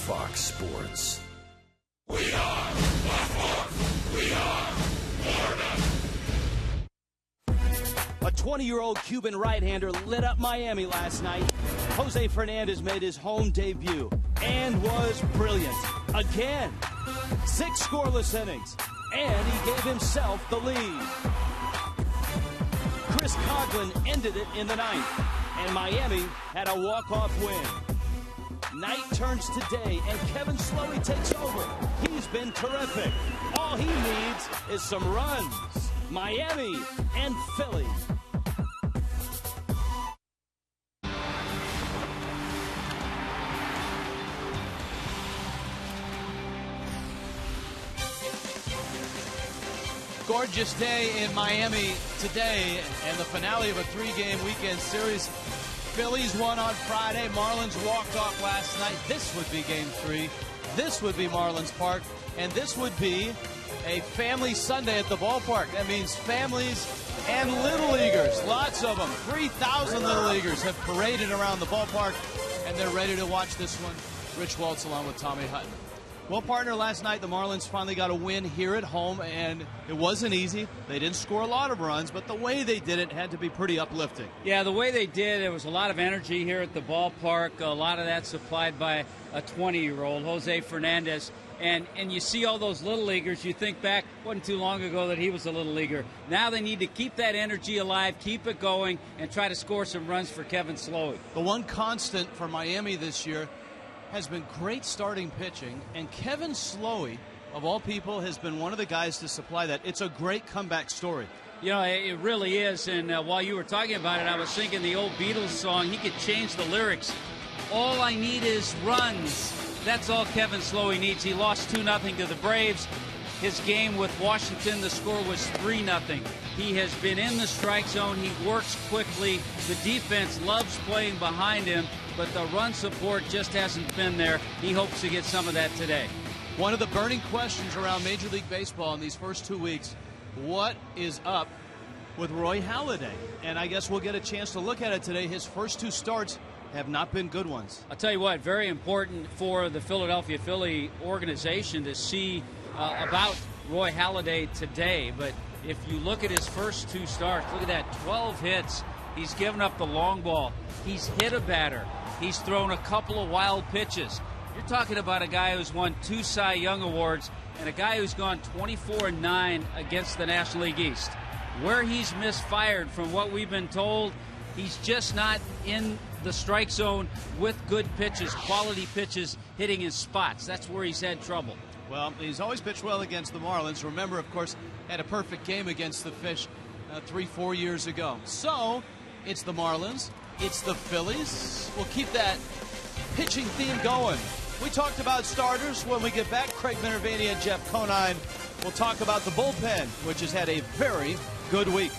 Fox Sports. We are Black. We are Florida. A 20-year-old Cuban right-hander lit up Miami last night. Jose Fernandez made his home debut and was brilliant again. 6 scoreless innings, and he gave himself the lead. Chris Coughlin ended it in the 9th, and Miami had a walk-off win. Night turns to day, and Kevin Slowey takes over. He's been terrific. All he needs is some runs. Miami and Philly. Gorgeous day in Miami today, and the finale of a 3-game weekend series. Phillies won on Friday. Marlins walked off last night. This would be Game 3. This would be Marlins Park, and this would be a family Sunday at the ballpark. That means families and Little Leaguers, lots of them. 3,000 Little Leaguers have paraded around the ballpark, and they're ready to watch this one. Rich Waltz along with Tommy Hutton. Well, partner, last night the Marlins finally got a win here at home, and it wasn't easy. They didn't score a lot of runs, but the way they did it had to be pretty uplifting. Yeah, the way they did, there was a lot of energy here at the ballpark. A lot of that supplied by a 20-year-old, Jose Fernandez. And you see all those Little Leaguers, you think back, wasn't too long ago that he was a Little Leaguer. Now they need to keep that energy alive, keep it going, and try to score some runs for Kevin Slowey. The one constant for Miami this year has been great starting pitching, and Kevin Slowey, of all people, has been one of the guys to supply that. It's a great comeback story. You know, it really is, and while you were talking about it, I was thinking the old Beatles song, he could change the lyrics. All I need is runs. That's all Kevin Slowey needs. He lost 2-0 to the Braves. His game with Washington, the score was 3-0. He has been in the strike zone. He works quickly. The defense loves playing behind him, but the run support just hasn't been there. He hopes to get some of that today. One of the burning questions around Major League Baseball in these first 2 weeks, what is up with Roy Halladay? And I guess we'll get a chance to look at it today. His first 2 starts have not been good ones. I'll tell you what, very important for the Philadelphia Philly organization to see about Roy Halladay today. But if you look at his first 2 starts, look at that, 12 hits. He's given up the long ball. He's hit a batter. He's thrown a couple of wild pitches. You're talking about a guy who's won 2 Cy Young Awards and a guy who's gone 24-9 against the National League East. Where he's misfired, from what we've been told, he's just not in the strike zone with good pitches, quality pitches, hitting in spots. That's where he's had trouble. Well, he's always pitched well against the Marlins. Remember, of course, had a perfect game against the Fish 3-4 years ago. So it's the Marlins, it's the Phillies. We'll keep that pitching theme going. We talked about starters. When we get back, Craig Minervini and Jeff Conine will talk about the bullpen, which has had a very good week.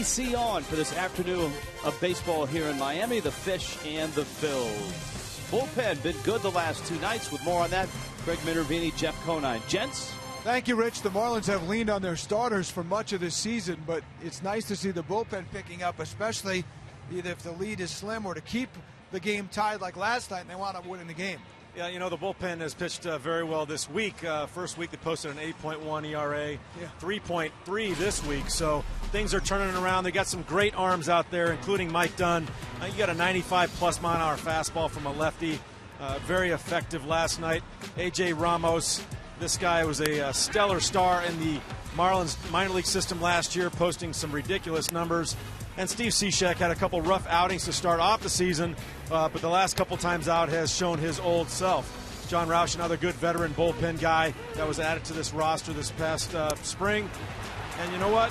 See on for this afternoon of baseball here in Miami, the Fish and the Phils. Bullpen been good the last two nights. With more on that, Greg Minervini, Jeff Conine. Gents? Thank you, Rich. The Marlins have leaned on their starters for much of this season, but it's nice to see the bullpen picking up, especially either if the lead is slim or to keep the game tied like last night and they wound up winning the game. Yeah, you know, the bullpen has pitched very well this week. First week they posted an 8.1 ERA, 3.3 this week. So things are turning around. They got some great arms out there, including Mike Dunn. You got a 95-plus mile-an-hour fastball from a lefty. Very effective last night. A.J. Ramos, this guy was a stellar star in the Marlins minor league system last year, posting some ridiculous numbers. And Steve Cishek had a couple rough outings to start off the season, but the last couple times out has shown his old self. John Roush, another good veteran bullpen guy that was added to this roster this past spring. And you know what?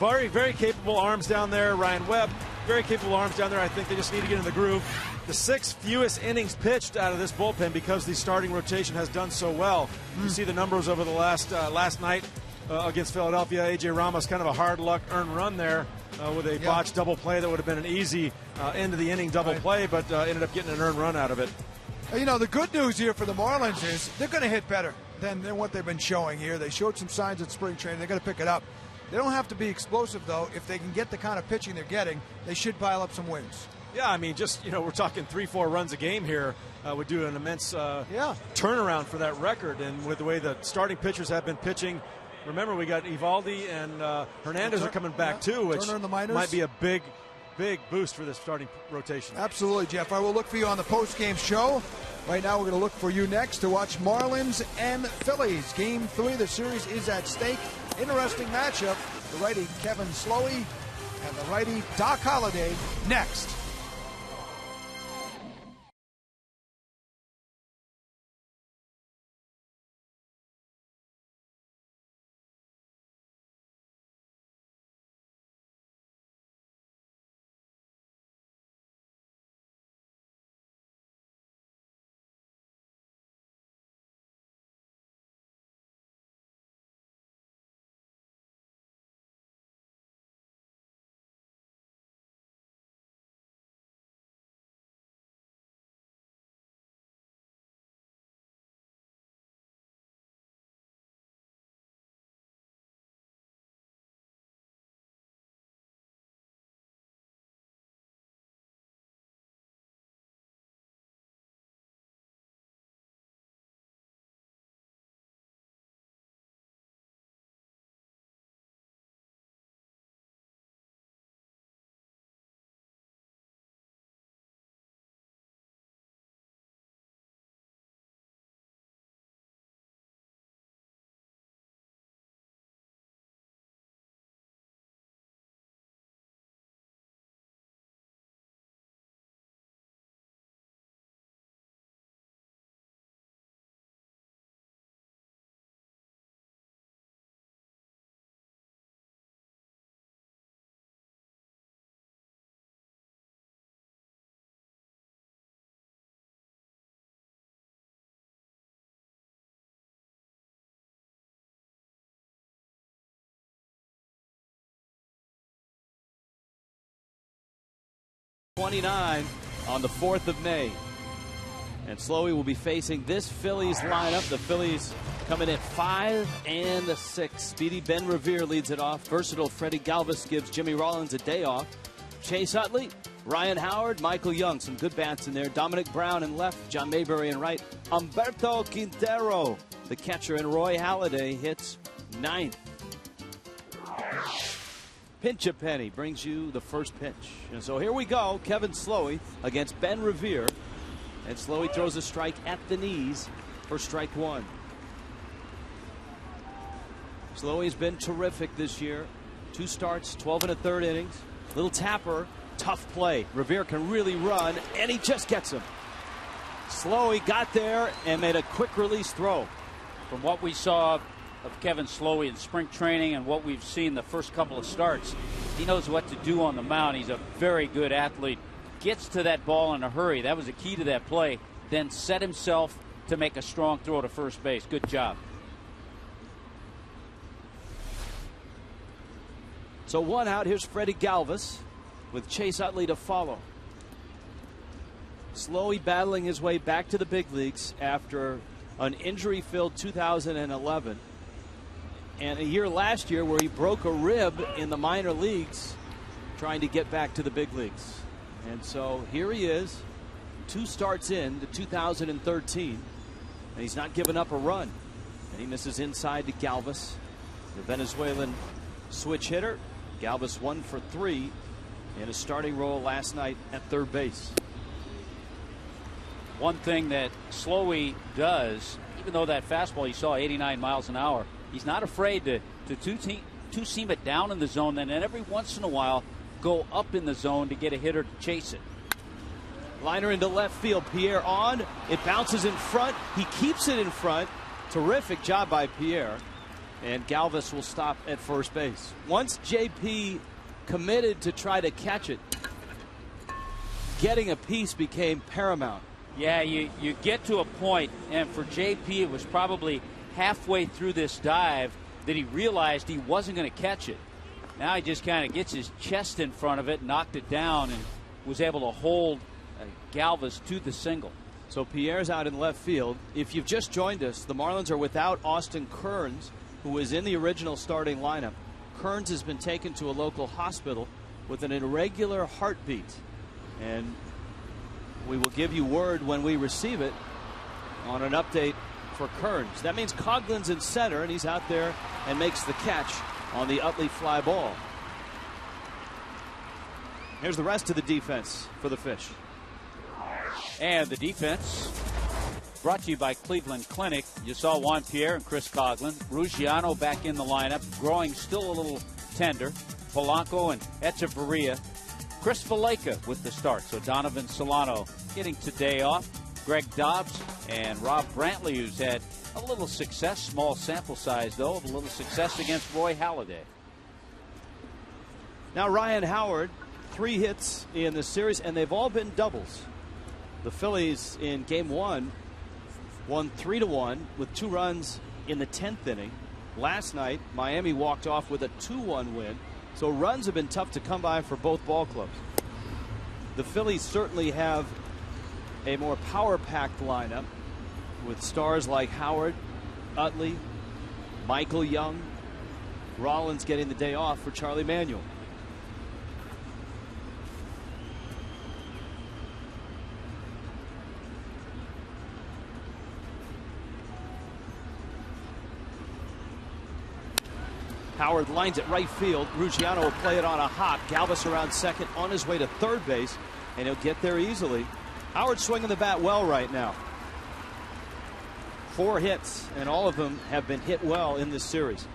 Very, very capable arms down there. Ryan Webb, very capable arms down there. I think they just need to get in the groove. The sixth fewest innings pitched out of this bullpen because the starting rotation has done so well. You see the numbers over the last night against Philadelphia. A.J. Ramos, kind of a hard luck earned run there with a botched double play that would have been an easy end of the inning double play, but ended up getting an earned run out of it. You know, the good news here for the Marlins is they're going to hit better than what they've been showing here. They showed some signs at spring training. They're going to pick it up. They don't have to be explosive, though. If they can get the kind of pitching they're getting, they should pile up some wins. Yeah, I mean, just, you know, we're talking 3-4 runs a game here would do an immense turnaround for that record. And with the way the starting pitchers have been pitching, remember we got Evaldi and Hernandez are coming back too, which might be a big boost for this starting rotation. Absolutely, Jeff. I will look for you on the post-game show. Right now we're going to look for you next to watch Marlins and Phillies. Game 3, the series is at stake. Interesting matchup. The righty Kevin Slowey and the righty Doc Holliday next. '29 on the 4th of May. And Slowey will be facing this Phillies lineup. The Phillies coming at 5-6. Speedy Ben Revere leads it off. Versatile Freddie Galvis gives Jimmy Rollins a day off. Chase Utley, Ryan Howard, Michael Young. Some good bats in there. Dominic Brown in left. John Mayberry in right. Humberto Quintero, the catcher, and Roy Halladay hits 9th. Pinch a Penny brings you the first pitch. And so here we go. Kevin Slowey against Ben Revere. And Slowey throws a strike at the knees for strike one. Slowey's been terrific this year. 2 starts, 12 1/3 innings. Little tapper, tough play. Revere can really run, and he just gets him. Slowey got there and made a quick release throw. From what we saw of Kevin Slowey in spring training and what we've seen the first couple of starts, he knows what to do on the mound. He's a very good athlete. Gets to that ball in a hurry. That was the key to that play. Then set himself to make a strong throw to first base. Good job. So one out. Here's Freddie Galvis with Chase Utley to follow. Slowly battling his way back to the big leagues after an injury-filled 2011 and a year last year where he broke a rib in the minor leagues trying to get back to the big leagues. And so here he is, 2 starts in to 2013, and he's not giving up a run. And he misses inside to Galvis, the Venezuelan switch hitter. Galvis 1 for 3 in a starting role last night at third base. One thing that Slowey does, even though that fastball you saw 89 miles an hour, he's not afraid to two-seam it down in the zone, and then every once in a while go up in the zone to get a hitter to chase it. Liner into left field. Pierre on. It bounces in front. He keeps it in front. Terrific job by Pierre. And Galvis will stop at first base. Once JP committed to try to catch it, getting a piece became paramount. Yeah, you get to a point, and for JP, it was probably halfway through this dive that he realized he wasn't going to catch it. Now he just kind of gets his chest in front of it, knocked it down, and was able to hold Galvis to the single. So Pierre's out in left field. If you've just joined us, the Marlins are without Austin Kearns, who was in the original starting lineup. Kearns has been taken to a local hospital with an irregular heartbeat. And we will give you word when we receive it on an update for Kearns. That means Coughlin's in center, and he's out there and makes the catch on the Utley fly ball. Here's the rest of the defense for the Fish. And the defense brought to you by Cleveland Clinic. You saw Juan Pierre and Chris Coghlan. Ruggiano back in the lineup, growing still a little tender. Polanco and Echeverria. Chris Valaika with the start. So Donovan Solano getting today off. Greg Dobbs and Rob Brantley, who's had a little success, small sample size though, of a little success against Roy Halladay. Now Ryan Howard, 3 hits in the series, and they've all been doubles. The Phillies in game 1 won 3-1 with 2 runs in the 10th inning. Last night, Miami walked off with a 2-1 win. So runs have been tough to come by for both ball clubs. The Phillies certainly have a more power-packed lineup with stars like Howard, Utley, Michael Young, Rollins getting the day off for Charlie Manuel. Howard lines it right field. Ruggiano will play it on a hop. Galvis around second, on his way to third base, and he'll get there easily. Howard swinging the bat well right now. 4 hits, and all of them have been hit well in this series.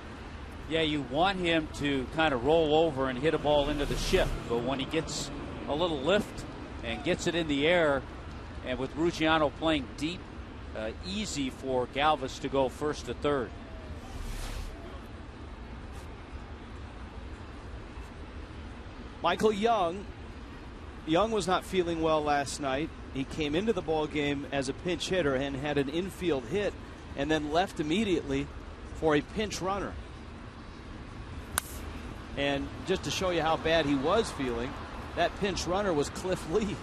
Yeah, you want him to kind of roll over and hit a ball into the shift, but when he gets a little lift and gets it in the air, and with Ruggiano playing deep, easy for Galvis to go first to third. Michael Young. Young was not feeling well last night. He came into the ball game as a pinch hitter and had an infield hit and then left immediately for a pinch runner. And just to show you how bad he was feeling, that pinch runner was Cliff Lee.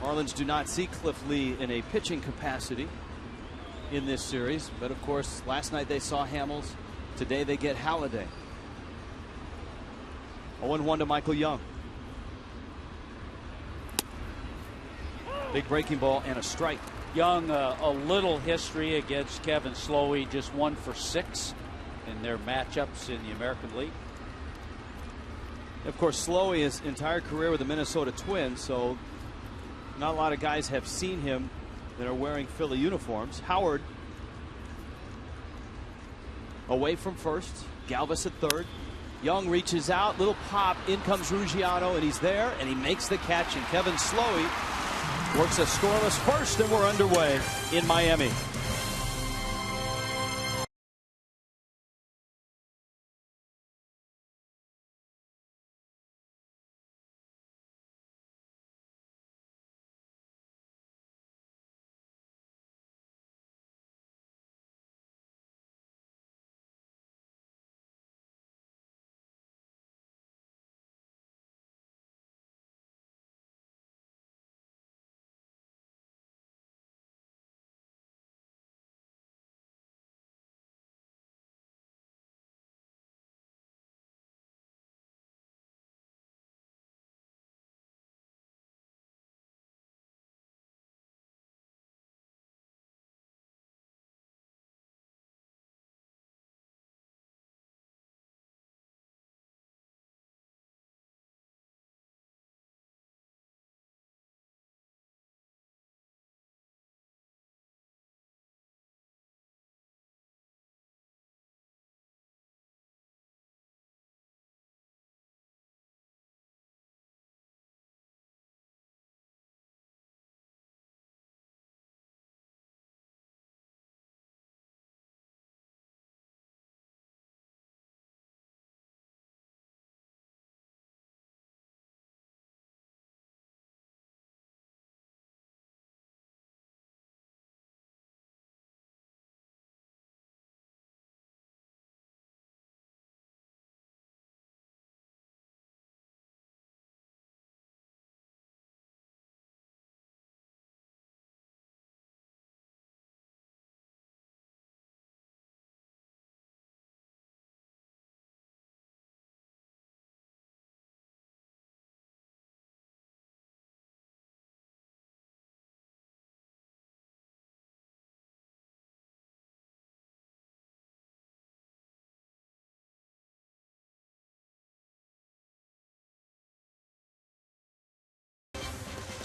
Marlins do not see Cliff Lee in a pitching capacity in this series, but of course last night they saw Hamels. Today they get Halladay. 0-1 to Michael Young. Big breaking ball and a strike. Young, a little history against Kevin Slowey, just 1 for 6 in their matchups in the American League. Of course, Slowey his entire career with the Minnesota Twins, so not a lot of guys have seen him that are wearing Philly uniforms. Howard away from first. Galvis at third. Young reaches out. Little pop. In comes Ruggiano, and he's there, and he makes the catch. And Kevin Slowey works a scoreless first, and we're underway in Miami.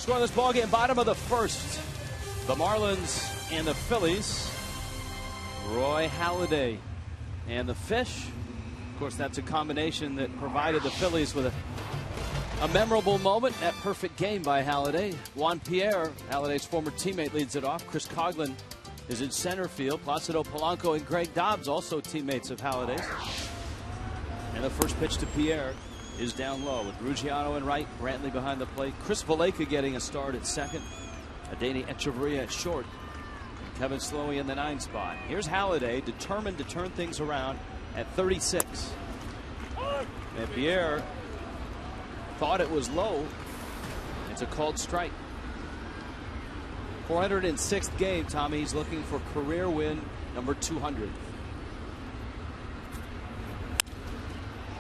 Scoreless ball game, bottom of the first. The Marlins and the Phillies. Roy Halladay and the Fish. Of course, that's a combination that provided the Phillies with a memorable moment. That perfect game by Halladay. Juan Pierre, Halladay's former teammate, leads it off. Chris Coughlin is in center field. Placido Polanco and Greg Dobbs, also teammates of Halladay's. And the first pitch to Pierre is down low with Ruggiano in right, Brantley behind the plate. Chris Valleca getting a start at second. Adeiny Echeverria at short. And Kevin Slowey in the 9 spot. Here's Halladay, determined to turn things around at 36. And Pierre thought it was low. It's a called strike. 406th game, Tommy. He's looking for career win number 200.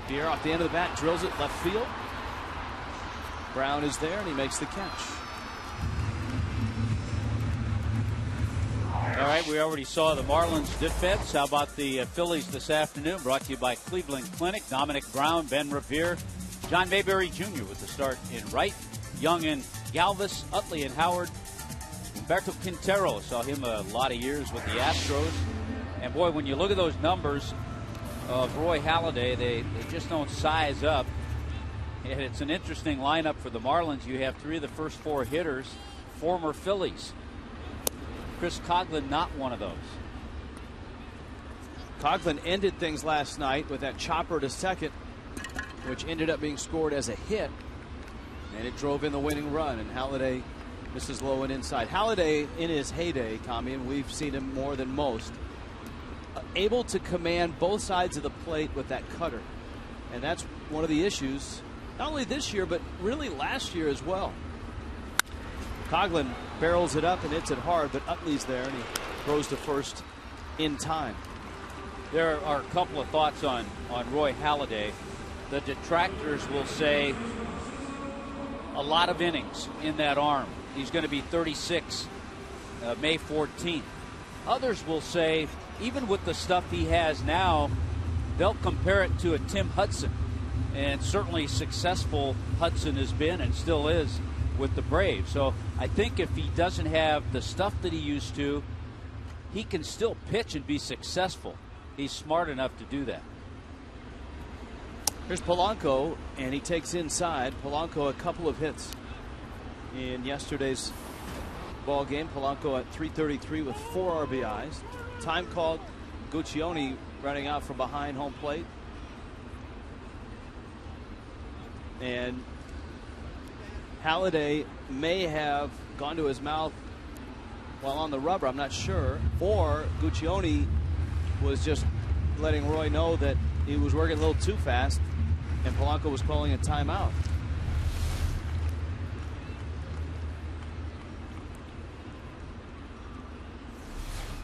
Pierre off the end of the bat, drills it left field. Brown is there, and he makes the catch. All right, we already saw the Marlins defense. How about the Phillies this afternoon? Brought to you by Cleveland Clinic. Dominic Brown, Ben Revere, John Mayberry Jr. with the start in right. Young and Galvis, Utley and Howard. Humberto Quintero, saw him a lot of years with the Astros. And boy, when you look at those numbers of Roy Halladay, they just don't size up. And it's an interesting lineup for the Marlins. You have 3 of the first 4 hitters, former Phillies. Chris Coughlin, not one of those. Coughlin ended things last night with that chopper to second, which ended up being scored as a hit. And it drove in the winning run, and Halladay misses low and inside. Halladay, in his heyday, Tommy, and we've seen him more than most, able to command both sides of the plate with that cutter. And that's one of the issues, not only this year, but really last year as well. Coughlin barrels it up and hits it hard, but Utley's there, and he throws to first in time. There are a couple of thoughts on Roy Halladay. The detractors will say a lot of innings in that arm. He's going to be 36 May 14th. Others will say, even with the stuff he has now, they'll compare it to a Tim Hudson. And certainly successful Hudson has been and still is with the Braves. So I think if he doesn't have the stuff that he used to, he can still pitch and be successful. He's smart enough to do that. Here's Polanco, and he takes inside. Polanco, a couple of hits in yesterday's ball game. Polanco at 333 with 4 RBIs. Time called. Guccione running out from behind home plate. And Halladay may have gone to his mouth while on the rubber, I'm not sure. Or Guccione was just letting Roy know that he was working a little too fast, and Polanco was calling a timeout.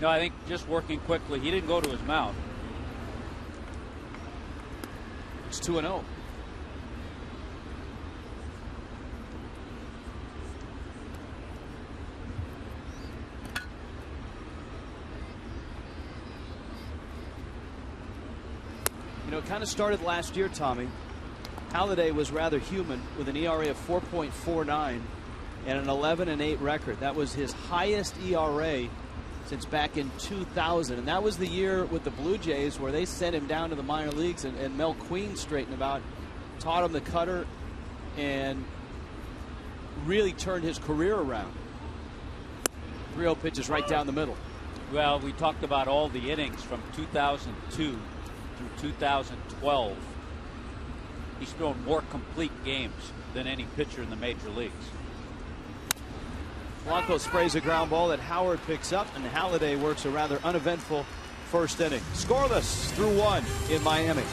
No, I think just working quickly. He didn't go to his mouth. It's 2-0. You know, it kind of started last year, Tommy. Halladay was rather human with an ERA of 4.49 and an 11-8 record. That was his highest ERA since back in 2000. And that was the year with the Blue Jays where they sent him down to the minor leagues, and Mel Queen straightened him out, taught him the cutter, and really turned his career around. 3-0 pitches right down the middle. Well, we talked about all the innings from 2002 through 2012. He's thrown more complete games than any pitcher in the major leagues. Polanco sprays a ground ball that Howard picks up, and Halladay works a rather uneventful first inning. Scoreless through 1 in Miami.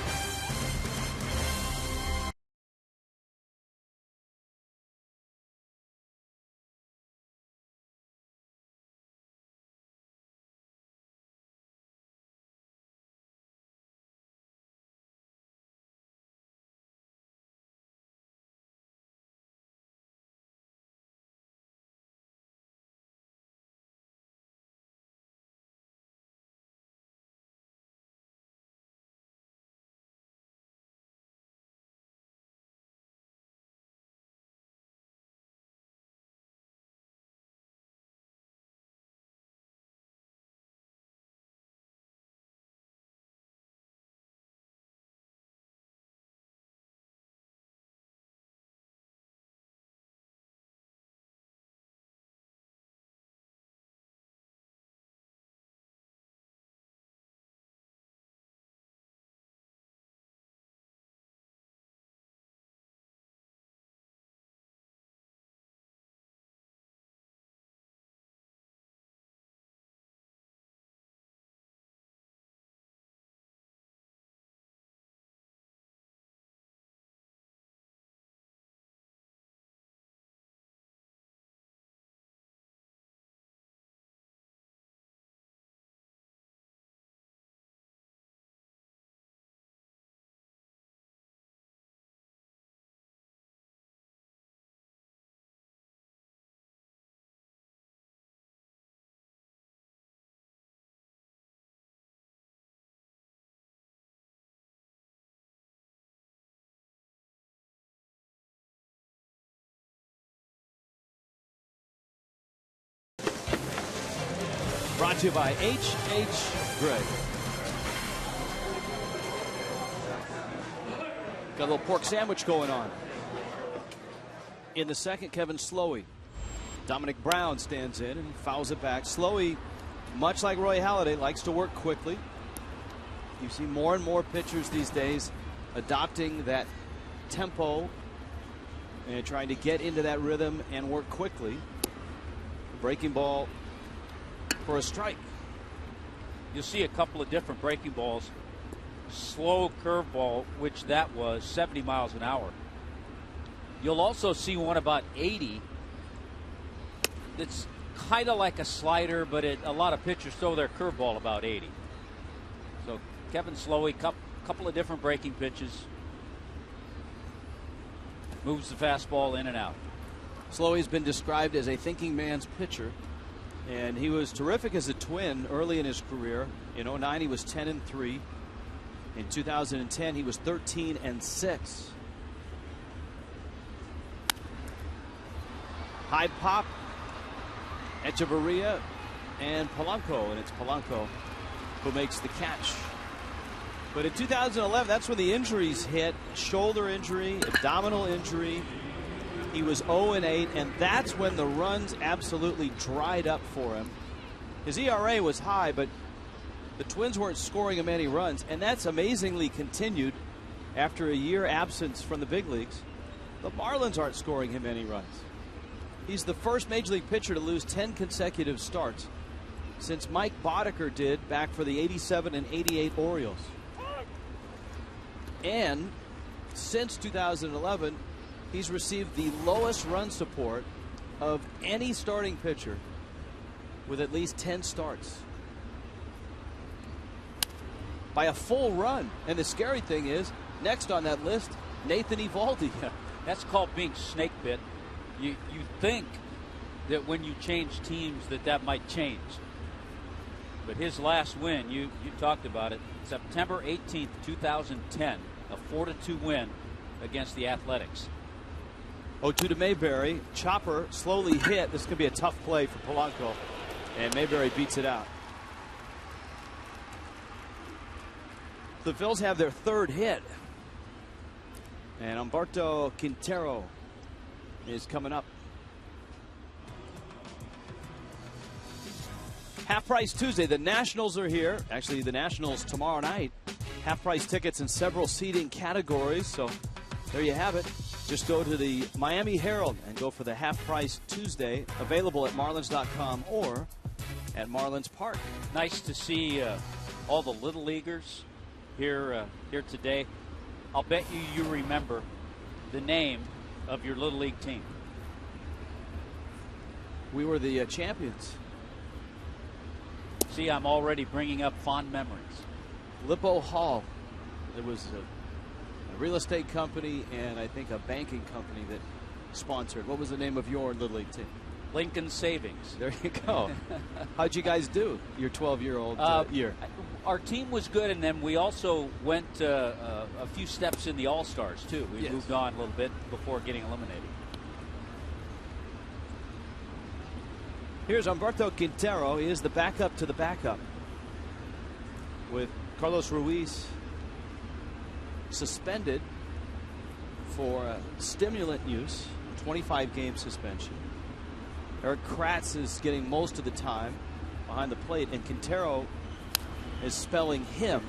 Brought to you by H.H. Gregg. Got a little pork sandwich going on. In the second, Kevin Slowey. Dominic Brown stands in and fouls it back. Slowey, much like Roy Halladay, likes to work quickly. You see more and more pitchers these days adopting that tempo and trying to get into that rhythm and work quickly. Breaking ball for a strike. You'll see a couple of different breaking balls. Slow curveball, which that was 70 miles an hour. You'll also see one about 80. It's kind of like a slider, but a lot of pitchers throw their curveball about 80. So Kevin Slowey, couple of different breaking pitches. Moves the fastball in and out. Slowey's been described as a thinking man's pitcher, and he was terrific as a Twin early in his career. In 2009 he was 10-3. In 2010 he was 13-6. High pop, Echeverria and Polanco, and it's Polanco who makes the catch. But in 2011, that's when the injuries hit. Shoulder injury, abdominal injury. He was 0-8, and that's when the runs absolutely dried up for him. His ERA was high, but the Twins weren't scoring him any runs, and that's amazingly continued after a year absence from the big leagues. The Marlins aren't scoring him any runs. He's the first Major League pitcher to lose 10 consecutive starts since Mike Boddicker did back for the 87 and 88 Orioles. And since 2011, he's received the lowest run support of any starting pitcher with at least 10 starts. By a full run. And the scary thing is, next on that list, Nathan Eovaldi. That's called being snake bit. You think that when you change teams that might change. But his last win, you talked about it, September 18th, 2010, a 4-2 win against the Athletics. 0-2 to Mayberry. Chopper slowly hit. This could be a tough play for Polanco. And Mayberry beats it out. The Phils have their third hit. And Humberto Quintero is coming up. Half Price Tuesday. The Nationals are here. Actually, the Nationals tomorrow night. Half price tickets in several seating categories. So there you have it. Just go to the Miami Herald and go for the Half Price Tuesday. Available at Marlins.com or at Marlins Park. Nice to see all the Little Leaguers here today. I'll bet you remember the name of your Little League team. We were the champions. See, I'm already bringing up fond memories. Lippo Hall. There was a real estate company and I think a banking company that sponsored. What was the name of your Little League team? Lincoln Savings. There you go. How'd you guys do your 12-year-old year? Our team was good, and then we also went a few steps in the All-Stars, too. We moved on a little bit before getting eliminated. Here's Humberto Quintero. He is the backup to the backup, with Carlos Ruiz suspended for stimulant use, 25-game suspension. Eric Kratz is getting most of the time behind the plate, and Quintero is spelling him.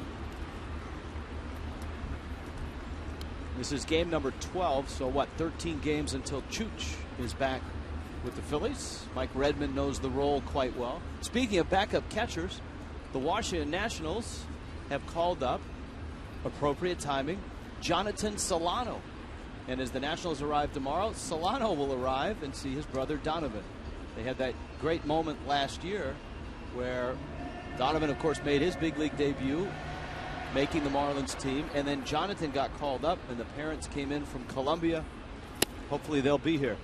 This is game number 12, so what, 13 games until Chooch is back with the Phillies. Mike Redmond knows the role quite well. Speaking of backup catchers, the Washington Nationals have called up, appropriate timing, Jonathan Solano. And as the Nationals arrive tomorrow, Solano will arrive and see his brother Donovan. They had that great moment last year where Donovan, of course, made his big league debut, making the Marlins team, and then Jonathan got called up, and the parents came in from Colombia. Hopefully they'll be here.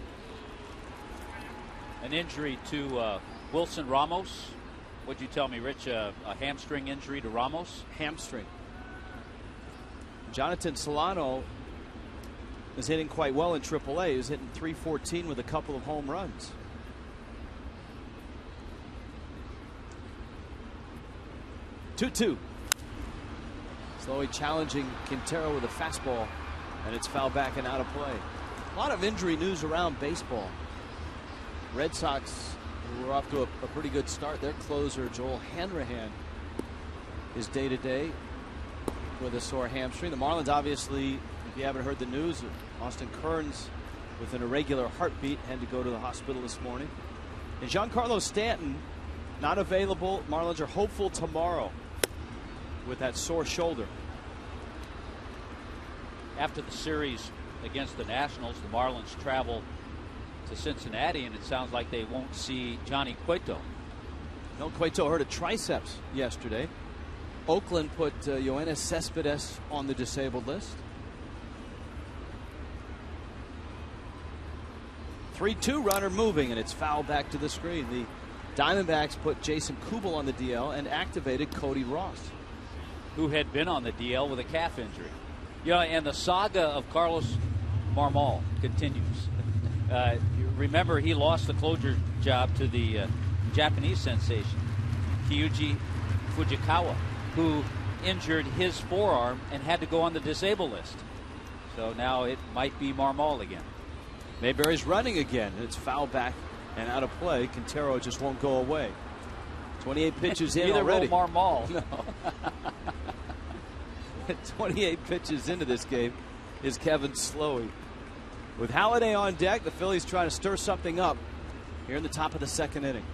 An injury to Wilson Ramos. What'd you tell me, Rich? A hamstring injury to Ramos? Hamstring. Jonathan Solano is hitting quite well in AAA. He was hitting .314 with a couple of home runs. 2-2. Slowly challenging Quintero with a fastball, and it's fouled back and out of play. A lot of injury news around baseball. Red Sox were off to a pretty good start. Their closer, Joel Hanrahan, is day-to-day with a sore hamstring. The Marlins, obviously, if you haven't heard the news, Austin Kearns with an irregular heartbeat had to go to the hospital this morning. And Giancarlo Stanton not available. Marlins are hopeful tomorrow with that sore shoulder. After the series against the Nationals, the Marlins travel to Cincinnati, and it sounds like they won't see Johnny Cueto. No, Cueto hurt a triceps yesterday. Oakland put Yoenis Cespedes on the disabled list. 3-2 runner moving, and it's fouled back to the screen. The Diamondbacks put Jason Kubel on the DL and activated Cody Ross, who had been on the DL with a calf injury. Yeah, and the saga of Carlos Marmol continues. You remember he lost the closure job to the Japanese sensation, Kyuji Fujikawa, who injured his forearm and had to go on the disabled list. So now it might be Marmol again. Mayberry's running again. It's fouled back and out of play. Quintero just won't go away. 28 pitches in already. Neither will Marmol. No. 28 pitches into this game is Kevin Slowey. With Halladay on deck, the Phillies trying to stir something up here in the top of the second inning.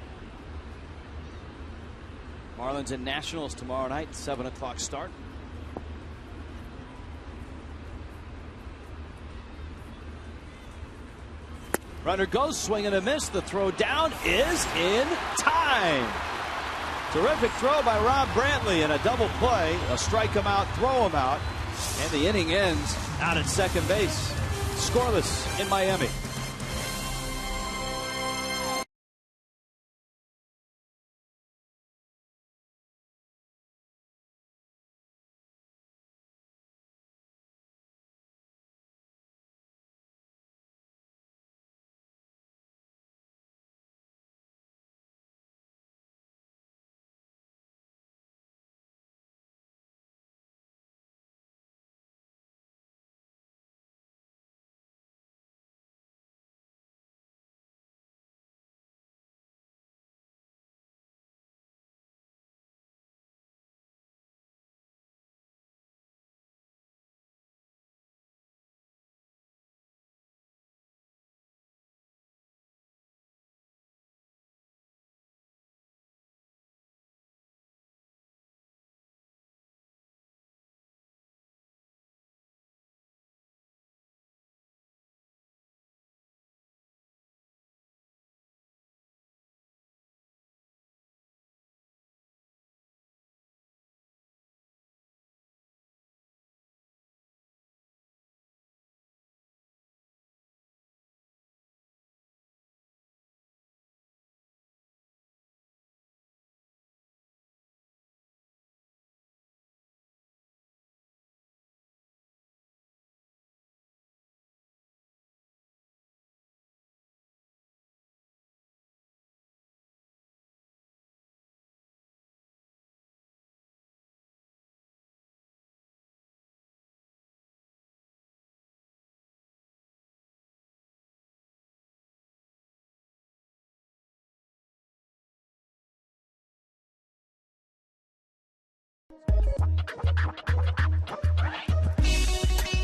Marlins and Nationals tomorrow night, 7 o'clock start. Runner goes, swing and a miss. The throw down is in time. Terrific throw by Rob Brantley and a double play. A strike him out, throw him out. And the inning ends out at second base. Scoreless in Miami.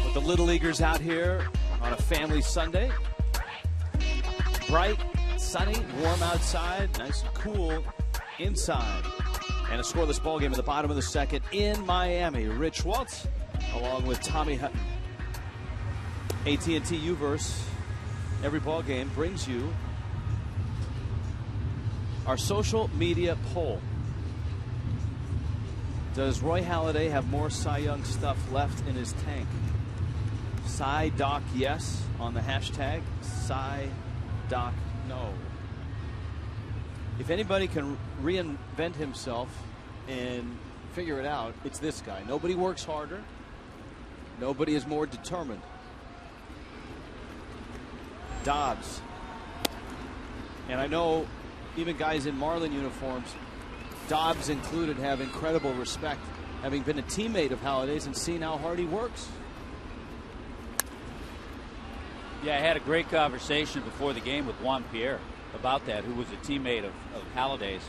With the Little Leaguers out here on a family Sunday. Bright, sunny, warm outside, nice and cool inside. And a scoreless ball game at the bottom of the second in Miami. Rich Waltz along with Tommy Hutton. AT&T U-verse, every ball game brings you our social media poll. Does Roy Halladay have more Cy Young stuff left in his tank? Cy Doc yes on the hashtag. Cy Doc no. If anybody can reinvent himself and figure it out, it's this guy. Nobody works harder. Nobody is more determined. Dobbs. And I know even guys in Marlin uniforms Dobbs included, have incredible respect, having been a teammate of Halliday's and seen how hard he works. Yeah, I had a great conversation before the game with Juan Pierre about that, who was a teammate of Halliday's.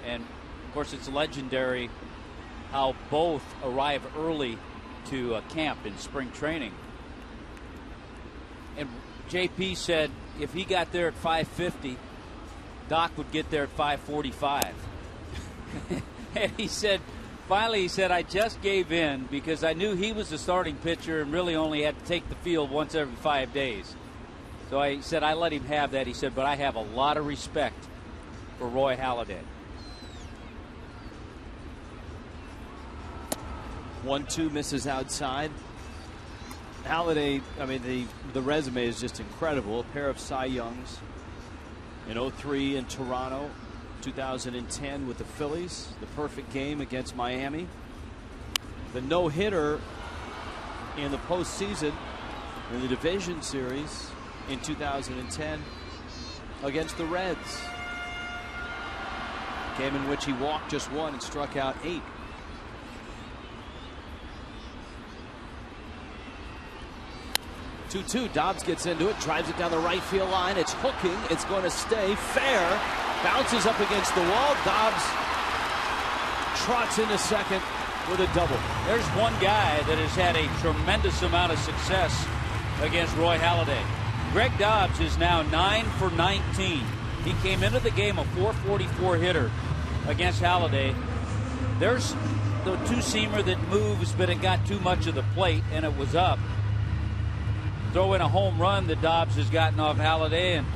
And, of course, it's legendary how both arrive early to camp in spring training. And JP said if he got there at 5:50, Doc would get there at 5:45. And he said, finally, he said, I just gave in because I knew he was the starting pitcher and really only had to take the field once every 5 days. So I said, I let him have that. He said, but I have a lot of respect for Roy Halladay. 1-2 misses outside. Halladay, I mean, the resume is just incredible. A pair of Cy Youngs in 2003 in Toronto, 2010 with the Phillies, the perfect game against Miami, the no-hitter in the postseason in the division series in 2010 against the Reds, game in which he walked just 1 and struck out 8. Dobbs gets into it, drives it down the right field line. It's hooking. It's going to stay fair. Bounces up against the wall. Dobbs trots into second with a double. There's one guy that has had a tremendous amount of success against Roy Halladay. Greg Dobbs is now 9 for 19. He came into the game a .444 hitter against Halladay. There's the two-seamer that moves, but it got too much of the plate, and it was up. Throw in a home run that Dobbs has gotten off Halladay, and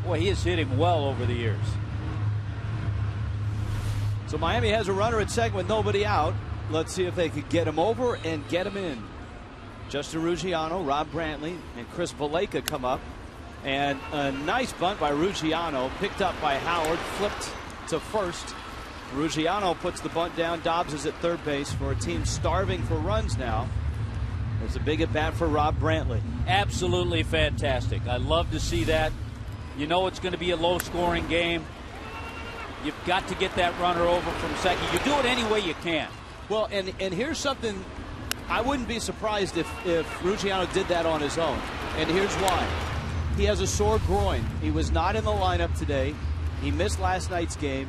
boy, he has hit him well over the years. So Miami has a runner at second with nobody out. Let's see if they could get him over and get him in. Justin Ruggiano, Rob Brantley, and Chris Valaika come up. And a nice bunt by Ruggiano, picked up by Howard, flipped to first. Ruggiano puts the bunt down. Dobbs is at third base for a team starving for runs now. There's a big at bat for Rob Brantley. Absolutely fantastic. I love to see that. You know it's going to be a low-scoring game. You've got to get that runner over from second. You do it any way you can. Well, and here's something. I wouldn't be surprised if Ruggiano did that on his own. And here's why. He has a sore groin. He was not in the lineup today. He missed last night's game.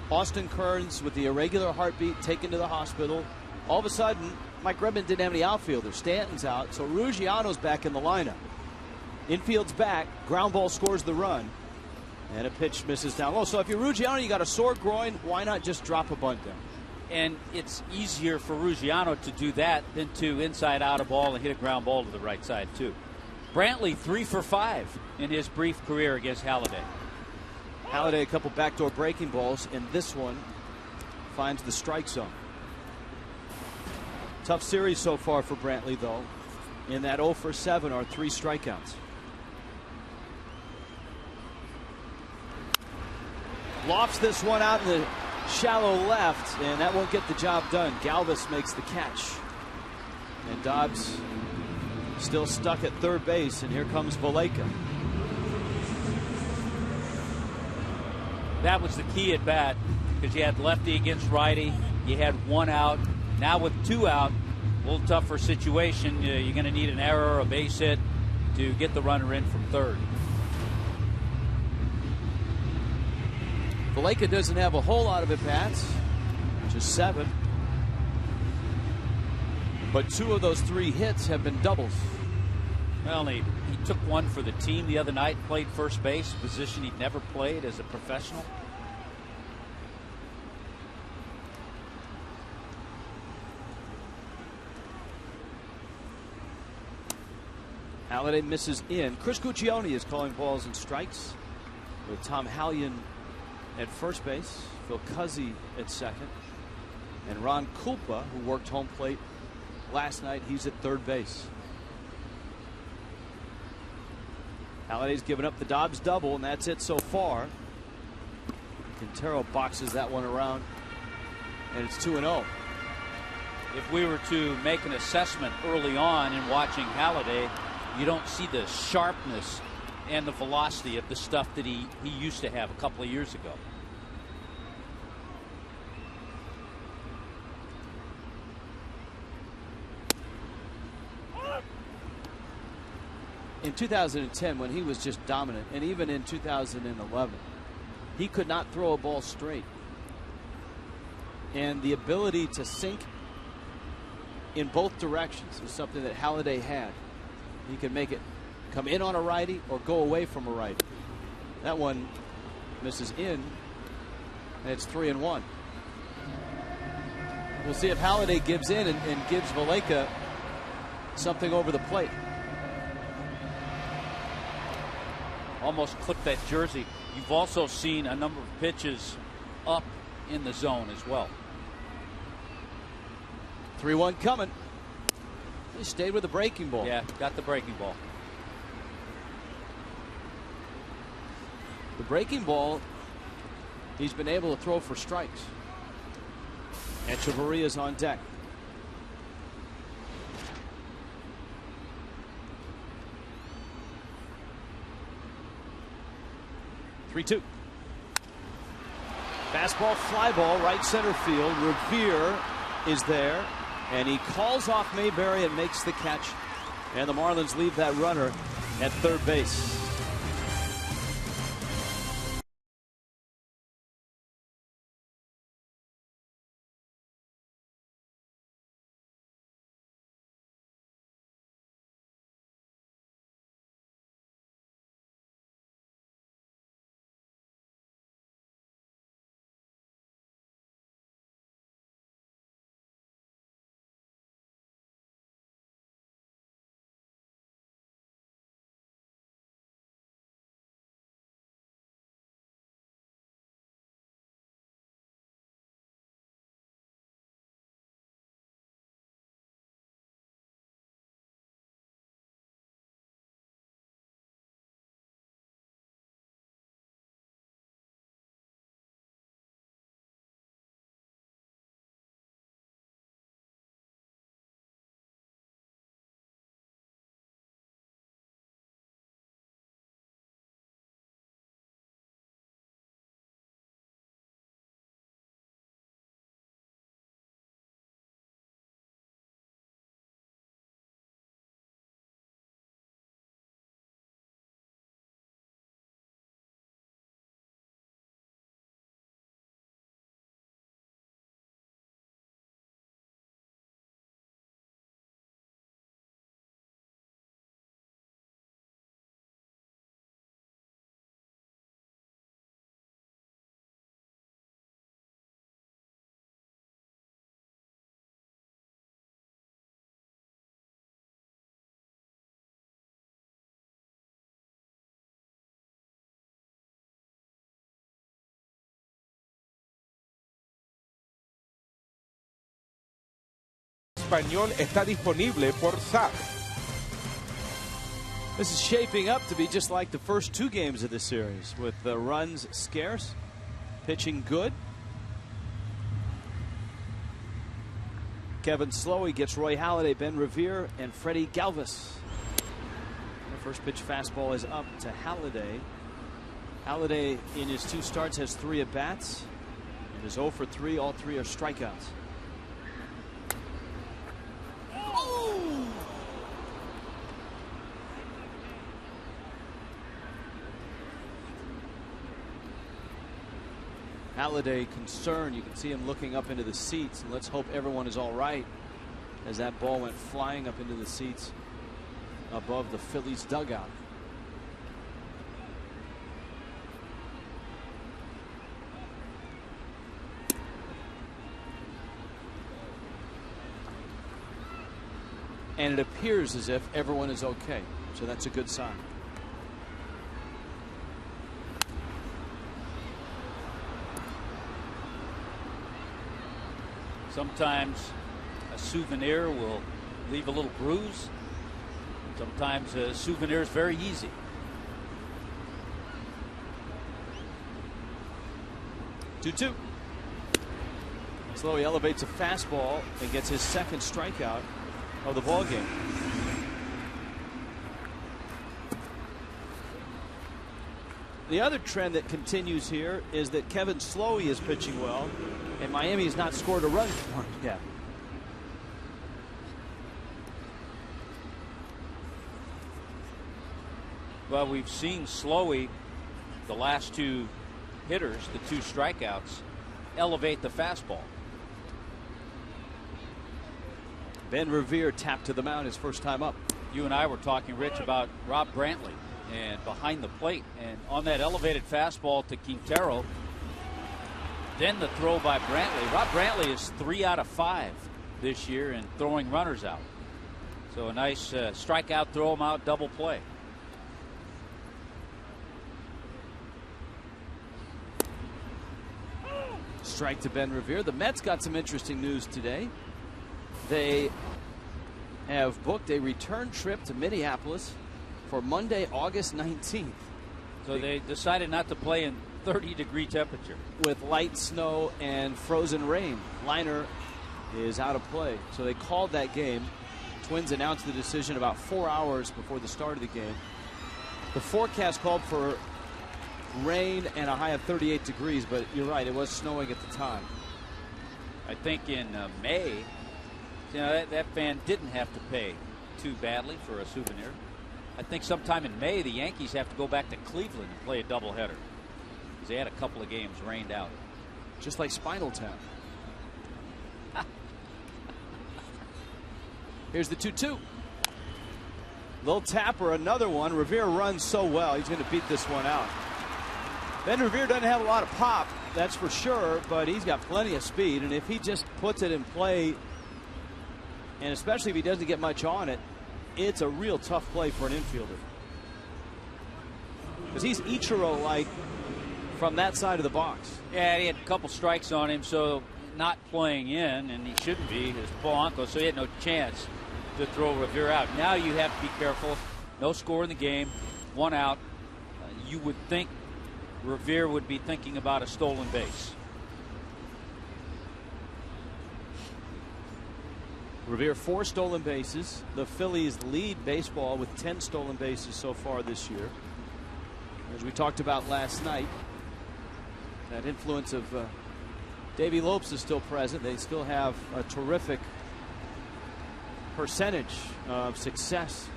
Austin Kearns with the irregular heartbeat taken to the hospital. All of a sudden, Mike Redmond didn't have any outfielders. Stanton's out, so Ruggiano's back in the lineup. Infield's back. Ground ball scores the run. And a pitch misses down low. So if you're Ruggiano, you got a sore groin, why not just drop a bunt down? And it's easier for Ruggiano to do that than to inside out a ball and hit a ground ball to the right side, too. Brantley 3 for 5 in his brief career against Halladay. Halladay a couple backdoor breaking balls, and this one finds the strike zone. Tough series so far for Brantley, though. In that 0 for 7 are 3 strikeouts. Lofts this one out in the shallow left, and that won't get the job done. Galvis makes the catch. And Dobbs still stuck at third base, and here comes Valaika. That was the key at bat, because you had lefty against righty. You had 1 out. Now with 2 out, a little tougher situation. You're going to need an error, a base hit to get the runner in from third. Valaika doesn't have a whole lot of at-bats, just 7. But 2 of those 3 hits have been doubles. Well, he took one for the team the other night, played first base, a position he'd never played as a professional. Halladay misses in. Chris Guccione is calling balls and strikes with Tom Hallion at first base, Phil Cuzzy at second, and Ron Kulpa, who worked home plate last night, he's at third base. Halladay's given up the Dobbs double, and that's it so far. Quintero boxes that one around, and it's 2-0. If we were to make an assessment early on in watching Halladay, you don't see the sharpness and the velocity of the stuff that he used to have a couple of years ago. in 2010 when he was just dominant, and even in 2011, he could not throw a ball straight. And the ability to sink in both directions is something that Halladay had. He could make it come in on a righty or go away from a righty. That one misses in, and it's 3-1. We'll see if Halladay gives in and gives Valaika something over the plate. Almost clipped that jersey. You've also seen a number of pitches up in the zone as well. 3-1 coming. He stayed with the breaking ball. Yeah, got the breaking ball. The breaking ball, he's been able to throw for strikes. Echeverria's on deck. Three-two. Fastball, fly ball, right center field. Revere is there, and he calls off Mayberry and makes the catch. And the Marlins leave that runner at third base. Español está disponible por SAP. This is shaping up to be just like the first two games of the series, with the runs scarce, pitching good. Kevin Slowey gets Roy Halladay, Ben Revere, and Freddie Galvis. The first pitch fastball is up to Halladay. Halladay in his two starts has 3 at-bats and is 0 for 3. All 3 are strikeouts. Halladay concerned. You can see him looking up into the seats, and let's hope everyone is all right as that ball went flying up into the seats above the Phillies dugout. And it appears as if everyone is okay, so that's a good sign. Sometimes a souvenir will leave a little bruise. Sometimes a souvenir is very easy. Two-two. Slowey elevates a fastball and gets his second strikeout of the ball game. The other trend that continues here is that Kevin Slowey is pitching well, and Miami has not scored a run for him yet. Well, we've seen Slowey, the last two hitters, the two strikeouts, elevate the fastball. Ben Revere tapped to the mound his first time up. You and I were talking, Rich, about Rob Brantley and behind the plate, and on that elevated fastball to Quintero, then the throw by Brantley. Rob Brantley is 3 out of 5 this year in throwing runners out. So a nice strikeout, throw him out, double play. Strike to Ben Revere. The Mets got some interesting news today. They have booked a return trip to Minneapolis for Monday, August 19th. So they decided not to play in 30-degree temperature. With light snow and frozen rain. Liner is out of play. So they called that game. Twins announced the decision about 4 hours before the start of the game. The forecast called for rain and a high of 38 degrees, but you're right, it was snowing at the time. I think in May, you know, that fan didn't have to pay too badly for a souvenir. I think sometime in May the Yankees have to go back to Cleveland and play a doubleheader because they had a couple of games rained out. Just like Spinal Tap. Here's the 2-2. Little tapper, another one. Revere runs so well, he's going to beat this one out. Ben Revere doesn't have a lot of pop, that's for sure, but he's got plenty of speed, and if he just puts it in play, and especially if he doesn't get much on it, it's a real tough play for an infielder. Because he's Ichiro-like from that side of the box. Yeah, he had a couple strikes on him, so not playing in, and he shouldn't be, is Polanco, so he had no chance to throw Revere out. Now you have to be careful. No score in the game, 1 out. You would think Revere would be thinking about a stolen base. Revere 4 stolen bases. The Phillies lead baseball with 10 stolen bases so far this year. As we talked about last night, that influence of Davey Lopes is still present. They still have a terrific percentage of success.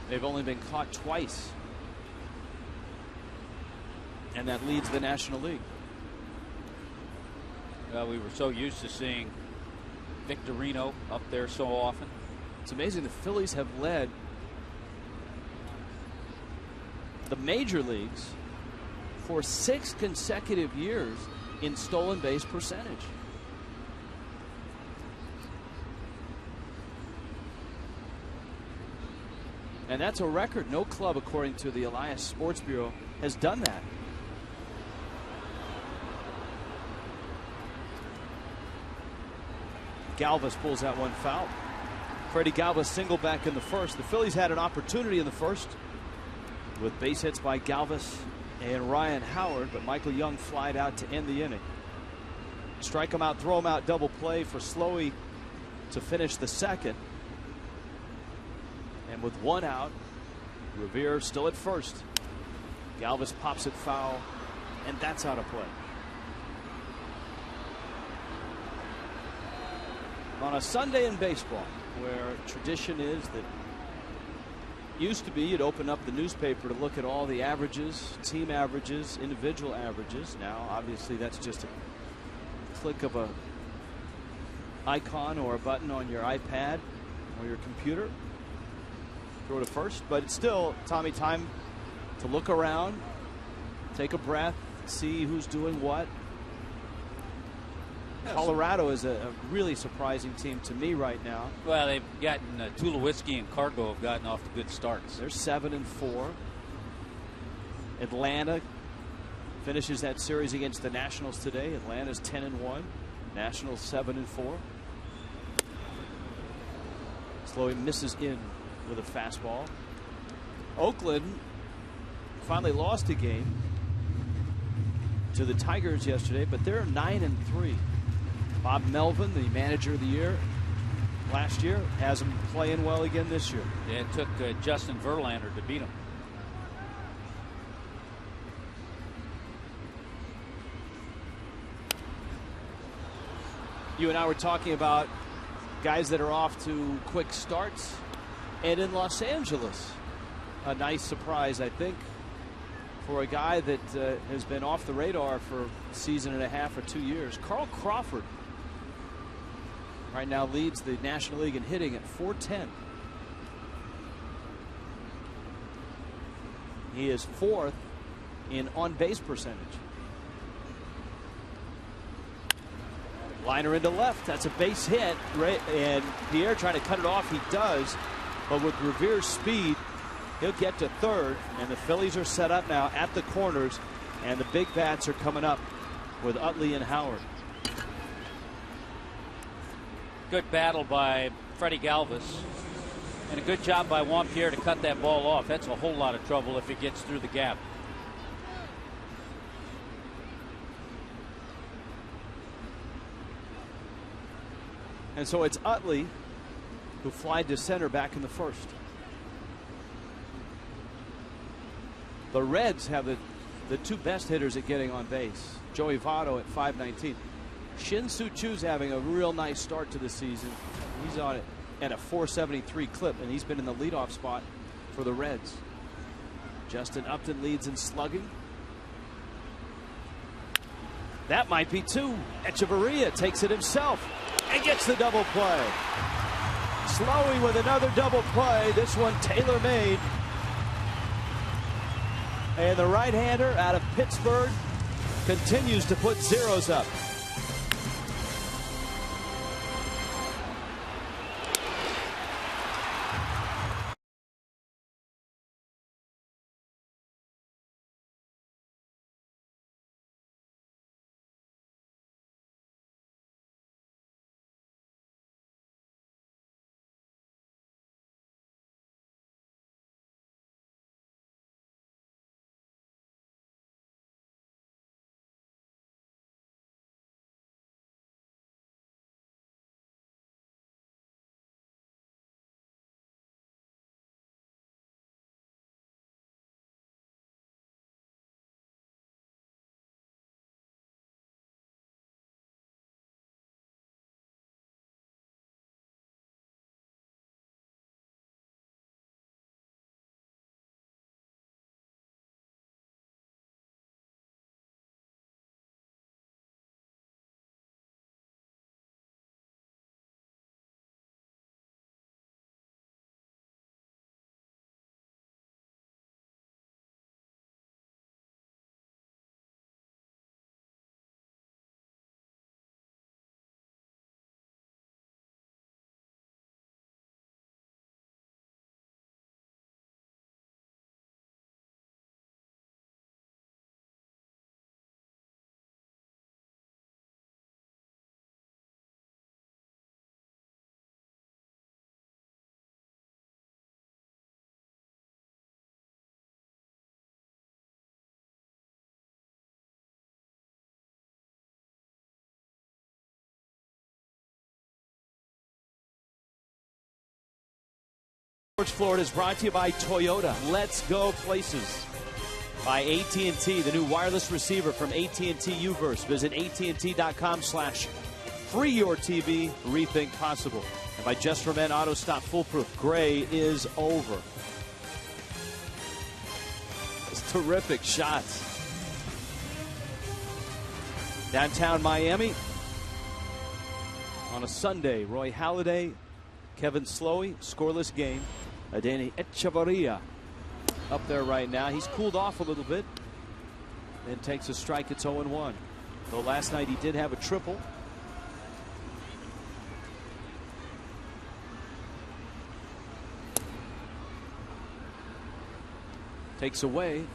They've only been caught twice, and that leads the National League. We were so used to seeing Victorino up there so often. It's amazing the Phillies have led the major leagues for 6 consecutive years in stolen base percentage. And that's a record. No club, according to the Elias Sports Bureau, has done that. Galvis pulls that one foul. Freddie Galvis single back in the first. The Phillies had an opportunity in the first with base hits by Galvis and Ryan Howard, but Michael Young flied out to end the inning. Strike him out, throw him out, double play for Slowey to finish the second. And with 1 out, Revere still at first. Galvis pops it foul, and that's out of play. On a Sunday in baseball, where tradition is that used to be you'd open up the newspaper to look at all the averages, team averages, individual averages. Now, obviously, that's just a click of a icon or a button on your iPad or your computer. Throw to first, but it's still, Tommy, time to look around, take a breath, see who's doing what. Colorado is a really surprising team to me right now. Well, they've gotten Tulowitzki and Cargo have gotten off to good starts. They're 7-4. Atlanta finishes that series against the Nationals today. Atlanta's 10-1. Nationals 7-4. Slowey misses in with a fastball. Oakland finally lost a game to the Tigers yesterday, but they're 9-3. Bob Melvin, the manager of the year last year, has them playing well again this year. Yeah, it took Justin Verlander to beat him. You and I were talking about guys that are off to quick starts. And in Los Angeles, a nice surprise, I think, for a guy that has been off the radar for a season and a half or 2 years. Carl Crawford right now leads the National League in hitting at .410. He is 4th in on-base percentage. Liner into left. That's a base hit. And Pierre trying to cut it off. He does. But with Revere's speed, he'll get to third. And the Phillies are set up now at the corners. And the big bats are coming up with Utley and Howard. Good battle by Freddie Galvis. And a good job by Juan Pierre to cut that ball off. That's a whole lot of trouble if it gets through the gap. And so it's Utley who flied to center back in the first. The Reds have the two best hitters at getting on base. Joey Votto at .519. Shin-Soo Choo's having a real nice start to the season. He's on it at a .473 clip, and he's been in the leadoff spot for the Reds. Justin Upton leads in slugging. That might be two. Echeverria takes it himself and gets the double play. Slowey with another double play. This one tailor-made. And the right-hander out of Pittsburgh continues to put zeros up. Florida is brought to you by Toyota. Let's go places. By AT&T, the new wireless receiver from AT&T Uverse. Visit AT&T.com/freeyourtv. Rethink possible. And by Just for Men Auto Stop Foolproof. Gray is over. It's terrific shots. Downtown Miami on a Sunday. Roy Halladay, Kevin Slowey, scoreless game. Adeiny Echeverria up there right now. He's cooled off a little bit and takes a strike. It's 0-1. Though last night he did have a triple. Takes away,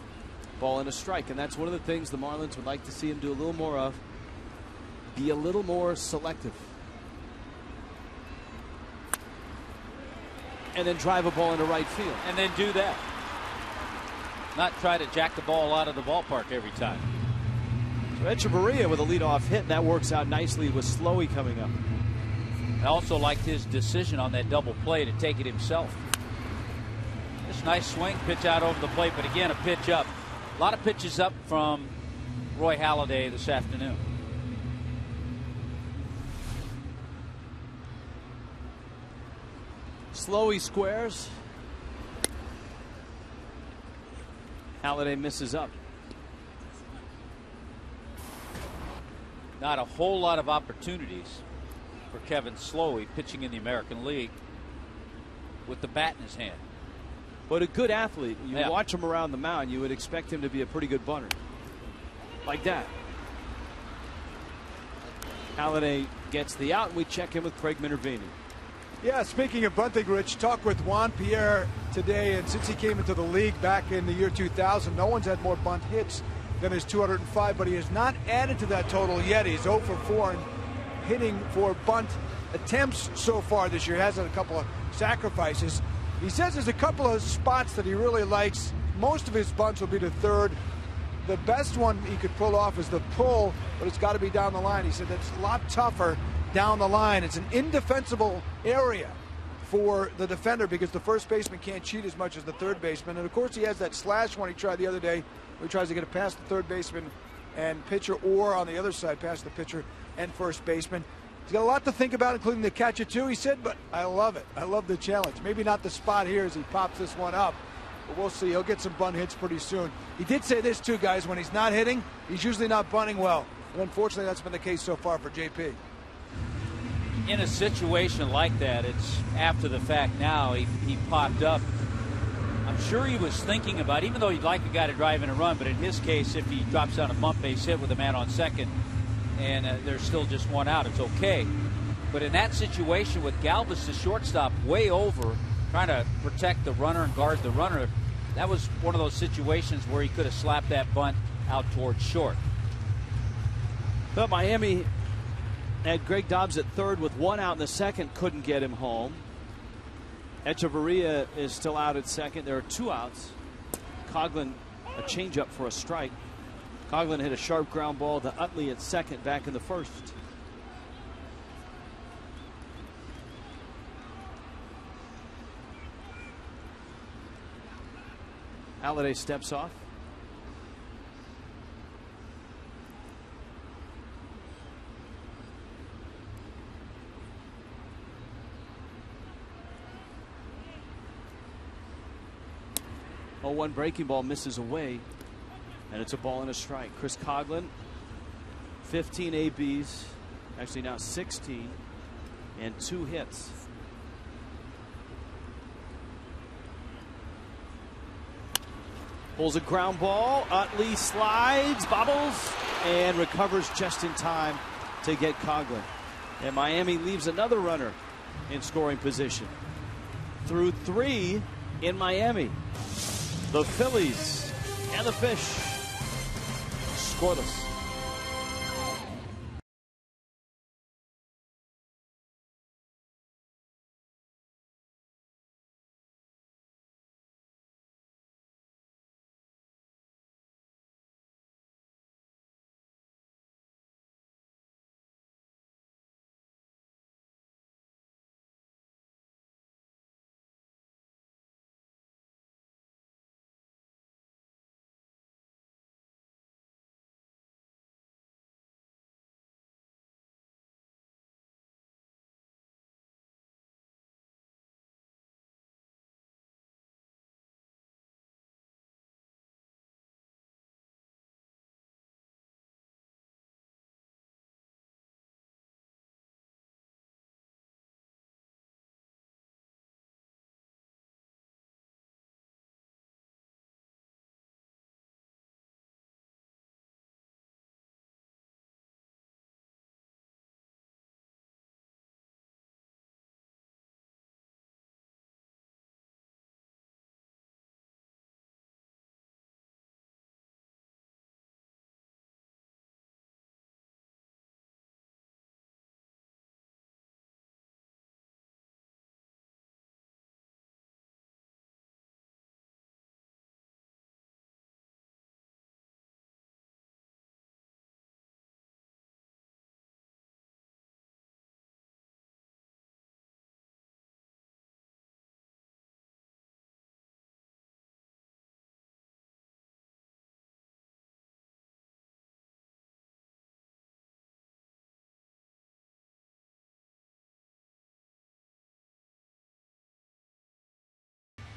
ball and a strike. And that's one of the things the Marlins would like to see him do a little more of. Be a little more selective. And then drive a ball into right field. And then do that. Not try to jack the ball out of the ballpark every time. So Echeverria with a leadoff hit, and that works out nicely with Slowey coming up. I also liked his decision on that double play to take it himself. Just nice swing, pitch out over the plate, but again, a pitch up. A lot of pitches up from Roy Halladay this afternoon. Slowey squares. Halladay misses up. Not a whole lot of opportunities for Kevin Slowey pitching in the American League with the bat in his hand. But a good athlete. You Yeah. watch him around the mound, you would expect him to be a pretty good bunter. Like that. Halladay gets the out, and we check in with Craig Minervini. Yeah, speaking of bunting, Rich, talk with Juan Pierre today, and since he came into the league back in the year 2000, no one's had more bunt hits than his 205, but he has not added to that total yet. He's 0 for 4 in hitting for bunt attempts so far this year. He has had a couple of sacrifices. He says there's a couple of spots that he really likes. Most of his bunts will be to third. The best one he could pull off is the pull, but it's got to be down the line. He said that's a lot tougher down the line. It's an indefensible area for the defender because the first baseman can't cheat as much as the third baseman. And of course he has that slash one he tried the other day where he tries to get it past the third baseman and pitcher, or on the other side past the pitcher and first baseman. He's got a lot to think about, including the catch it too, he said, but I love it. I love the challenge. Maybe not the spot here as he pops this one up, but we'll see. He'll get some bunt hits pretty soon. He did say this too, guys, when he's not hitting, he's usually not bunting well. And unfortunately, that's been the case so far for JP. In a situation like that, it's after the fact now. He popped up. I'm sure he was thinking about, even though he'd like a guy to drive in a run, but in his case, if he drops down a bump base hit with a man on second and there's still just one out, it's okay. But in that situation with Galvis, the shortstop, way over, trying to protect the runner and guard the runner, that was one of those situations where he could have slapped that bunt out towards short. But Miami had Greg Dobbs at third with one out in the second, couldn't get him home. Echeverria is still out at second. There are two outs. Coughlin, a changeup for a strike. Coughlin hit a sharp ground ball to Utley at second back in the first. Halladay steps off. One breaking ball misses away, and it's a ball and a strike. Chris Coughlin, 15 ABs, actually now 16, and 2 hits. Pulls a ground ball. Utley slides, bobbles, and recovers just in time to get Coughlin. And Miami leaves another runner in scoring position. Through 3 in Miami. The Phillies and the Fish scoreless.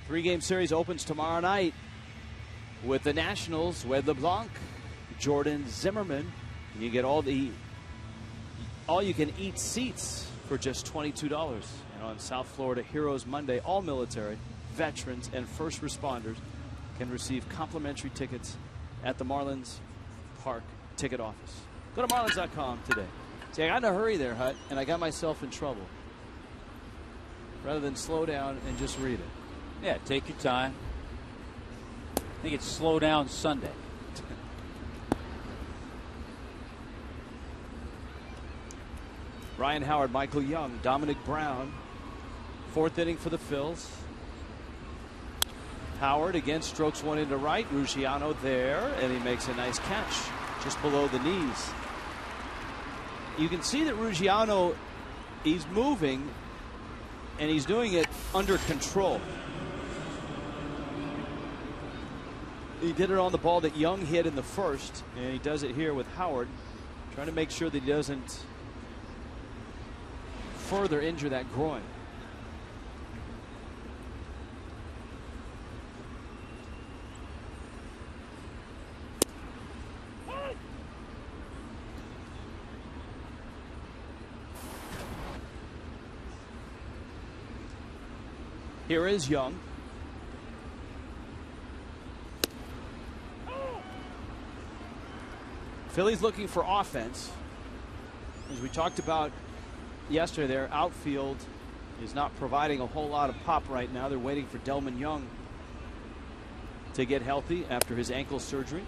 Three-game series opens tomorrow night with the Nationals, Wade LeBlanc, Jordan Zimmerman. You get all you can eat seats for just $22. And on South Florida Heroes Monday, all military, veterans, and first responders can receive complimentary tickets at the Marlins Park ticket office. Go to Marlins.com today. See, I got in a hurry there, Hut, and I got myself in trouble. Rather than slow down and just read it. Yeah, take your time. I think it's slow down Sunday. Ryan Howard, Michael Young, Dominic Brown. Fourth inning for the Phils. Howard again strokes one into right. Ruggiano there, and he makes a nice catch just below the knees. You can see that Ruggiano, he's moving, and he's doing it under control. He did it on the ball that Young hit in the first, and he does it here with Howard, trying to make sure that he doesn't further injure that groin. Here is Young. Phillies looking for offense. As we talked about yesterday, their outfield is not providing a whole lot of pop right now. They're waiting for Delman Young to get healthy after his ankle surgery.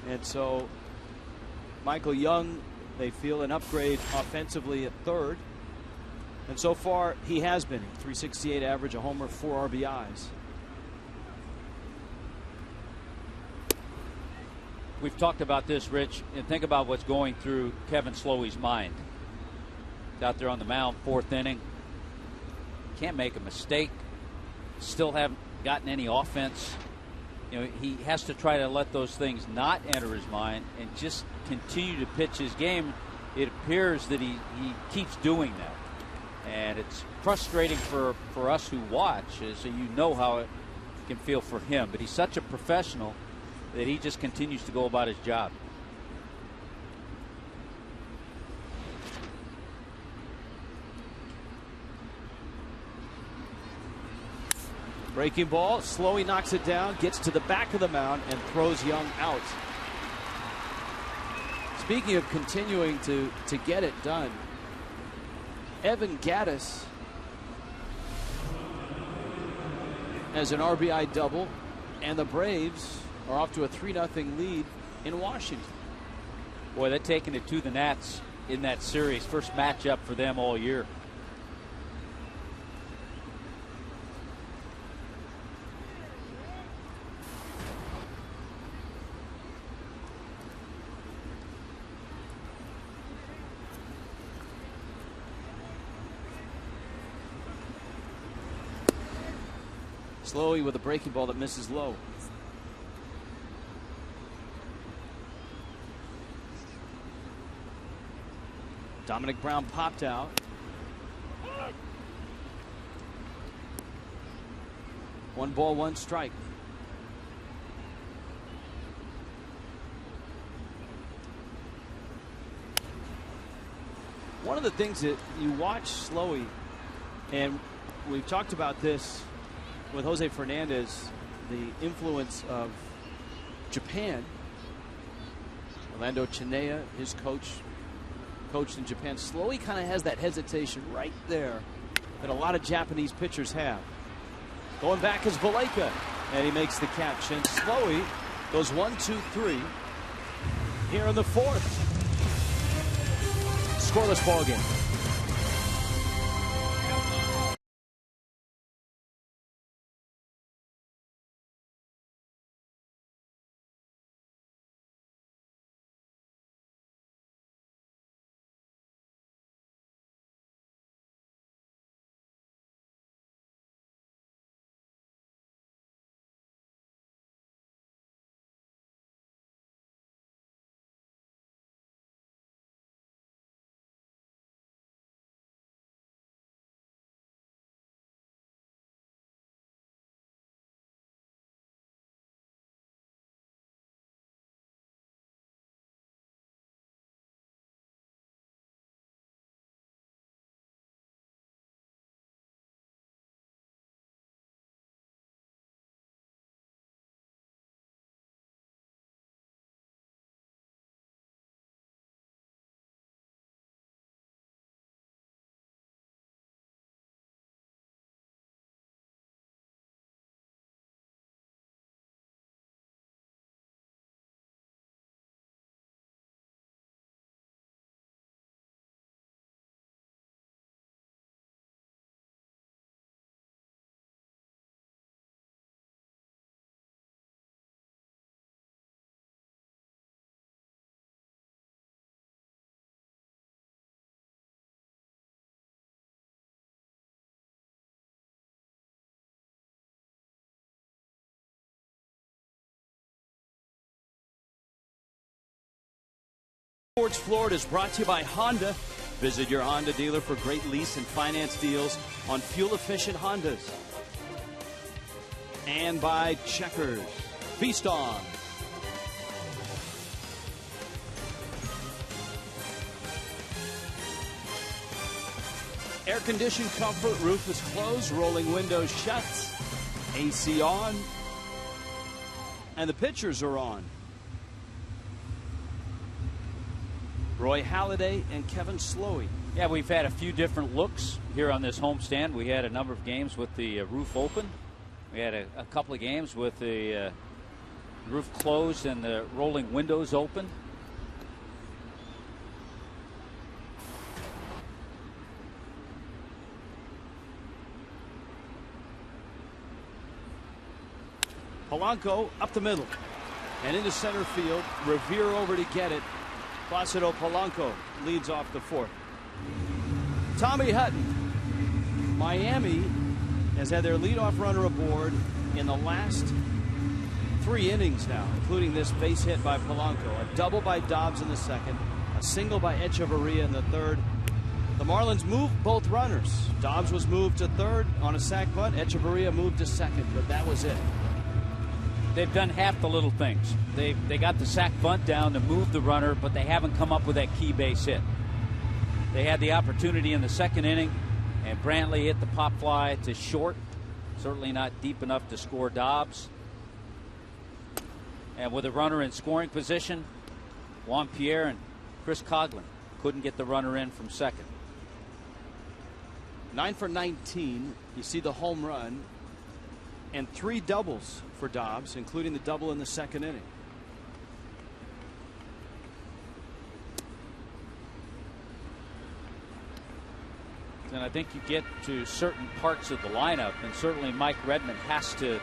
And so Michael Young, they feel an upgrade offensively at third. And so far, he has been. 368 average, a homer, 4 RBIs. We've talked about this, Rich, and think about what's going through Kevin Slowey's mind. He's out there on the mound, fourth inning. Can't make a mistake. Still haven't gotten any offense. You know, he has to try to let those things not enter his mind and just continue to pitch his game. It appears that he keeps doing that. And it's frustrating for us who watch, so you know how it can feel for him. But he's such a professional that he just continues to go about his job. Breaking ball, Slowey knocks it down, gets to the back of the mound, and throws Young out. Speaking of continuing to get it done, Evan Gattis has an RBI double, and the Braves are off to a 3-0 lead in Washington. Boy, they're taking it to the Nats in that series. First matchup for them all year. Slowey with a breaking ball that misses low. Dominic Brown popped out. One ball, one strike. One of the things that you watch Slowey, and we've talked about this with Jose Fernandez, the influence of Japan. Orlando Chinea, his coached in Japan. Slowey kind of has that hesitation right there that a lot of Japanese pitchers have. Going back is Valleca, and he makes the catch. And Slowey goes 1-2-3 here in the fourth. Scoreless ball game. Sports Florida is brought to you by Honda. Visit your Honda dealer for great lease and finance deals on fuel-efficient Hondas. And by Checkers. Feast on. Air-conditioned comfort, roof is closed, rolling windows shut, AC on, and the pitchers are on. Roy Halladay and Kevin Slowey. Yeah, we've had a few different looks here on this homestand. We had a number of games with the roof open. We had a couple of games with the roof closed and the rolling windows open. Polanco up the middle and into center field. Revere over to get it. Placido Polanco leads off the fourth. Tommy Hutton. Miami has had their leadoff runner aboard in the last 3 innings now, including this base hit by Polanco. A double by Dobbs in the second, a single by Echeverria in the third. The Marlins moved both runners. Dobbs was moved to third on a sac bunt. Echeverria moved to second, but that was it. They've done half the little things. They got the sac bunt down to move the runner, but they haven't come up with that key base hit. They had the opportunity in the second inning, and Brantley hit the pop fly to short. Certainly not deep enough to score Dobbs. And with a runner in scoring position, Juan Pierre and Chris Coghlan couldn't get the runner in from second. 9 for 19. You see the home run and 3 doubles for Dobbs, including the double in the second inning. And I think you get to certain parts of the lineup, and certainly Mike Redmond has to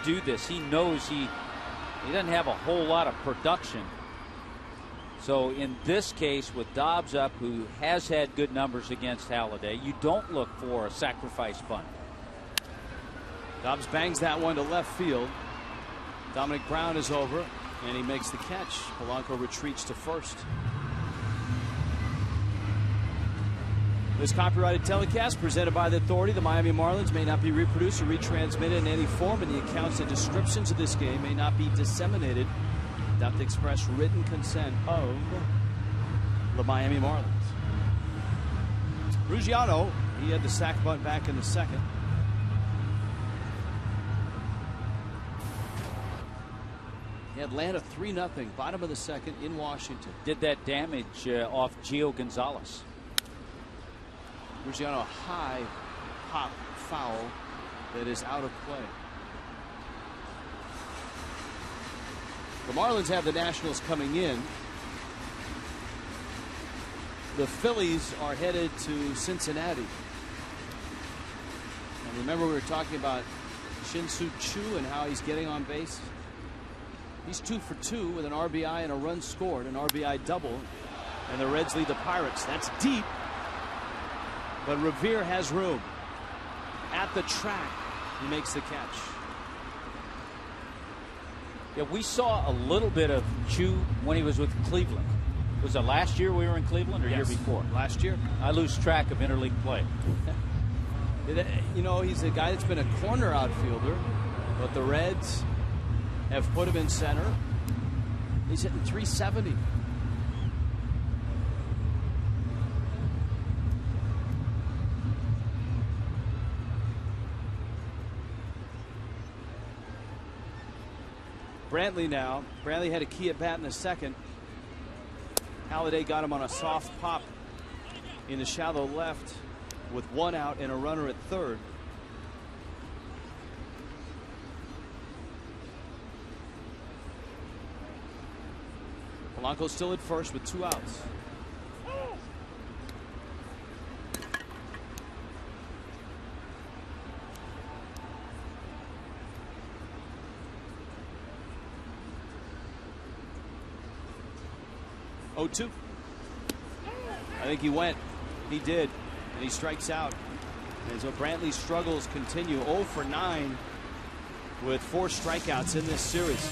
do this. He knows he doesn't have a whole lot of production. So in this case, with Dobbs up, who has had good numbers against Halladay, you don't look for a sacrifice bunt. Dobbs bangs that one to left field. Dominic Brown is over, and he makes the catch. Polanco retreats to first. This copyrighted telecast presented by the Authority, the Miami Marlins, may not be reproduced or retransmitted in any form, and the accounts and descriptions of this game may not be disseminated without the express written consent of the Miami Marlins. Ruggiano, he had the sac bunt back in the second. Atlanta 3-0, bottom of the second in Washington. Did that damage off Gio Gonzalez. Ruggiano, a high pop foul that is out of play. The Marlins have the Nationals coming in. The Phillies are headed to Cincinnati. And remember, we were talking about Shin-Soo Choo and how he's getting on base. He's 2 for 2 with an RBI and a run scored, an RBI double, and the Reds lead the Pirates. That's deep, but Revere has room. At the track, he makes the catch. Yeah, we saw a little bit of Chu when he was with Cleveland. Was it last year we were in Cleveland or Yes. year before? Last year. I lose track of interleague play. You know, he's a guy that's been a corner outfielder, but the Reds have put him in center. He's hitting .370. Brantley now. Brantley had a key at bat in the second. Halladay got him on a soft pop in the shallow left with 1 out and a runner at third. Polanco still at first with 2 outs. Oh, 2. I think he went. He did. And he strikes out. And so Brantley's struggles continue. 0 for 9 with 4 strikeouts in this series.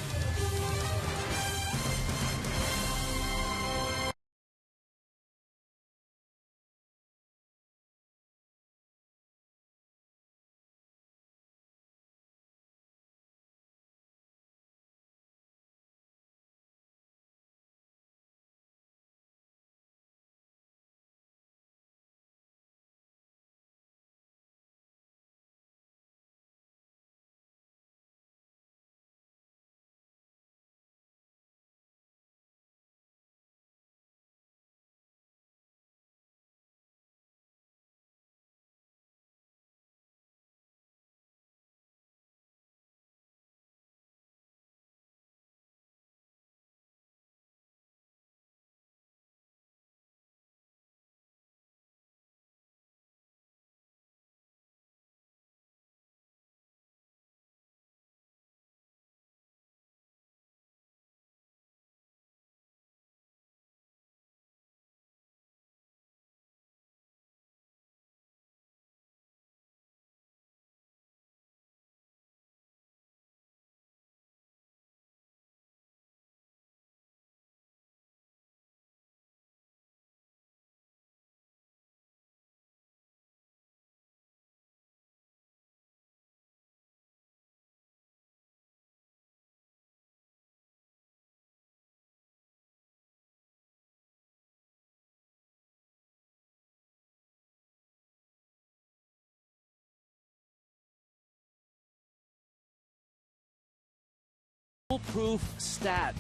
Foolproof stat.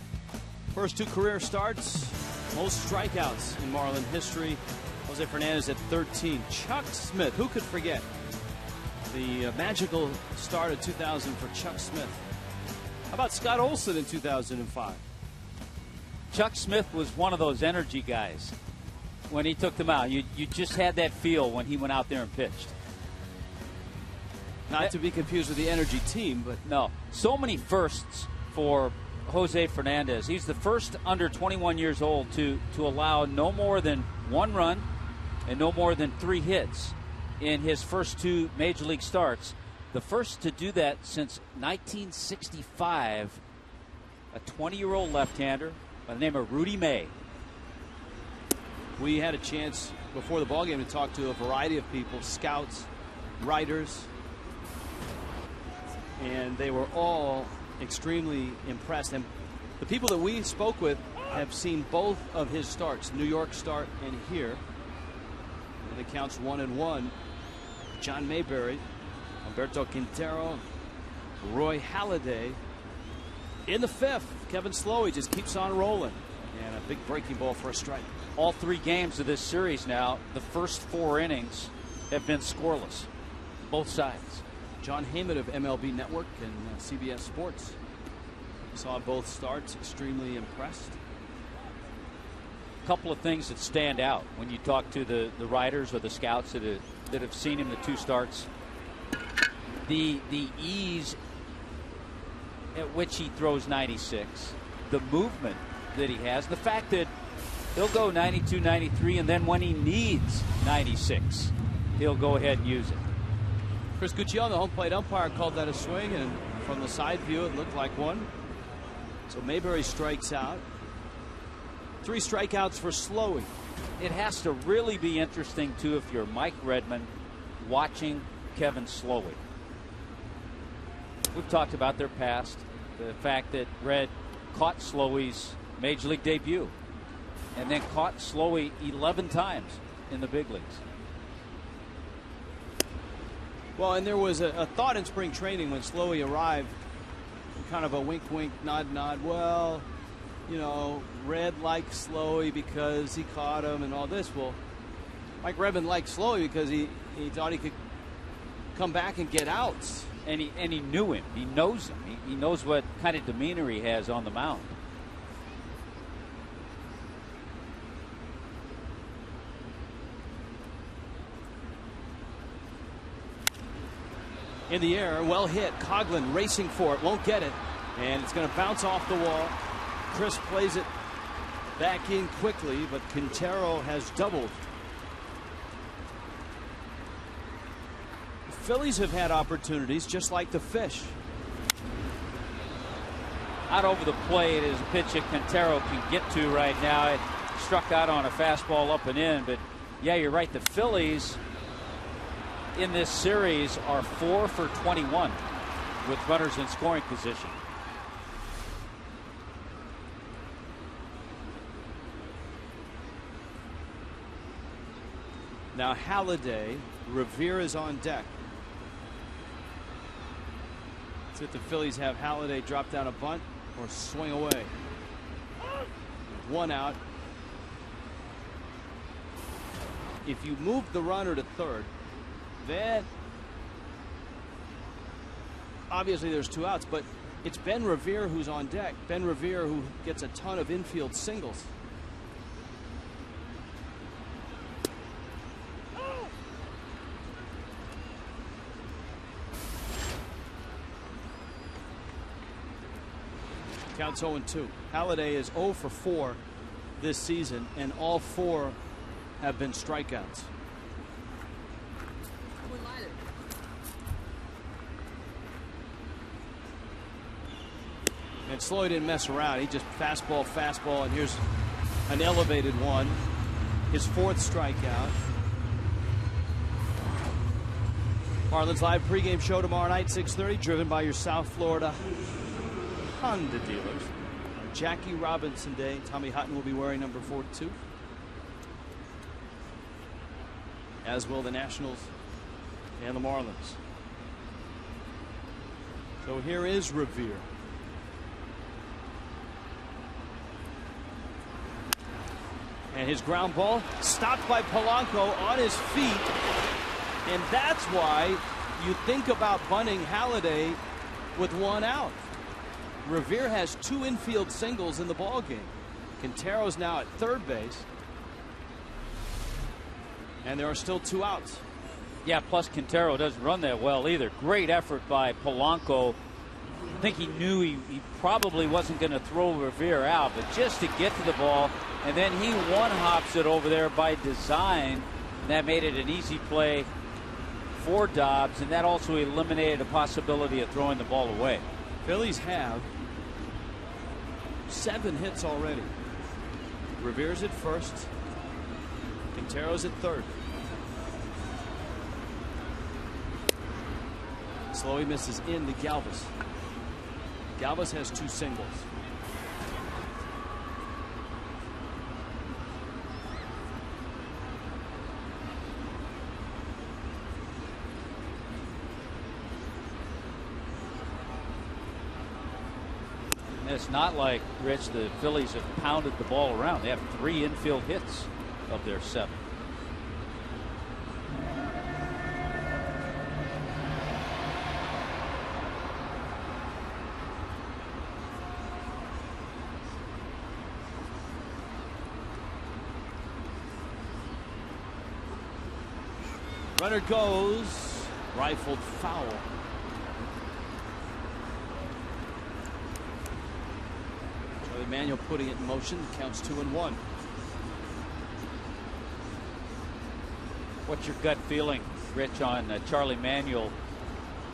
First 2 career starts, most strikeouts in Marlin history. Jose Fernandez at 13. Chuck Smith, who could forget the magical start of 2000 for Chuck Smith? How about Scott Olson in 2005? Chuck Smith was one of those energy guys. When he took them out, you just had that feel when he went out there and pitched. Not to be confused with the energy team, but no. So many firsts for Jose Fernandez. He's the first under 21 years old to allow no more than 1 run and no more than 3 hits in his first 2 major league starts. The first to do that since 1965. A 20-year-old left-hander by the name of Rudy May. We had a chance before the ballgame to talk to a variety of people, scouts, writers, and they were all extremely impressed. And the people that we spoke with have seen both of his starts, New York start and here. And it counts 1-1. John Mayberry, Humberto Quintero, Roy Halladay. In the 5th, Kevin Slowey just keeps on rolling. And a big breaking ball for a strike. All 3 games of this series now, the first 4 innings have been scoreless. Both sides. John Heyman of MLB Network and CBS Sports saw both starts, extremely impressed. A couple of things that stand out when you talk to the writers or the scouts that have seen him the 2 starts. The ease at which he throws 96, the movement that he has, the fact that he'll go 92, 93, and then when he needs 96, he'll go ahead and use it. Chris Guccione, the home plate umpire, called that a swing, and from the side view, it looked like one. So Mayberry strikes out. 3 strikeouts for Slowey. It has to really be interesting, too, if you're Mike Redmond watching Kevin Slowey. We've talked about their past, the fact that Red caught Slowey's major league debut and then caught Slowey 11 times in the big leagues. Well, and there was a thought in spring training when Slowey arrived, kind of a wink, wink, nod, nod. Well, you know, Red liked Slowey because he caught him and all this. Well, Mike Redmond liked Slowey because he thought he could come back and get outs. And he knew him. He knows him. He knows what kind of demeanor he has on the mound. In the air, well hit. Coughlin racing for it, won't get it, and it's going to bounce off the wall. Chris plays it back in quickly, but Quintero has doubled. The Phillies have had opportunities just like the Fish. Out over the plate is a pitch that Quintero can get to right now. It struck out on a fastball up and in, but yeah, you're right. The Phillies in this series are 4 for 21 with runners in scoring position. Now Halladay, Revere is on deck. See if the Phillies have Halladay drop down a bunt or swing away. 1 out. If you move the runner to third, then obviously there's 2 outs, but it's Ben Revere who's on deck. Ben Revere, who gets a ton of infield singles. Counts 0-2. Halladay is 0 for 4 this season, and all 4 have been strikeouts. And Slowey didn't mess around. He just fastball, and here's an elevated one. His 4th strikeout. Marlins Live pregame show tomorrow night, 6:30, driven by your South Florida Honda dealers. On Jackie Robinson Day, Tommy Hutton will be wearing number 42. As will the Nationals and the Marlins. So here is Revere. And his ground ball stopped by Polanco on his feet. And that's why you think about bunting Halladay with one out. Revere has 2 infield singles in the ball game. Quintero's now at third base. And there are still 2 outs. Yeah, plus Quintero doesn't run that well either. Great effort by Polanco. I think he knew he probably wasn't going to throw Revere out, but just to get to the ball, and then he one-hops it over there by design, and that made it an easy play for Dobbs, and that also eliminated a possibility of throwing the ball away. Phillies have 7 hits already. Revere's at first. Quintero's at third. Slowey misses in to Galvis. Galvis has 2 singles. And it's not like, Rich, the Phillies have pounded the ball around. They have 3 infield hits of their 7. Runner goes, rifled foul. Charlie Manuel putting it in motion. Counts 2-1. What's your gut feeling, Rich, on Charlie Manuel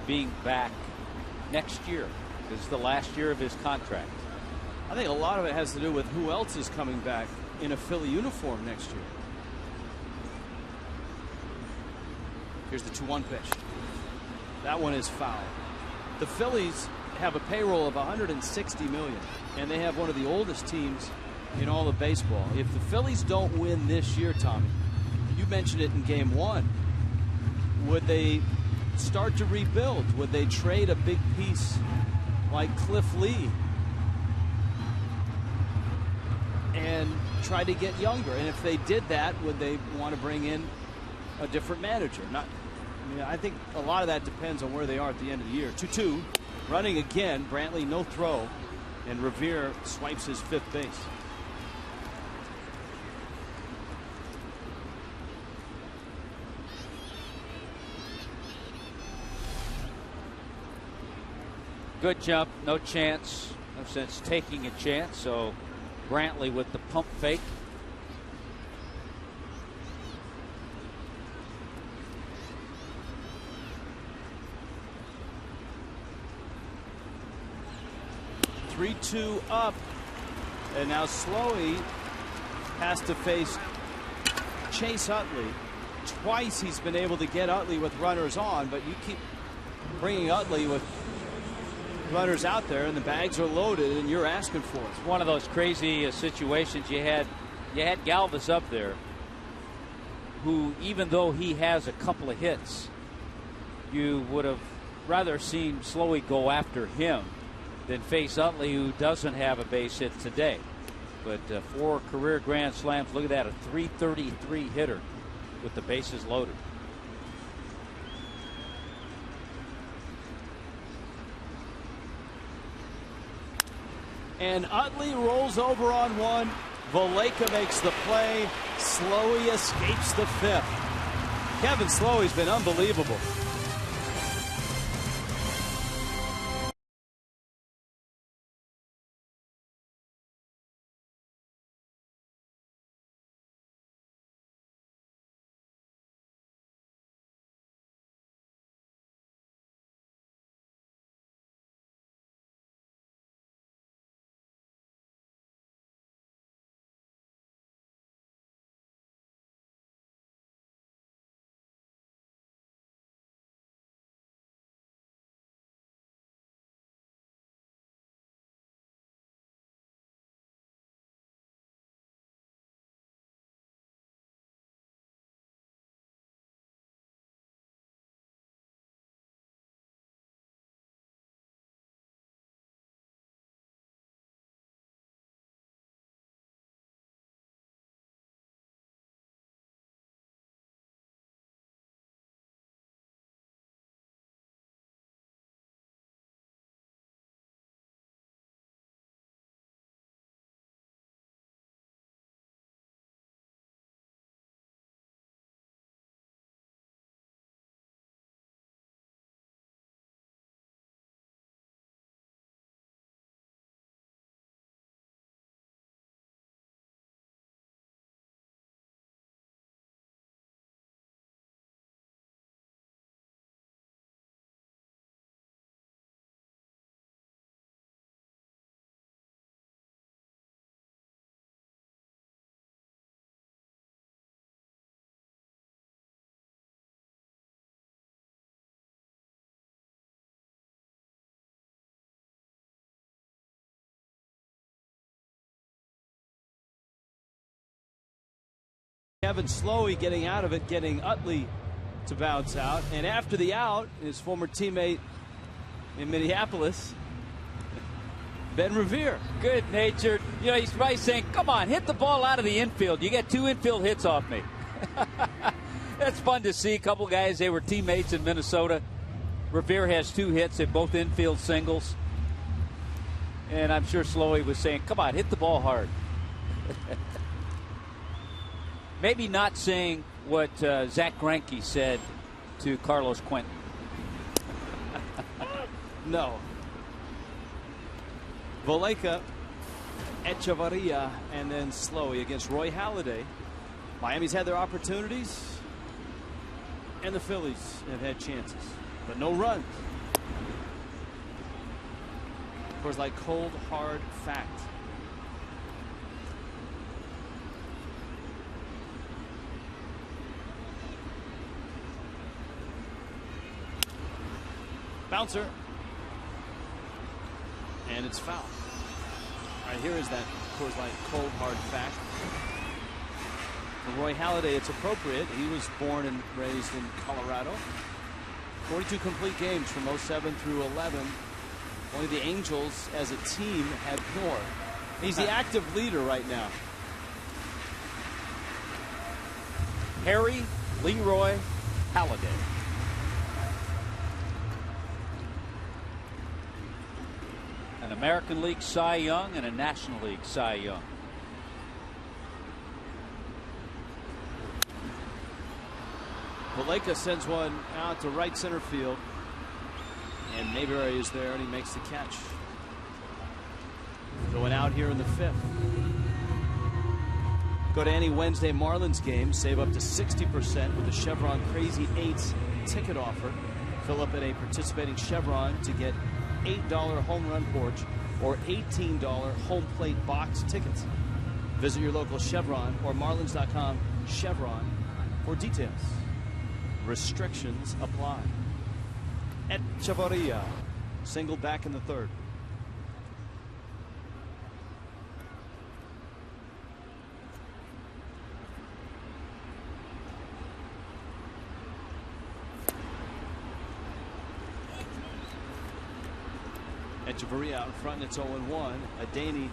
being back next year? This is the last year of his contract. I think a lot of it has to do with who else is coming back in a Philly uniform next year. Here's the 2-1 pitch. That one is foul. The Phillies have a payroll of $160 million, and they have one of the oldest teams in all of baseball. If the Phillies don't win this year, Tommy, you mentioned it in Game 1, would they start to rebuild? Would they trade a big piece like Cliff Lee and try to get younger? And if they did that, would they want to bring in a different manager? I think a lot of that depends on where they are at the end of the year. 2-2, running again. Brantley, no throw, and Revere swipes his 5th base. Good jump, no chance, no sense taking a chance. So Brantley with the pump fake. Three-two up, and now Slowey has to face Chase Utley. Twice he's been able to get Utley with runners on, but you keep bringing Utley with runners out there, and the bags are loaded, and you're asking for it. It's one of those crazy situations. You had Galvis up there, who, even though he has a couple of hits, you would have rather seen Slowey go after him than face Utley, who doesn't have a base hit today. But 4 career grand slams. Look at that, a .333 hitter with the bases loaded. And Utley rolls over on one. Valleca makes the play. Slowey escapes the 5th. Kevin Slowey's been unbelievable. Kevin Slowey getting out of it, getting Utley to bounce out. And after the out, his former teammate in Minneapolis, Ben Revere. Good-natured. You know, he's probably saying, come on, hit the ball out of the infield. You get 2 infield hits off me. That's fun to see. A couple guys, they were teammates in Minnesota. Revere has 2 hits. They're both infield singles. And I'm sure Slowey was saying, come on, hit the ball hard. Maybe not saying what Zach Greinke said to Carlos Quentin. No. Voleka, Echevarria, and then Slowey against Roy Halladay. Miami's had their opportunities, and the Phillies have had chances, but no runs. Of course, like cold, hard fact. Bouncer. And it's foul. All right, here is that Coors Light cold, hard fact. For Roy Halladay, it's appropriate. He was born and raised in Colorado. 42 complete games from 07 through 11. Only the Angels as a team had more. He's the active leader right now. Harry Leroy Halladay. An American League Cy Young and a National League Cy Young. Voleka sends one out to right center field. And Mayberry is there, and he makes the catch. Going out here in the 5th. Go to any Wednesday Marlins game. Save up to 60% with the Chevron Crazy 8s ticket offer. Fill up at a participating Chevron to get $8 home run porch or $18 home plate box tickets. Visit your local Chevron or Marlins.com Chevron for details. Restrictions apply. Echevarria, single back in the 3rd. Echevarria out in front, and it's 0-1. Adaney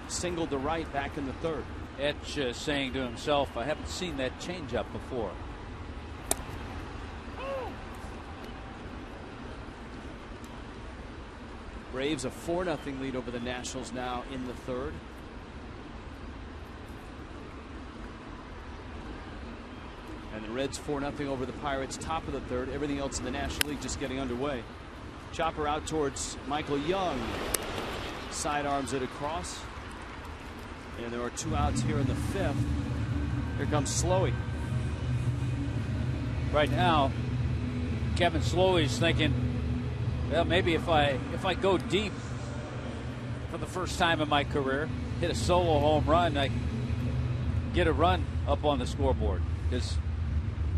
singled to right back in the 3rd. Etch saying to himself, I haven't seen that changeup before. Braves a 4-0 lead over the Nationals now in the 3rd. And the Reds 4-0 over the Pirates, top of the 3rd. Everything else in the National League just getting underway. Chopper out towards Michael Young. Sidearms it across. And there are 2 outs here in the 5th. Here comes Slowey. Right now, Kevin Slowey's thinking, well, maybe if I go deep for the first time in my career, hit a solo home run, I get a run up on the scoreboard. Because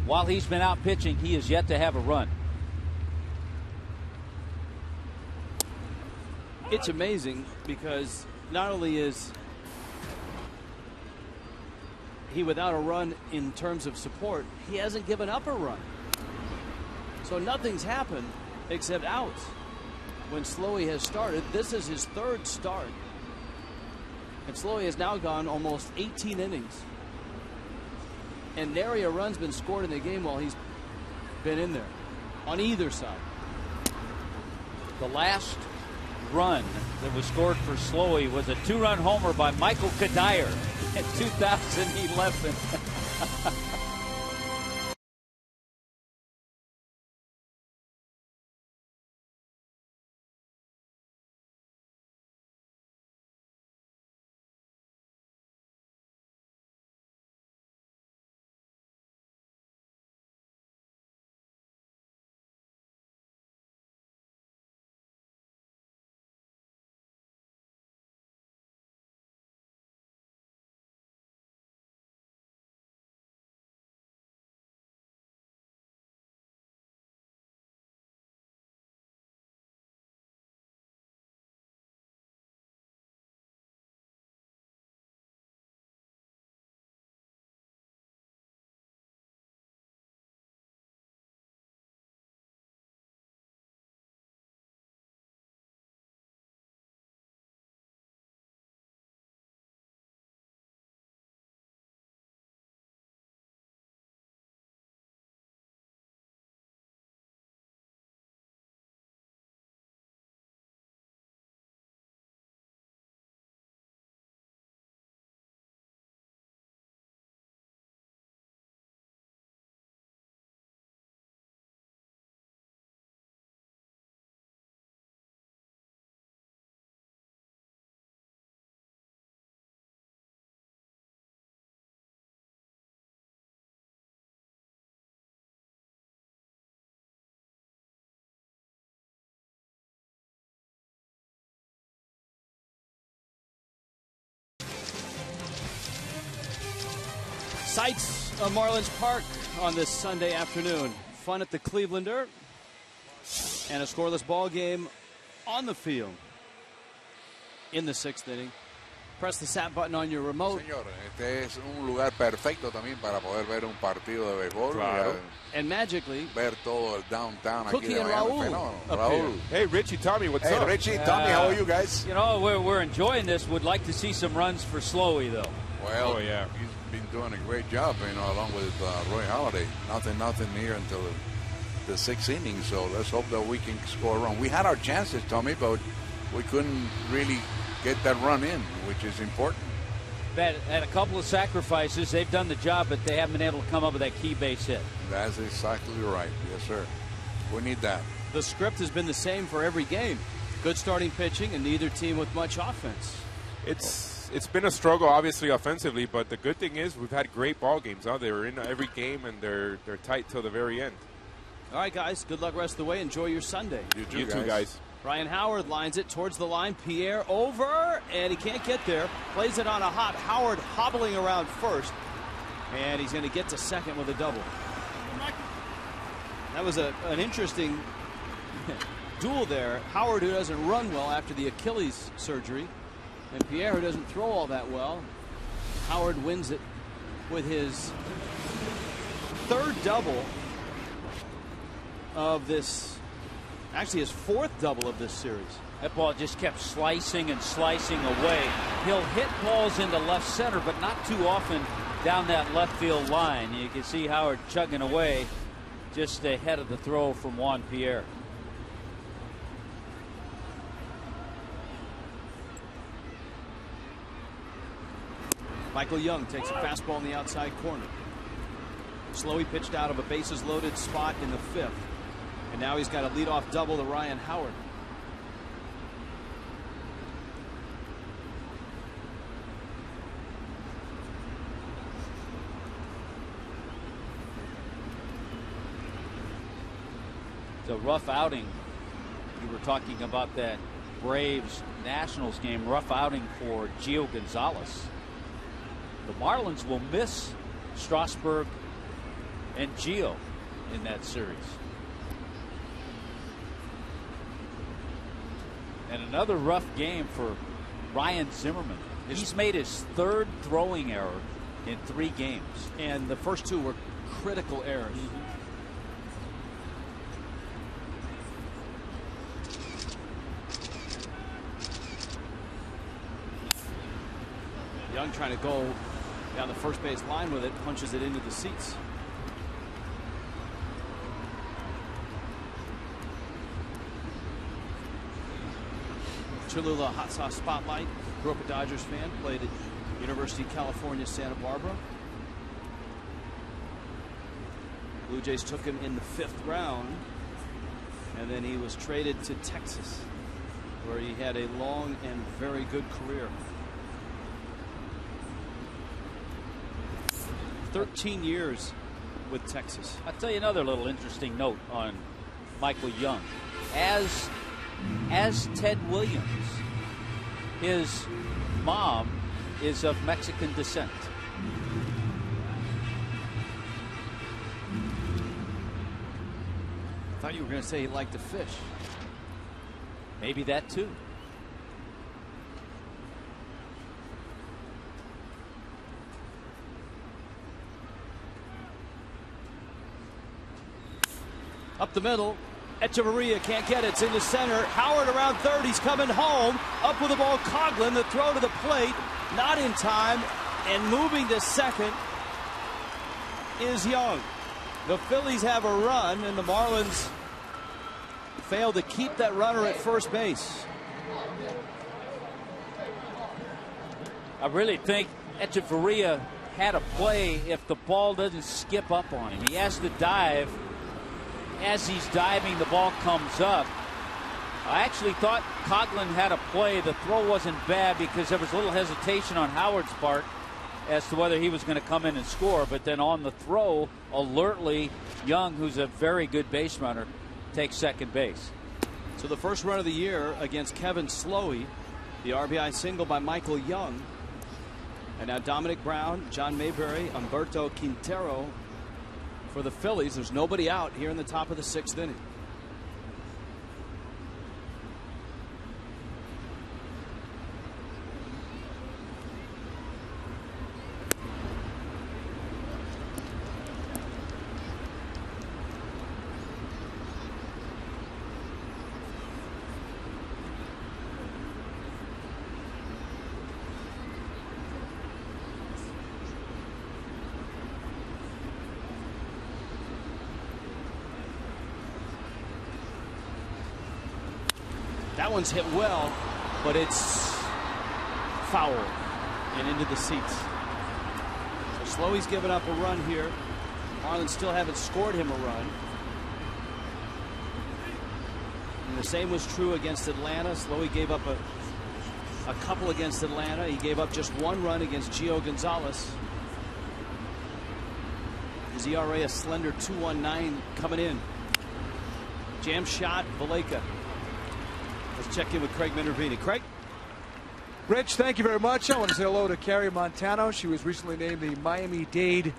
while he's been out pitching, he has yet to have a run. It's amazing because not only is he without a run in terms of support, he hasn't given up a run. So nothing's happened except outs. When Slowey has started, this is his 3rd start. And Slowey has now gone almost 18 innings. And nary a run's been scored in the game while he's been in there on either side. The last run that was scored for Slowey was a 2-run homer by Michael Kadire in 2011. Sights of Marlins Park on this Sunday afternoon. Fun at the Clevelander and a scoreless ball game on the field in the 6th inning. Press the SAT button on your remote. Señor, este es un lugar perfecto también para poder ver un partido de béisbol. Claro. And magically, ver todo el downtown aquí Cookie de and Miami. Raul Fenómeno. appear. Raúl. Hey, Richie, Tommy, what's Hey, up? Richie, Tommy, how are you guys? You know, we're enjoying this. Would like to see some runs for Slowey, though. Well, Oh, yeah. he's been doing a great job, along with Roy Halladay. Nothing here until the 6th inning, so let's hope that we can score a run. We had our chances, Tommy, but we couldn't really get that run in, which is important. Had a couple of sacrifices. They've done the job, but they haven't been able to come up with that key base hit. That's exactly right. Yes, sir. We need that. the script has been the same for every game. Good starting pitching and neither team with much offense. It's been a struggle, obviously, offensively, but the good thing is we've had great ball games. Huh? They were in every game, and they're tight till the very end. All right, guys. Good luck rest of the way. Enjoy your Sunday. You too, guys. Ryan Howard lines it towards the line. Pierre over, and he can't get there. Plays it on a hop. Howard hobbling around first, and he's going to get to second with a double. That was an interesting duel there. Howard, who doesn't run well after the Achilles surgery, and Pierre, who doesn't throw all that well. Howard wins it with his third double of this, actually his fourth double of this series. That ball just kept slicing and slicing away. He'll hit balls into left center, but not too often down that left field line. You can see Howard chugging away just ahead of the throw from Juan Pierre. Michael Young takes a fastball in the outside corner. Slowey pitched out of a bases loaded spot in the fifth. And now he's got a leadoff double to Ryan Howard. It's a rough outing. You were talking about that Braves Nationals game. Rough outing for Gio Gonzalez. The Marlins will miss Strasburg and Gio in that series. And another rough game for Ryan Zimmerman. He's made his third throwing error in 3 games. And the first 2 were critical errors. Young trying to go down the first base line with it, punches it into the seats. Cholula Hot Sauce Spotlight. Grew up a Dodgers fan. Played at University of California, Santa Barbara. Blue Jays took him in the 5th round. And then he was traded to Texas, where he had a long and very good career. 13 years with Texas. I'll tell you another little interesting note on Michael Young. As Ted Williams, his mom is of Mexican descent. I thought you were going to say he liked to fish. Maybe that too. Up the middle. Echeverria can't get it. It's into center. Howard around third. He's coming home. Up with the ball. Coughlin. The throw to the plate. Not in time. And moving to second is Young. The Phillies have a run, and the Marlins fail to keep that runner at first base. I really think Echeverria had a play if the ball doesn't skip up on him. He has to dive. As he's diving, the ball comes up. I actually thought Coughlin had a play. The throw wasn't bad because there was a little hesitation on Howard's part as to whether he was going to come in and score. But then on the throw, alertly, Young, who's a very good base runner, takes second base. So the first run of the year against Kevin Slowey, the RBI single by Michael Young. And now Dominic Brown, John Mayberry, Humberto Quintero for the Phillies. There's nobody out here in the top of the 6th inning. That one's hit well, but it's foul and into the seats. So Slowey's given up a run here. Marlins still haven't scored him a run. And the same was true against Atlanta. Slowey gave up a couple against Atlanta. He gave up just 1 run against Gio Gonzalez. His ERA a slender 2.19 coming in. Jam shot, Valleca. Let's check in with Craig Minervini. Craig? Rich, thank you very much. I want to say hello to Carrie Montano. She was recently named the Miami-Dade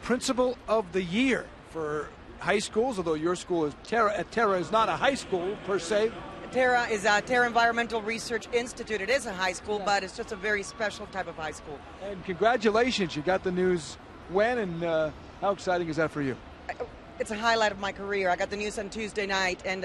Principal of the Year for high schools, although your school is Terra is not a high school per se. Terra is a Terra Environmental Research Institute. It is a high school, but it's just a very special type of high school. And congratulations. You got the news when, and how exciting is that for you? It's a highlight of my career. I got the news on Tuesday night, and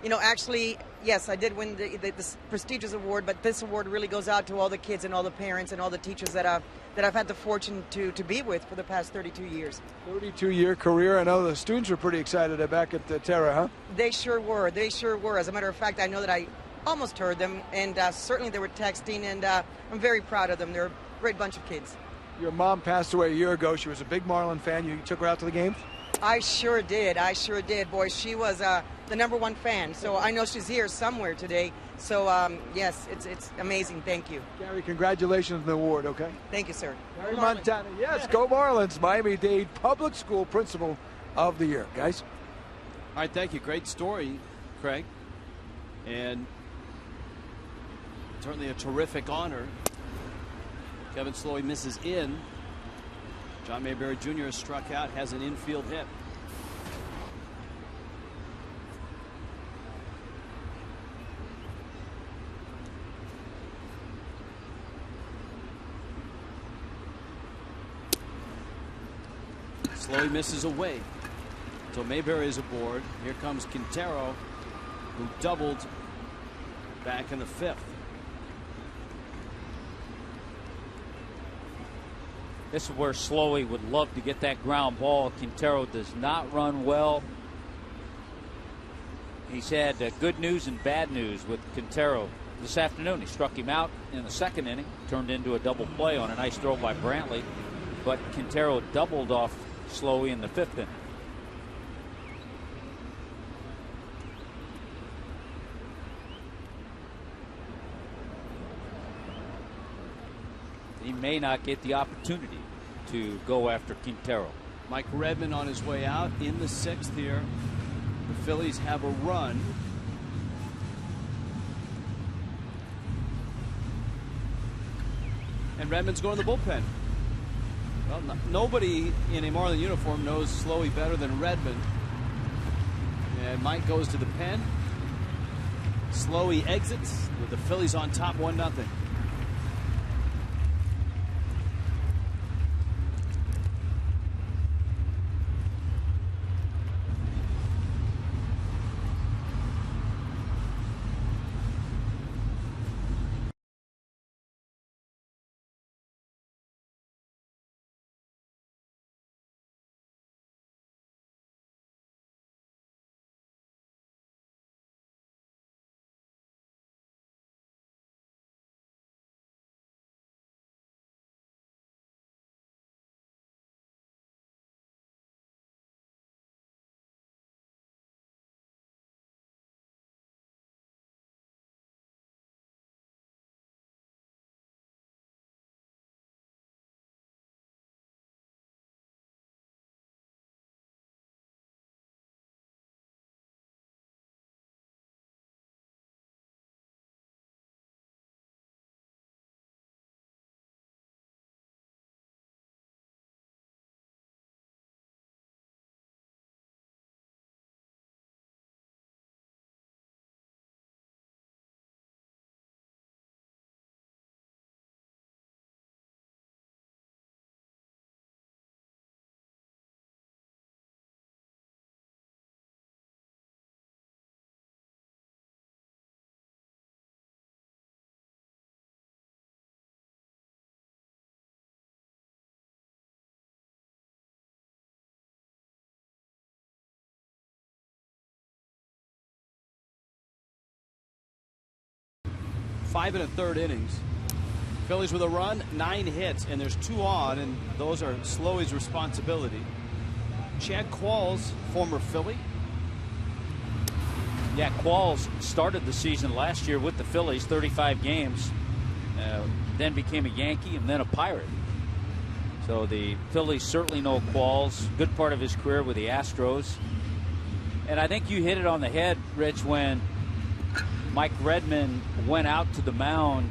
you know, actually, yes, I did win this prestigious award, but this award really goes out to all the kids and all the parents and all the teachers that I've had the fortune to be with for the past 32 years. 32-year career. I know the students were pretty excited back at the Terra, huh? They sure were. They sure were. As a matter of fact, I know that I almost heard them, and certainly they were texting, and I'm very proud of them. They're a great bunch of kids. Your mom passed away a year ago. She was a big Marlin fan. You took her out to the games? I sure did. I sure did. Boy, she was the #1 fan. So I know she's here somewhere today. So, yes, it's amazing. Thank you. Gary, congratulations on the award, okay? Thank you, sir. Gary Montana. Yes, go Marlins. Miami-Dade Public School Principal of the Year. Guys? All right, thank you. Great story, Craig. And certainly a terrific honor. Kevin Slowey misses in. John Mayberry Jr. has struck out, has an infield hit. Slowey misses away. So Mayberry is aboard. Here comes Quintero, who doubled back in the 5th. This is where Slowey would love to get that ground ball. Quintero does not run well. He's had good news and bad news with Quintero this afternoon. He struck him out in the 2nd inning, turned into a double play on a nice throw by Brantley. But Quintero doubled off Slowey in the 5th inning. He may not get the opportunity to go after Quintero. Mike Redmond on his way out in the 6th here. The Phillies have a run. And Redmond's going to the bullpen. Well, nobody in a Marlin uniform knows Slowey better than Redmond. And Mike goes to the pen. Slowey exits with the Phillies on top 1-0. 5 1/3 innings. Phillies with a run, 9 hits, and there's 2 on, and those are Slowey's responsibility. Chad Qualls, former Philly. Yeah, Qualls started the season last year with the Phillies, 35 games, then became a Yankee and then a Pirate. So the Phillies certainly know Qualls. Good part of his career with the Astros. And I think you hit it on the head, Rich, when Mike Redmond went out to the mound.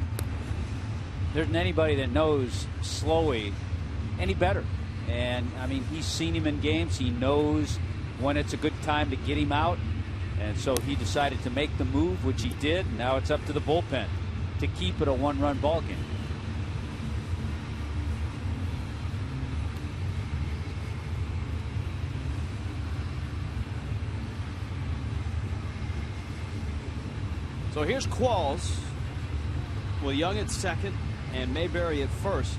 There isn't anybody that knows Slowey any better. And, I mean, he's seen him in games. He knows when it's a good time to get him out. And so he decided to make the move, which he did. Now it's up to the bullpen to keep it a one-run ball game. So here's Qualls with Young at second and Mayberry at first.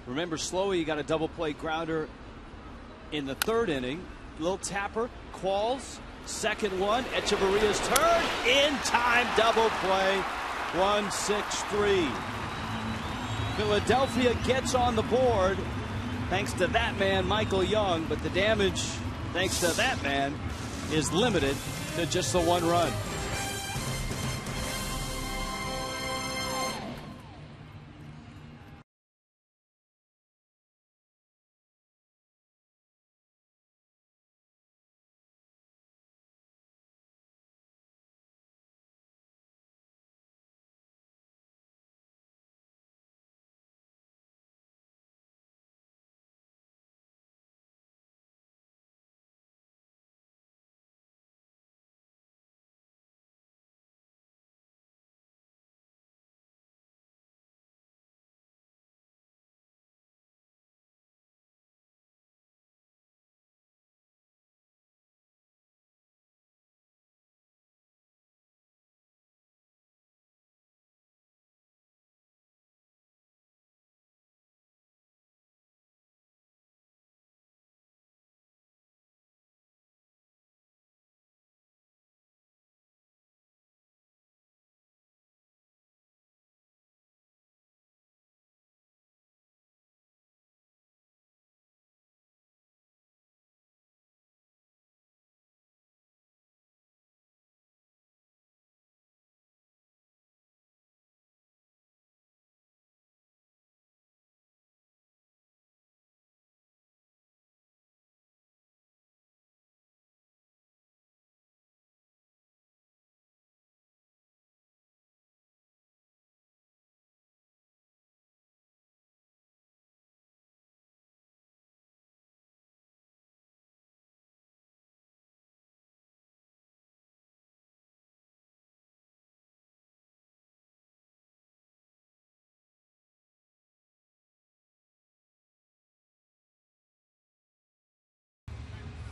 Remember, Slowey got a double play grounder in the 3rd inning. Little tapper, Qualls, second one. Echeverria's turn, in time, double play, 1-6-3. Philadelphia gets on the board thanks to that man, Michael Young, but the damage, thanks to that man, is limited to just the 1 run.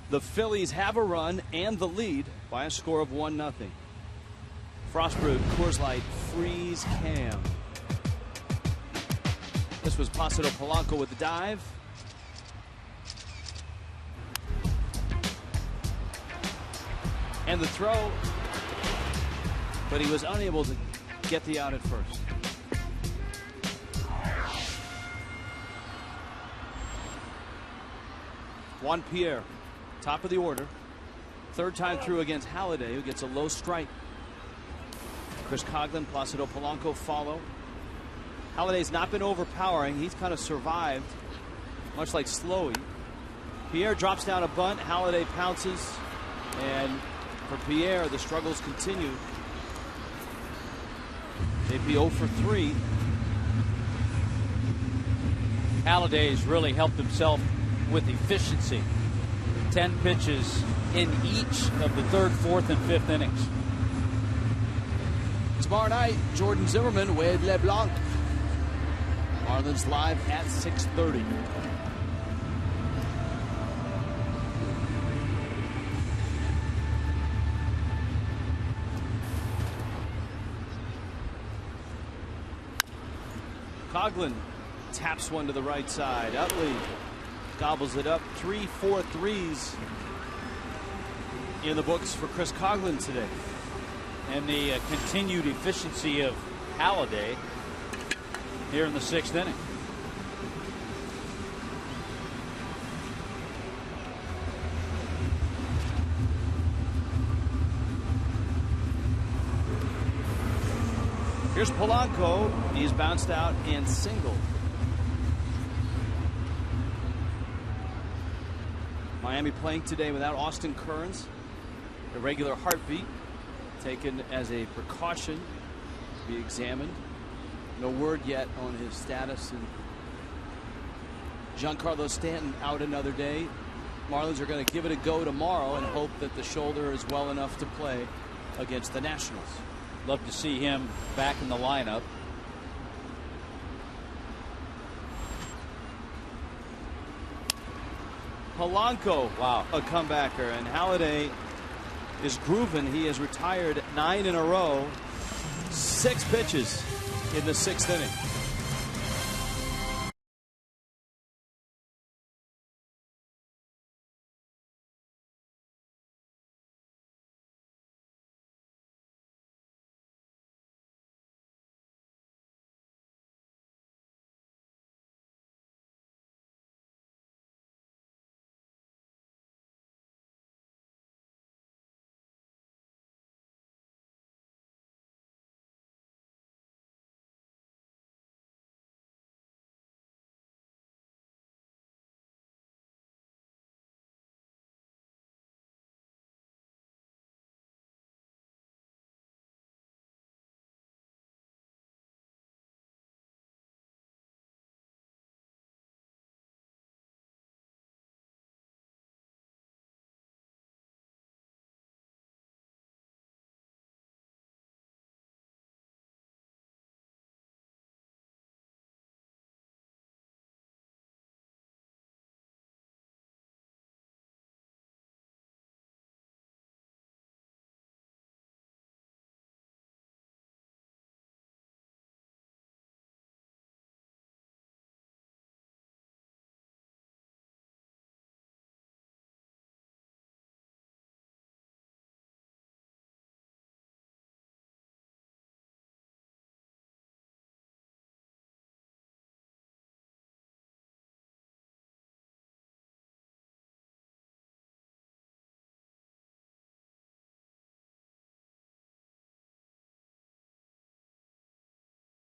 The Phillies have a run and the lead by a score of 1-0. Frostbrewed Coors Light Freeze Cam. This was Placido Polanco with the dive. And the throw, but he was unable to get the out at first. Juan Pierre, top of the order. 3rd time through against Halladay, who gets a low strike. Chris Coghlan, Placido Polanco follow. Halladay's not been overpowering. He's kind of survived, much like Slowey. Pierre drops down a bunt. Halladay pounces. And for Pierre, the struggles continue. They'd be 0 for 3. Halladay's really helped himself with efficiency. 10 pitches in each of the 3rd, 4th, and 5th innings. Tomorrow night, Jordan Zimmerman with LeBlanc. Marlins live at 6:30. Coughlin taps one to the right side. Utley gobbles it up. 3-4 threes in the books for Chris Coughlin today. And the continued efficiency of Halladay here in the 6th inning. Here's Polanco. He's bounced out and singled. Miami playing today without Austin Kearns. Irregular heartbeat taken as a precaution to be examined. No word yet on his status. And Giancarlo Stanton out another day. Marlins are going to give it a go tomorrow and hope that the shoulder is well enough to play against the Nationals. Love to see him back in the lineup. Polanco, wow, a comebacker, and Halladay is grooving. He has retired 9 in a row, 6 pitches in the 6th inning.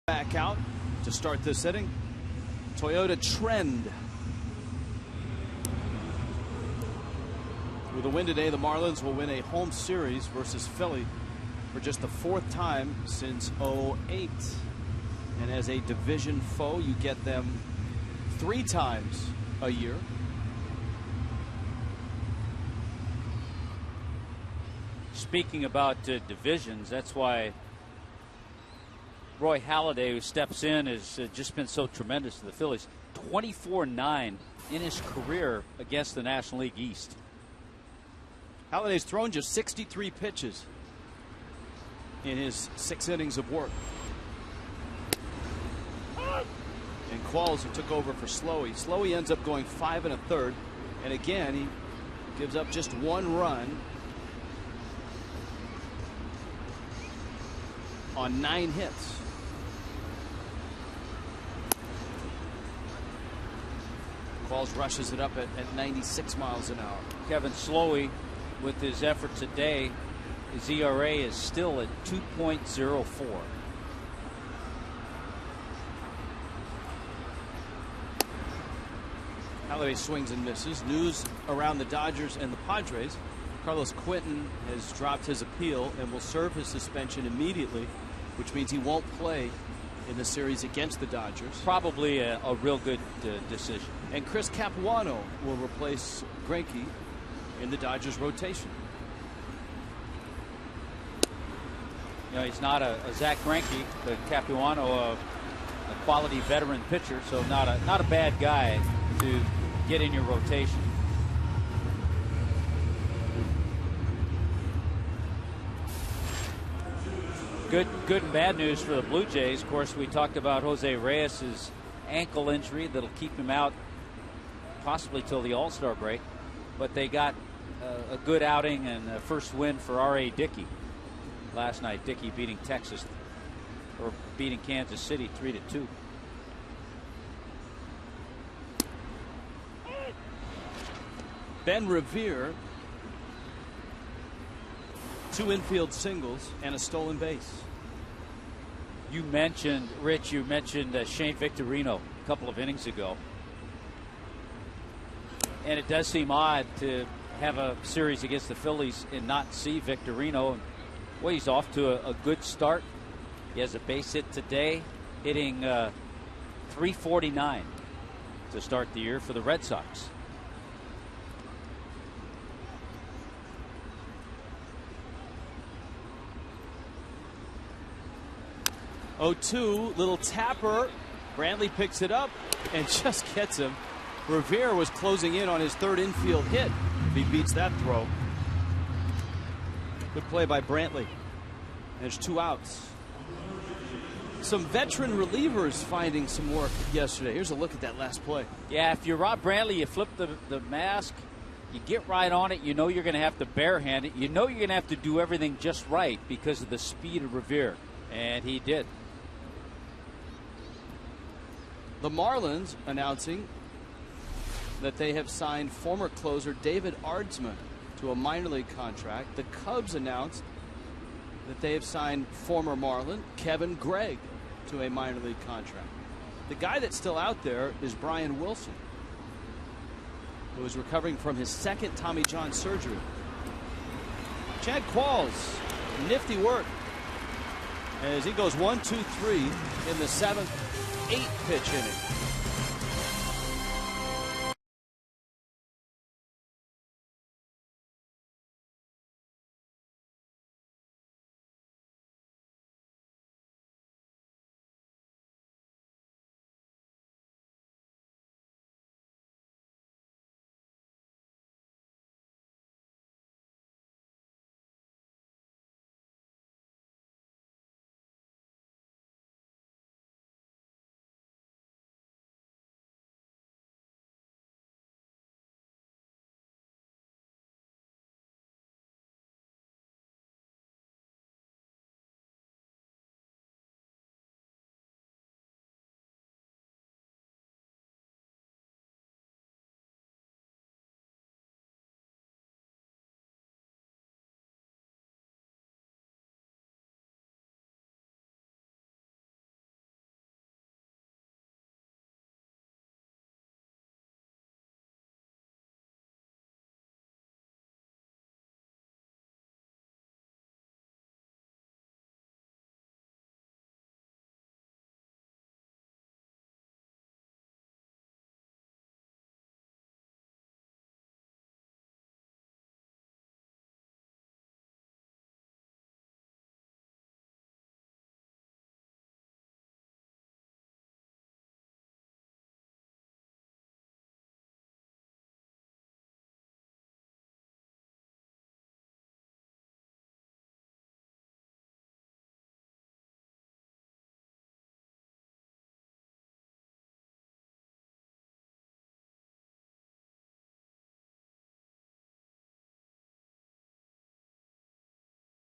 Back out to start this inning. Toyota Trend. With a win today, the Marlins will win a home series versus Philly for just the 4th time since '08. And as a division foe, you get them 3 times a year. Speaking about divisions, that's why Roy Halladay, who steps in, has just been so tremendous to the Phillies. 24-9 in his career against the National League East. Halladay's thrown just 63 pitches in his 6 innings of work. And Qualls, who took over for Slowey. Slowey ends up going 5 1/3, and again he gives up just 1 run on 9 hits. Qualls rushes it up at 96 miles an hour. Kevin Slowey, with his effort today, his ERA is still at 2.04. Halladay swings and misses. News around the Dodgers and the Padres. Carlos Quentin has dropped his appeal and will serve his suspension immediately, which means he won't play in the series against the Dodgers. Probably a real good decision. And Chris Capuano will replace Greinke in the Dodgers rotation. You know, he's not a Zach Greinke, but Capuano, a quality veteran pitcher, so not a bad guy to get in your rotation. Good and bad news for the Blue Jays. Of course, we talked about Jose Reyes' ankle injury that'll keep him out possibly till the All-Star break. But they got a good outing and a first win for R.A. Dickey last night. Dickey beating Kansas City 3-2. Ben Revere, 2 infield singles and a stolen base. You mentioned, Rich, Shane Victorino a couple of innings ago. And it does seem odd to have a series against the Phillies and not see Victorino. Well, he's off to a good start. He has a base hit today, hitting .349 to start the year for the Red Sox. .02, little tapper. Brantley picks it up and just gets him. Revere was closing in on his 3rd infield hit if he beats that throw. Good play by Brantley. There's 2 outs. Some veteran relievers finding some work yesterday. Here's a look at that last play. Yeah, if you're Rob Brantley, you flip the mask, you get right on it. You know you're going to have to barehand it. You know you're going to have to do everything just right because of the speed of Revere. And he did. The Marlins announcing that they have signed former closer David Ardsman to a minor league contract. The Cubs announced that they have signed former Marlin Kevin Gregg to a minor league contract. The guy that's still out there is Brian Wilson, who is recovering from his 2nd Tommy John surgery. Chad Qualls, nifty work as he goes 1, 2, 3 in the 7th, 8 pitch inning.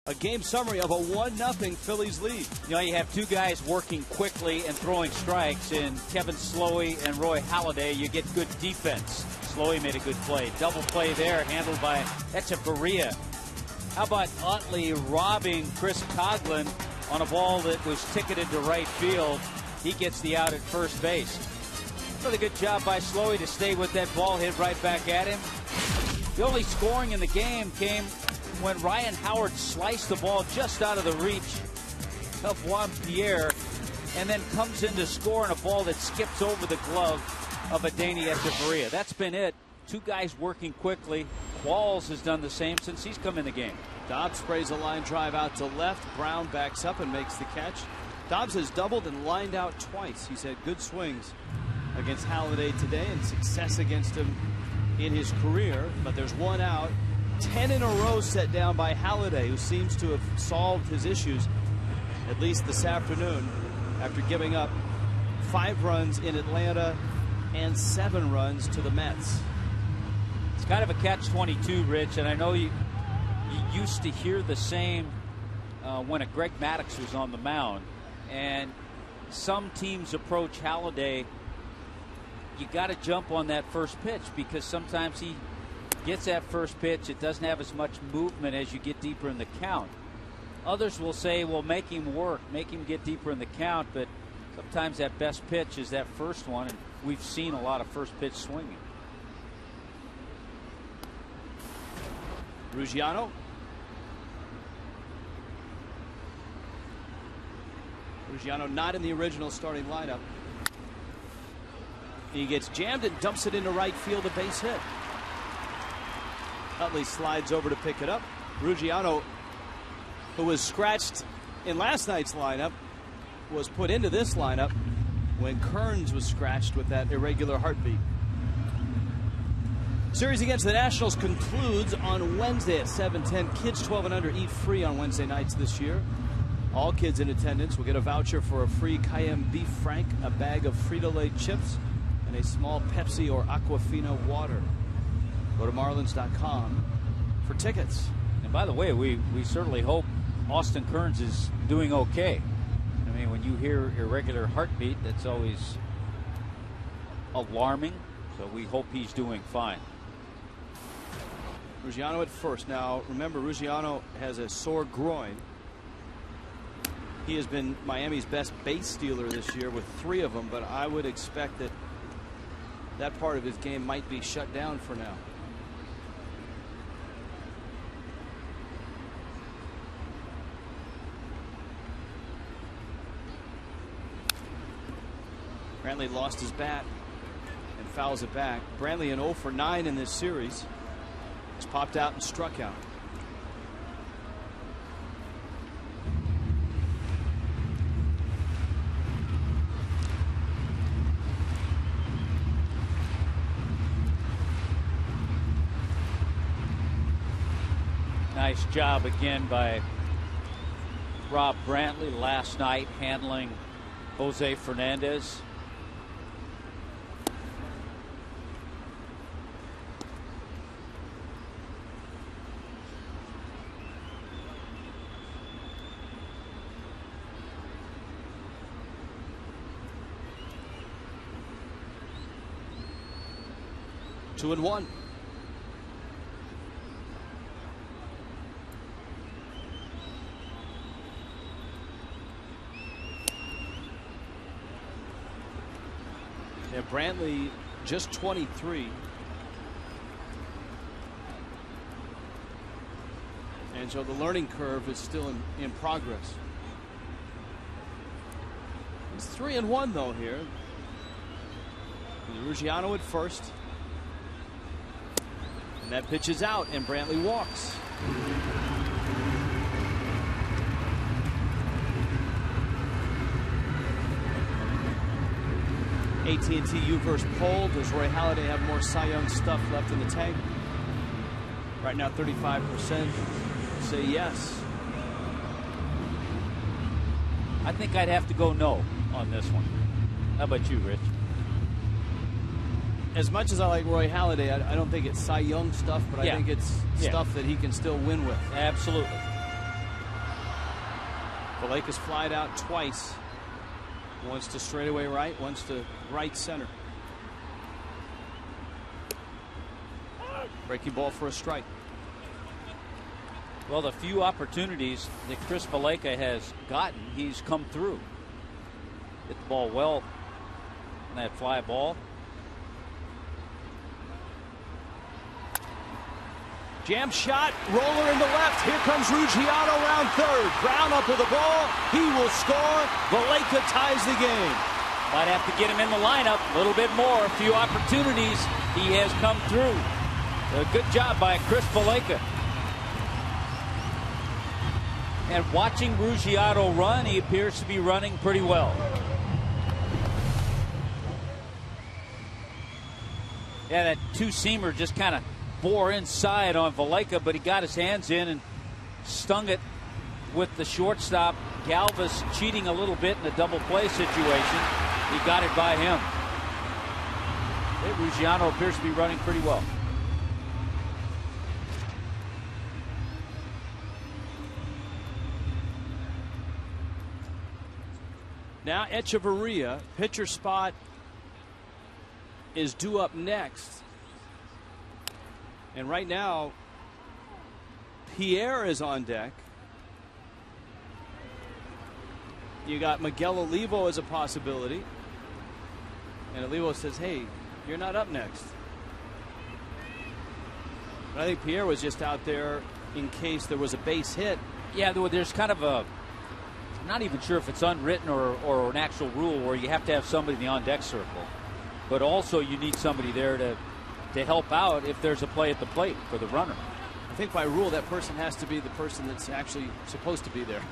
A game summary of a 1-0 Phillies lead. You know, you have 2 guys working quickly and throwing strikes in Kevin Slowey and Roy Halladay. You get good defense. Slowey made a good play. Double play there, handled by Echeverria. How about Utley robbing Chris Coughlin on a ball that was ticketed to right field? He gets the out at first base. Really good job by Slowey to stay with that ball, hit right back at him. The only scoring in the game came when Ryan Howard sliced the ball just out of the reach of Juan Pierre and then comes in to score on a ball that skips over the glove of Adeiny Echeverria. That's been it. 2 guys working quickly. Qualls has done the same since he's come in the game. Dobbs sprays a line drive out to left. Brown backs up and makes the catch. Dobbs has doubled and lined out twice. He's had good swings against Halladay today and success against him in his career, but there's 1 out. 10 in a row set down by Halladay, who seems to have solved his issues. at least this afternoon, after giving up 5 runs in Atlanta and 7 runs to the Mets. It's kind of a catch-22, Rich, and I know you used to hear the same when a Greg Maddux was on the mound. And some teams approach Halladay, you got to jump on that first pitch, because sometimes he gets that first pitch, it doesn't have as much movement as you get deeper in the count. Others will say, well, make him work, make him get deeper in the count, but sometimes that best pitch is that first one, and we've seen a lot of first pitch swinging. Ruggiano. Ruggiano not in the original starting lineup. He gets jammed and dumps it into right field, a base hit. Utley slides over to pick it up. Ruggiano, who was scratched in last night's lineup, was put into this lineup when Kearns was scratched with that irregular heartbeat. Series against the Nationals concludes on Wednesday at 7:10. Kids 12 and under eat free on Wednesday nights this year. All kids in attendance will get a voucher for a free Cayenne beef frank, a bag of Frito-Lay chips, and a small Pepsi or Aquafina water. Go to Marlins.com for tickets. And by the way, we certainly hope Austin Kearns is doing okay. I mean, when you hear irregular heartbeat, that's always alarming. So we hope he's doing fine. Ruggiano at first. Now, remember, Ruggiano has a sore groin. He has been Miami's best base stealer this year with 3 of them, but I would expect that that part of his game might be shut down for now. Brantley lost his bat and fouls it back. Brantley an 0 for 9 in this series. He's popped out and struck out. Nice job again by Rob Brantley last night handling Jose Fernandez. Two and one. Yeah, Brantley just 23. And so the learning curve is still in progress. He's 3 and 1 though here. Ruggiano at first. And that pitch is out, and Brantley walks. AT&T U-verse poll. Does Roy Halladay have more Cy Young stuff left in the tank? Right now, 35% say yes. I think I'd have to go no on this one. How about you, Rich? As much as I like Roy Halladay, I don't think it's Cy Young stuff, but I think it's stuff that he can still win with. Absolutely. Valaika's flied out twice. Once to straightaway right, once to right center. Breaking ball for a strike. Well, the few opportunities that Chris Valaika has gotten, he's come through. Hit the ball well on that fly ball. Jam shot, roller in the left. Here comes Ruggiano around third. Brown up with the ball. He will score. Valaika ties the game. Might have to get him in the lineup a little bit more. A few opportunities. He has come through. A good job by Chris Valaika. And watching Ruggiano run, he appears to be running pretty well. Yeah, that two-seamer just kind of bore inside on Valaika, but he got his hands in and stung it with the shortstop Galvis cheating a little bit in a double play situation. He got it by him. Ruggiano appears to be running pretty well. Now Echeverria, pitcher spot is due up next. And right now, Pierre is on deck. You got Miguel Olivo as a possibility. And Olivo says, hey, you're not up next. But I think Pierre was just out there in case there was a base hit. Yeah, there's kind of a, I'm not even sure if it's unwritten or an actual rule where you have to have somebody in the on-deck circle. But also you need somebody there to help out if there's a play at the plate for the runner. I think by rule that person has to be the person that's actually supposed to be there.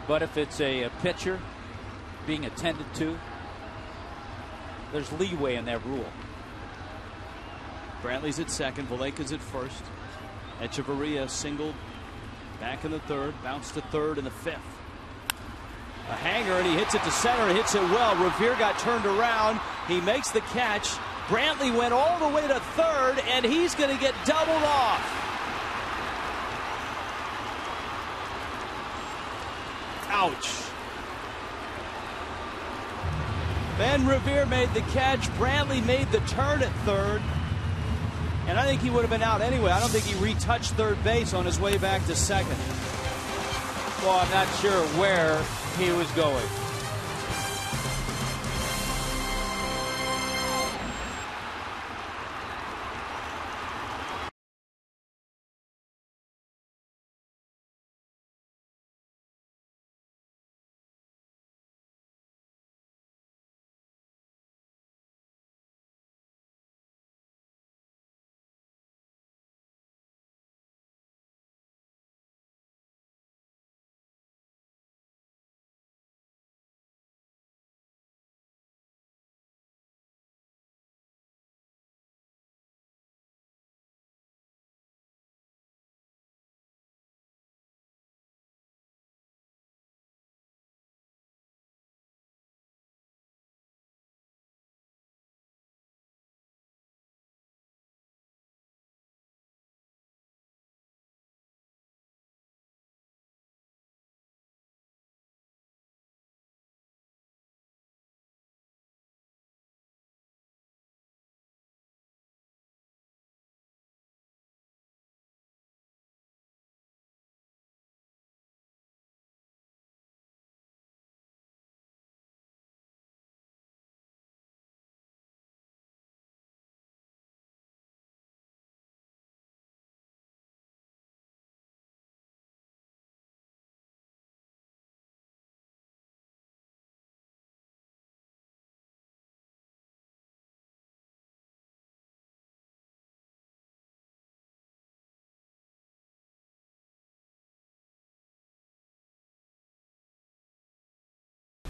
But if it's a pitcher being attended to, there's leeway in that rule. Brantley's at second, Valleca's at first. Echeverria singled back in the third, bounced to third in the fifth. A hanger, and he hits it to center and hits it well. Revere got turned around. He makes the catch. Brantley went all the way to third, and he's going to get doubled off. Ouch. Ben Revere made the catch. Brantley made the turn at third. And I think he would have been out anyway. I don't think he retouched third base on his way back to second. Well, I'm not sure where he was going.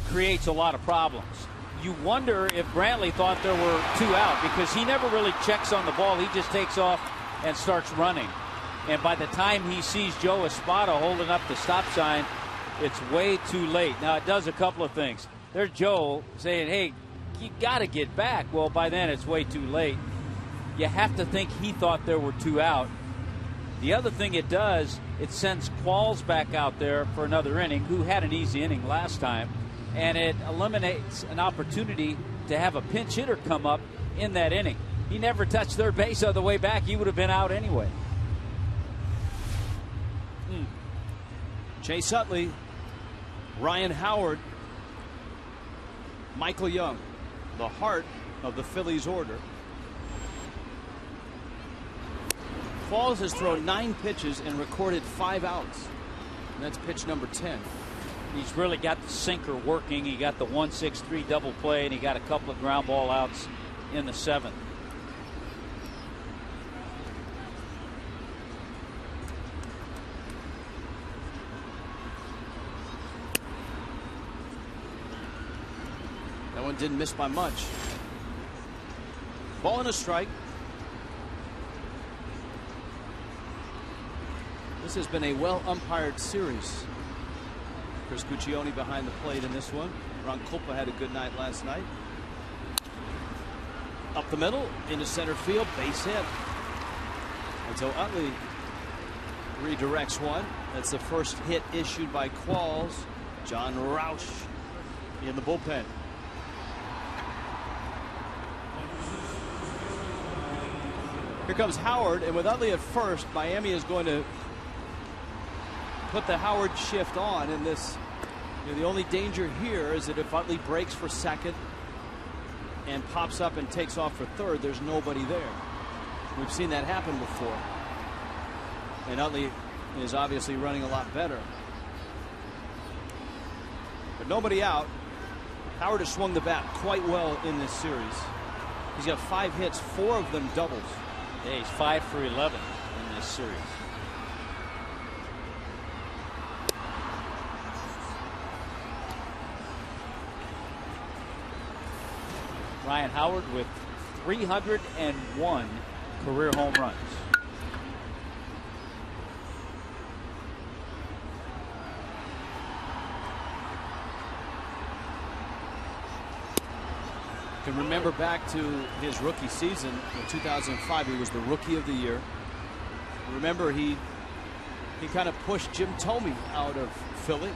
Creates a lot of problems. You wonder if Brantley thought there were two out because he never really checks on the ball. He just takes off and starts running. And by the time he sees Joe Espada holding up the stop sign, it's way too late. Now, it does a couple of things. There's Joe saying, hey, you got to get back. Well, by then it's way too late. You have to think he thought there were two out. The other thing it does, it sends Qualls back out there for another inning, who had an easy inning last time. And it eliminates an opportunity to have a pinch hitter come up in that inning. He never touched third base on the way back. He would have been out anyway. Chase Utley, Ryan Howard, Michael Young, the heart of the Phillies order. Qualls has thrown 9 pitches and recorded 5 outs. And that's pitch number 10. He's really got the sinker working. He got the 1-6-3 double play, and he got a couple of ground ball outs in the 7th. That one didn't miss by much. Ball and a strike. This has been a well-umpired series. Chris Guccione behind the plate in this one. Ron Kulpa had a good night last night. Up the middle, into center field, base hit. And so Utley redirects one. That's the first hit issued by Qualls. John Roush in the bullpen. Here comes Howard, and with Utley at first, Miami is going to put the Howard shift on. And this, the only danger here is that if Utley breaks for second and pops up and takes off for third, there's nobody there. We've seen that happen before. And Utley is obviously running a lot better. But nobody out. Howard has swung the bat quite well in this series. He's got 5 hits, 4 of them doubles. Yeah, he's 5 for 11 in this series. Ryan Howard with 301 career home runs. Can remember back to his rookie season in 2005. He was the rookie of the year. Remember, he kind of pushed Jim Thome out of Philly.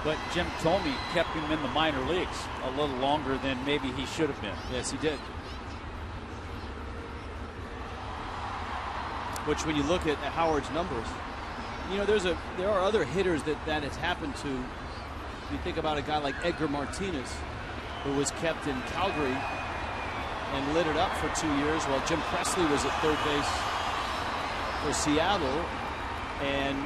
But Jim Thome kept him in the minor leagues a little longer than maybe he should have been. Yes, he did. Which, when you look at Howard's numbers, you know, there are other hitters that has happened to. You think about a guy like Edgar Martinez, who was kept in Calgary and lit it up for 2 years while Jim Presley was at third base for Seattle. And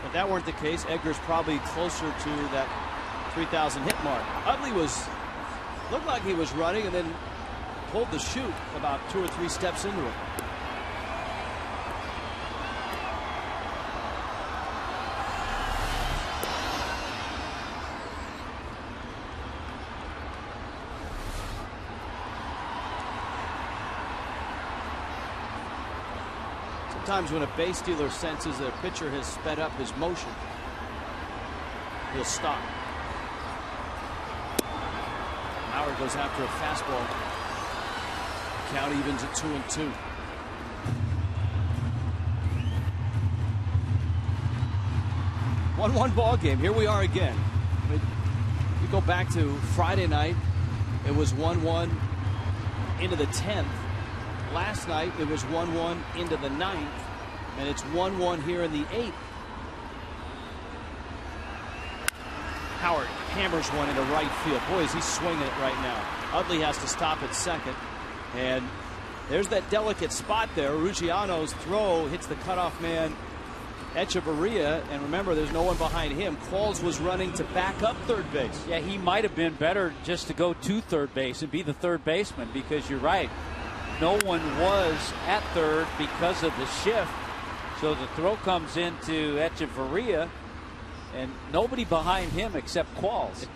if that weren't the case, Edgar's probably closer to that 3,000 hit mark. Utley looked like he was running and then pulled the chute about 2 or 3 steps into it. Sometimes when a base stealer senses that a pitcher has sped up his motion, he'll stop. Howard goes after a fastball. Count evens at 2-2. One ball game. Here we are again. We go back to Friday night. It was 1-1 into the 10th. Last night it was 1-1 into the 9th, and it's 1-1 here in the 8th. Howard hammers one into right field. Boy, is he swinging it right now. Utley has to stop at second, and there's that delicate spot there. Ruggiano's throw hits the cutoff man Echeverria, and remember, there's no one behind him. Qualls was running to back up third base. Yeah, he might have been better just to go to third base and be the third baseman, because you're right. No one was at third because of the shift. So the throw comes into Echeverria, and nobody behind him except Qualls.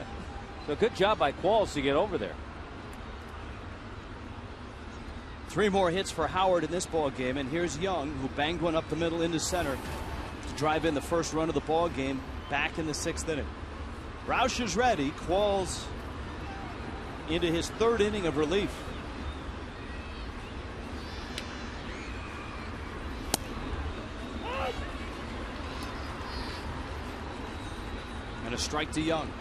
So good job by Qualls to get over there. 3 more hits for Howard in this ball game, and here's Young, who banged one up the middle into center to drive in the first run of the ball game back in the 6th inning. Roush is ready. Qualls into his 3rd inning of relief. And a strike to Young.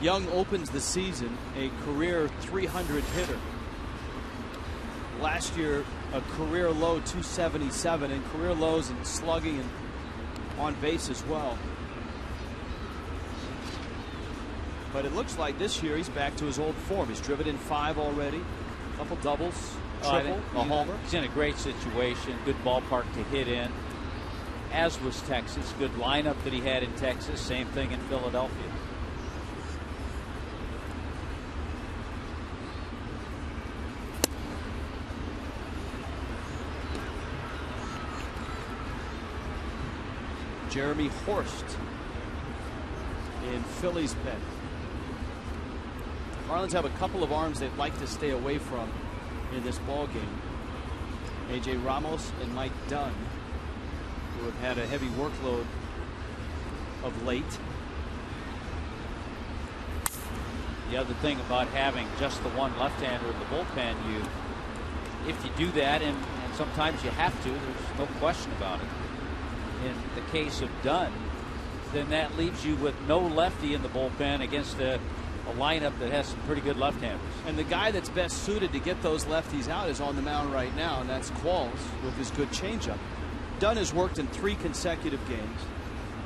Young opens the season a career 300 hitter. Last year, a career low 277, and career lows in slugging and on base as well. But it looks like this year he's back to his old form. He's driven in 5 already, a couple doubles, triple, a homer. He's in a great situation, good ballpark to hit in, as was Texas. Good lineup that he had in Texas, same thing in Philadelphia. Jeremy Horst in Philly's pen. Marlins have a couple of arms they'd like to stay away from in this ball game. A.J. Ramos and Mike Dunn, who have had a heavy workload of late. The other thing about having just the one left-hander in the bullpen, if you do that, and sometimes you have to, there's no question about it. In the case of Dunn, then that leaves you with no lefty in the bullpen against a lineup that has some pretty good left-handers. And the guy that's best suited to get those lefties out is on the mound right now, and that's Qualls with his good changeup. Dunn has worked in 3 consecutive games.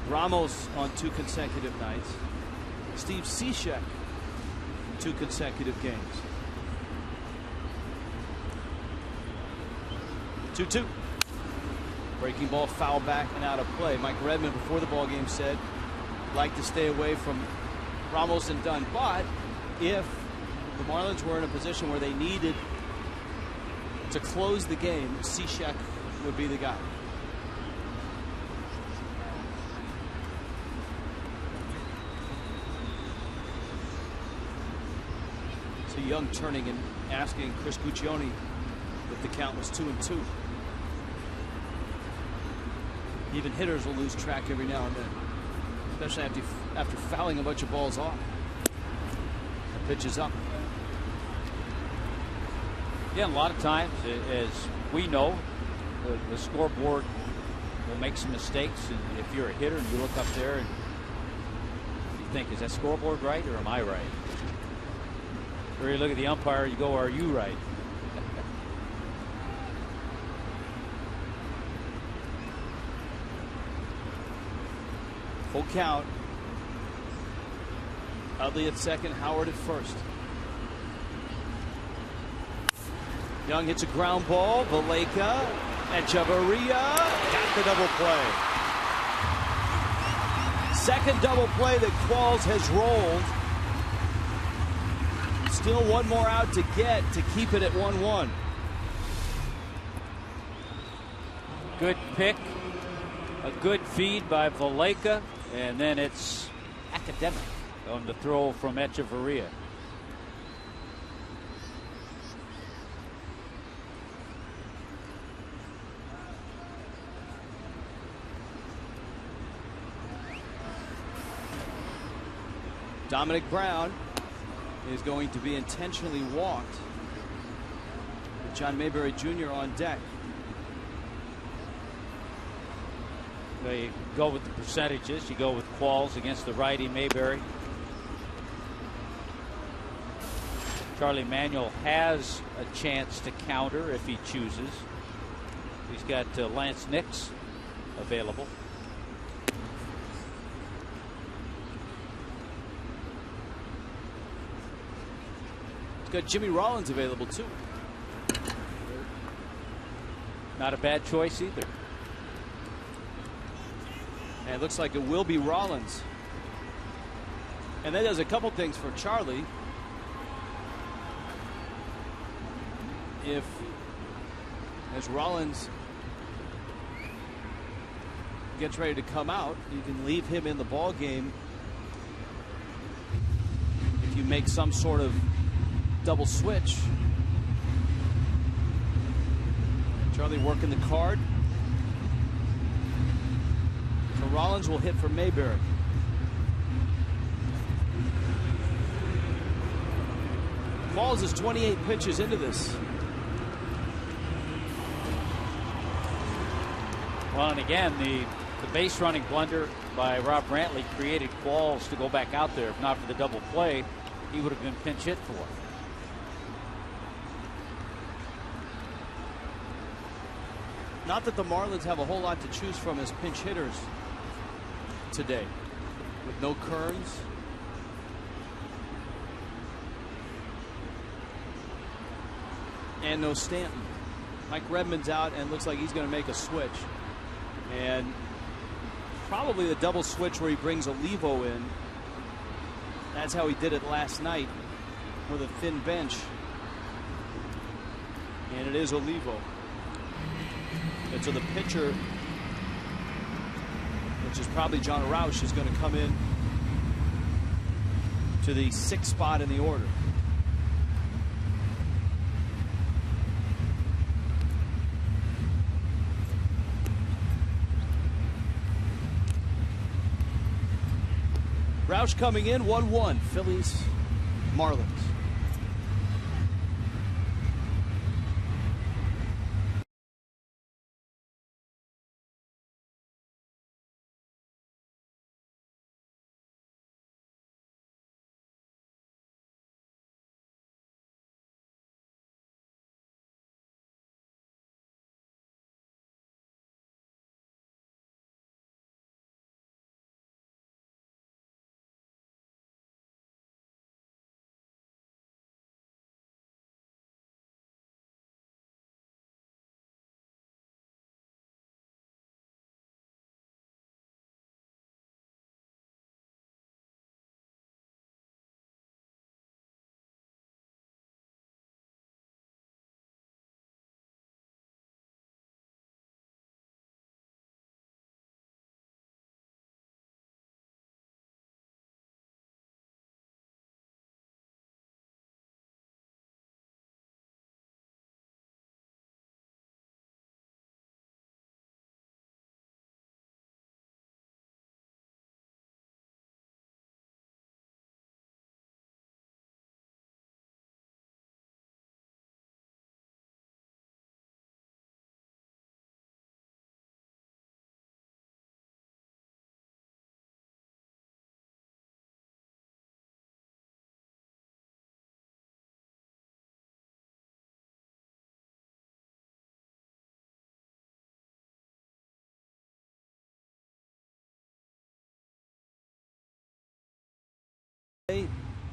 Ramos on 2 consecutive nights. Steve Cishek 2 consecutive games. 2-2. Breaking ball foul back and out of play. Mike Redmond before the ball game said like to stay away from Ramos and Dunn, but if the Marlins were in a position where they needed to close the game, Cishek would be the guy. So Young turning and asking Chris Guccione if the count was 2-2. Even hitters will lose track every now and then, especially after fouling a bunch of balls off. The pitch is up. Yeah, a lot of times, as we know, the scoreboard will make some mistakes, and if you're a hitter and you look up there and you think, is that scoreboard right or am I right? Or you look at the umpire, you go, are you right? Full count. Utley at second, Howard at first. Young hits a ground ball. Valleca and Chavarria got the double play. Second double play that Qualls has rolled. Still one more out to get to keep it at 1-1. Good pick. A good feed by Valleca. And then it's Academic on the throw from Echeverria. Dominic Brown is going to be intentionally walked with John Mayberry Jr. on deck. They go with the percentages. You go with Qualls against the righty Mayberry. Charlie Manuel has a chance to counter if he chooses. He's got Lance Nix available. He's got Jimmy Rollins available too. Not a bad choice either. And it looks like it will be Rollins. And that does a couple things for Charlie. If, as Rollins gets ready to come out, you can leave him in the ball game if you make some sort of double switch. Charlie working the card. So Rollins will hit for Mayberry. Qualls is 28 pitches into this. Well, and again, the base running blunder by Rob Brantley created Qualls to go back out there. If not for the double play, he would have been pinch hit for. Not that the Marlins have a whole lot to choose from as pinch hitters today, with no Kearns. And no Stanton. Mike Redmond's out and looks like he's going to make a switch. And probably the double switch where he brings Olivo in. That's how he did it last night with a thin bench. And it is Olivo. And so the pitcher, the which is probably John Roush, is going to come in to the 6th spot in the order. Roush coming in 1-1. Phillies, Marlins.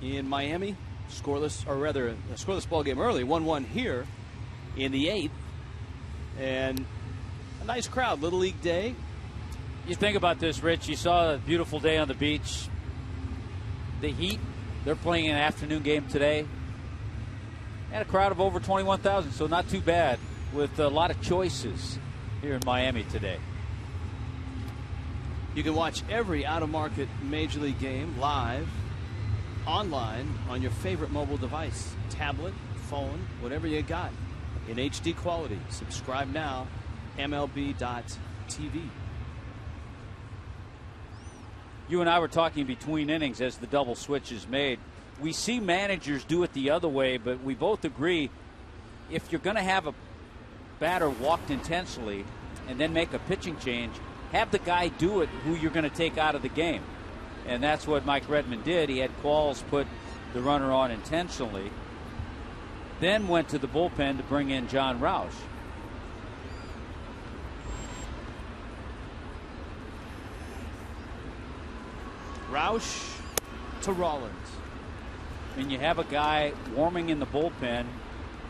In Miami, scoreless, or rather a scoreless ball game early, 1-1 here in the 8th, and a nice crowd. Little League Day. You think about this, Rich. You saw a beautiful day on the beach. The Heat, they're playing an afternoon game today, and a crowd of over 21,000, so not too bad, with a lot of choices here in Miami today. You can watch every out-of-market Major League game live, online, on your favorite mobile device, tablet, phone, whatever you got, in HD quality. Subscribe now, MLB.tv. You and I were talking between innings as the double switch is made. We see managers do it the other way, but we both agree if you're going to have a batter walked intentionally and then make a pitching change, have the guy do it who you're going to take out of the game. And that's what Mike Redmond did. He had Qualls put the runner on intentionally, then went to the bullpen to bring in John Roush. Roush to Rollins. And you have a guy warming in the bullpen,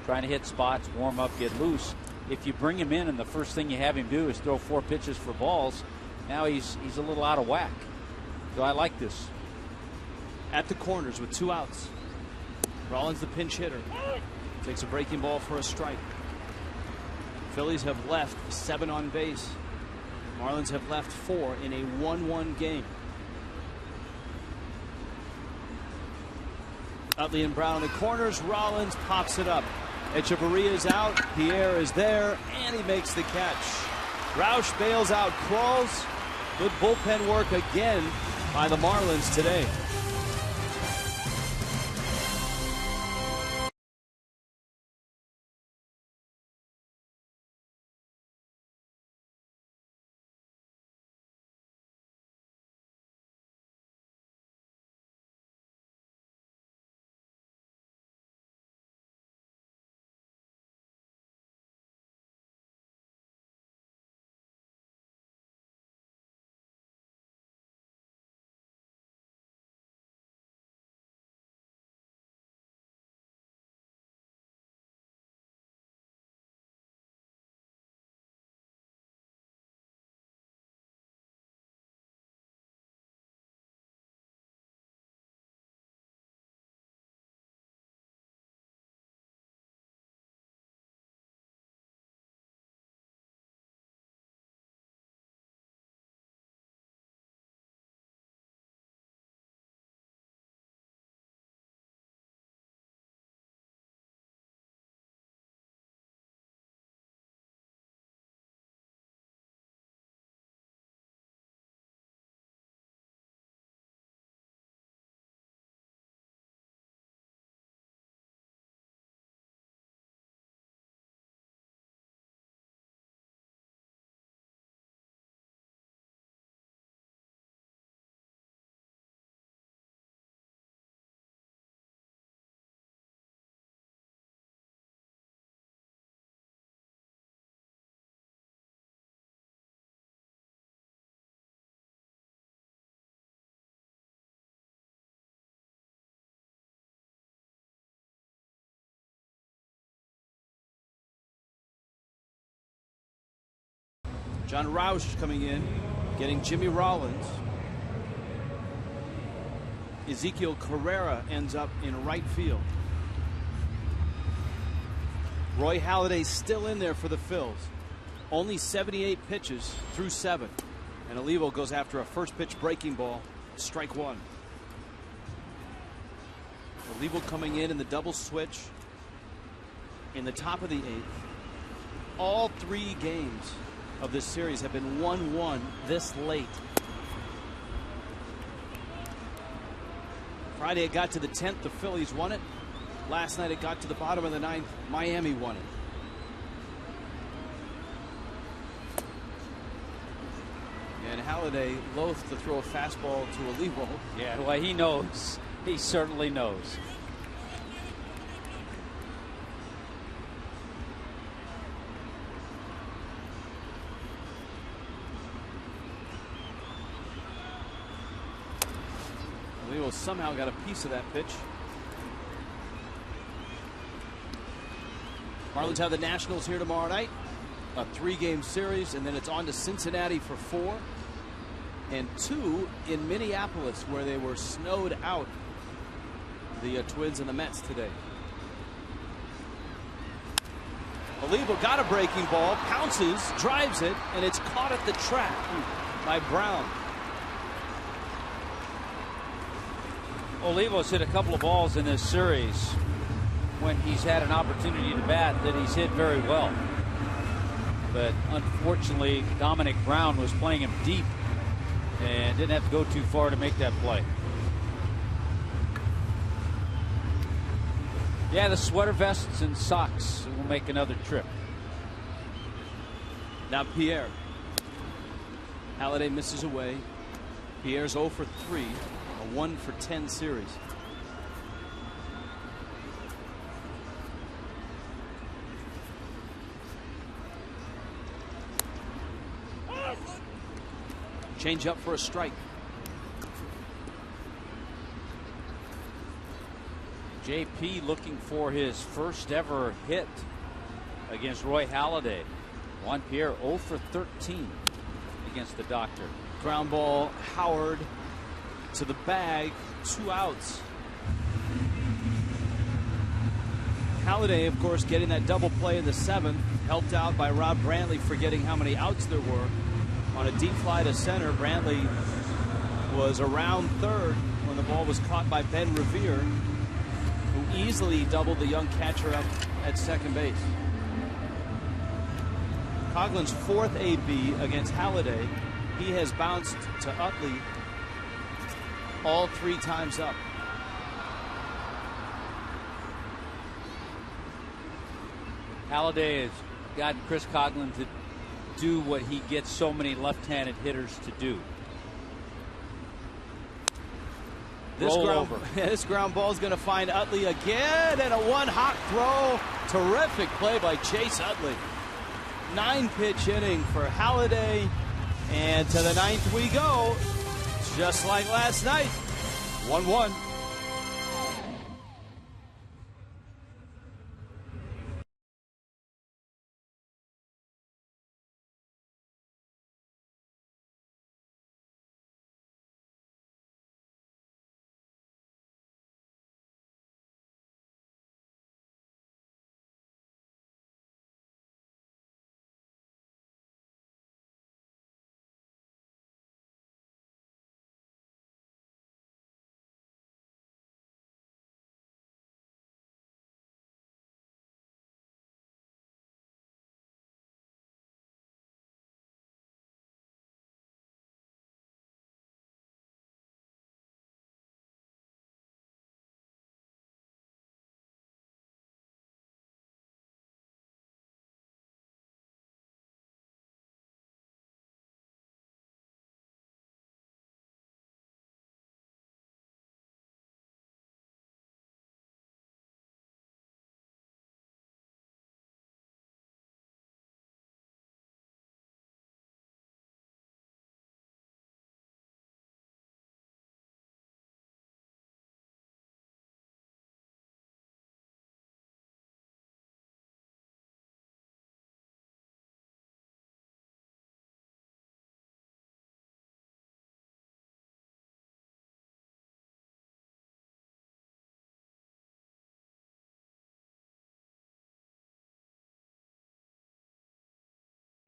trying to hit spots, warm up, get loose. If you bring him in and the first thing you have him do is throw 4 pitches for balls, now he's a little out of whack. So I like this. At the corners with 2 outs. Rollins, the pinch hitter, takes a breaking ball for a strike. Phillies have left 7 on base. Marlins have left 4 in a 1-1 game. Utley and Brown in the corners. Rollins pops it up. Echeverria is out. Pierre is there, and he makes the catch. Roush bails out Qualls. Good bullpen work again by the Marlins today. John Roush coming in, getting Jimmy Rollins. Ezekiel Carrera ends up in right field. Roy Halladay still in there for the Phils. Only 78 pitches through 7. And Olivo goes after a first pitch breaking ball. Strike 1. Olivo coming in the double switch in the top of the 8th. All 3 games of this series have been 1-1 this late. Friday it got to the 10th, the Phillies won it. Last night it got to the bottom of the 9th, Miami won it. And Halladay loath to throw a fastball to Olivo. Yeah, well, he knows. He certainly knows. Olivo somehow got a piece of that pitch. Marlins have the Nationals here tomorrow night. A 3-game series, and then it's on to Cincinnati for 4. And 2 in Minneapolis, where they were snowed out, the Twins and the Mets today. Olivo got a breaking ball, pounces, drives it, and it's caught at the track by Brown. Olivo's hit a couple of balls in this series when he's had an opportunity to bat that he's hit very well. But unfortunately, Dominic Brown was playing him deep and didn't have to go too far to make that play. Yeah, the sweater vests and socks will make another trip. Now Pierre. Halladay misses away. Pierre's 0 for 3. A 1 for 10 series. Change up for a strike. JP looking for his first ever hit against Roy Halladay. Juan Pierre 0 for 13 against the Doctor. Ground ball, Howard to the bag, 2 outs. Halladay, of course, getting that double play in the 7th, helped out by Rob Brantley forgetting how many outs there were. On a deep fly to center, Brantley was around third when the ball was caught by Ben Revere, who easily doubled the young catcher up at second base. Coughlin's 4th AB against Halladay. He has bounced to Utley all 3 times up. Halladay has gotten Chris Coughlin to do what he gets so many left-handed hitters to do. This ground ball is going to find Utley again, and a one-hop throw. Terrific play by Chase Utley. 9-pitch inning for Halladay, and to the 9th we go, just like last night. 1-1.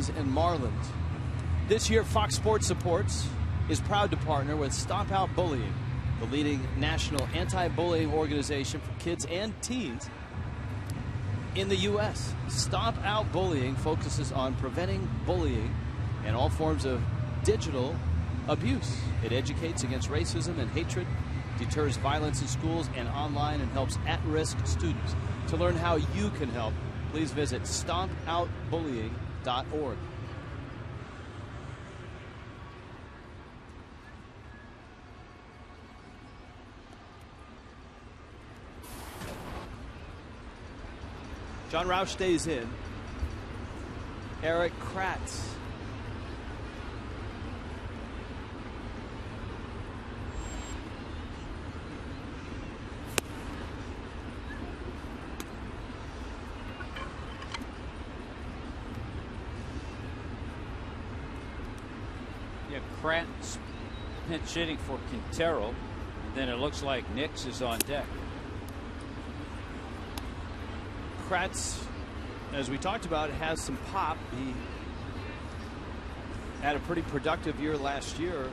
and Marlins. This year, Fox Sports Supports is proud to partner with Stomp Out Bullying, the leading national anti-bullying organization for kids and teens in the U.S. Stomp Out Bullying focuses on preventing bullying and all forms of digital abuse. It educates against racism and hatred, deters violence in schools and online, and helps at-risk students. To learn how you can help, please visit stompoutbullying.org. John Roush stays in. Eric Kratz. Yeah, Kratz pinch hitting for Quintero. And then it looks like Nix is on deck. Kratz, as we talked about, has some pop. He had a pretty productive year last year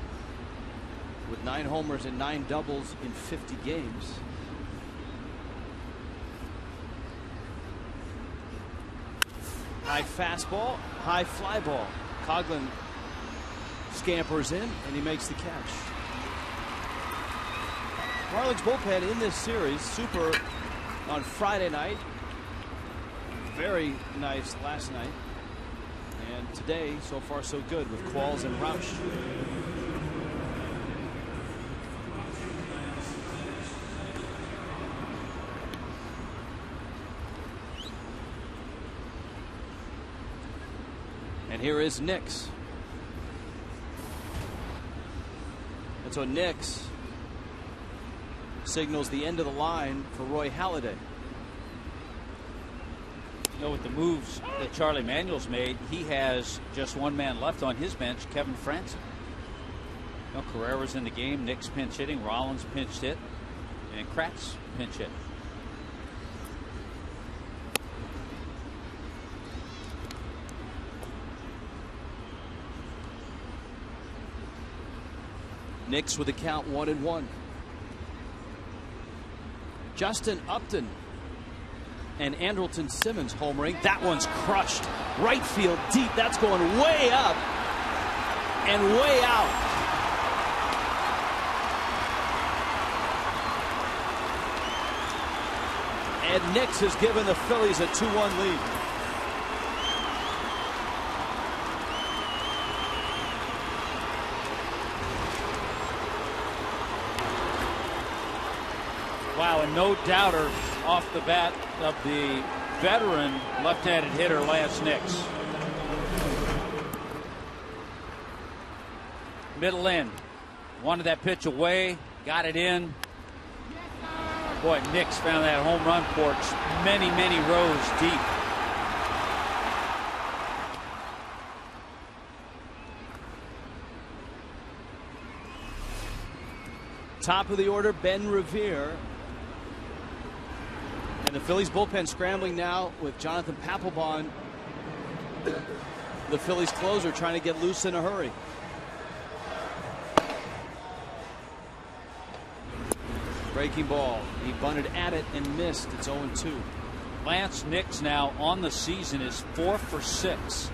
with 9 homers and 9 doubles in 50 games. High fastball, high fly ball. Coughlin scampers in and he makes the catch. Marlins bullpen in this series, super on Friday night. Very nice last night. And today, so far so good with Qualls and Roush. And here is Nix. And so Nix signals the end of the line for Roy Halladay. You know, with the moves that Charlie Manuel's made, he has just one man left on his bench, Kevin Franson. You know, Carrera's in the game, Nix pinch hitting, Rollins pinch hit, and Kratz pinch hit. Nix with a count 1-1. Justin Upton and Andrelton Simmons homering. That one's crushed. Right field deep. That's going way up and way out. And Nix has given the Phillies a 2-1 lead. Wow, and no doubter off the bat of the veteran left-handed hitter Lance Nix. Middle in. Wanted that pitch away. Got it in. Boy, Nix found that home run porch many, many rows deep. Top of the order, Ben Revere. And the Phillies bullpen scrambling now with Jonathan Papelbon, the Phillies closer, trying to get loose in a hurry. Breaking ball. He bunted at it and missed. It's 0-2. Lance Nix now on the season is 4 for 6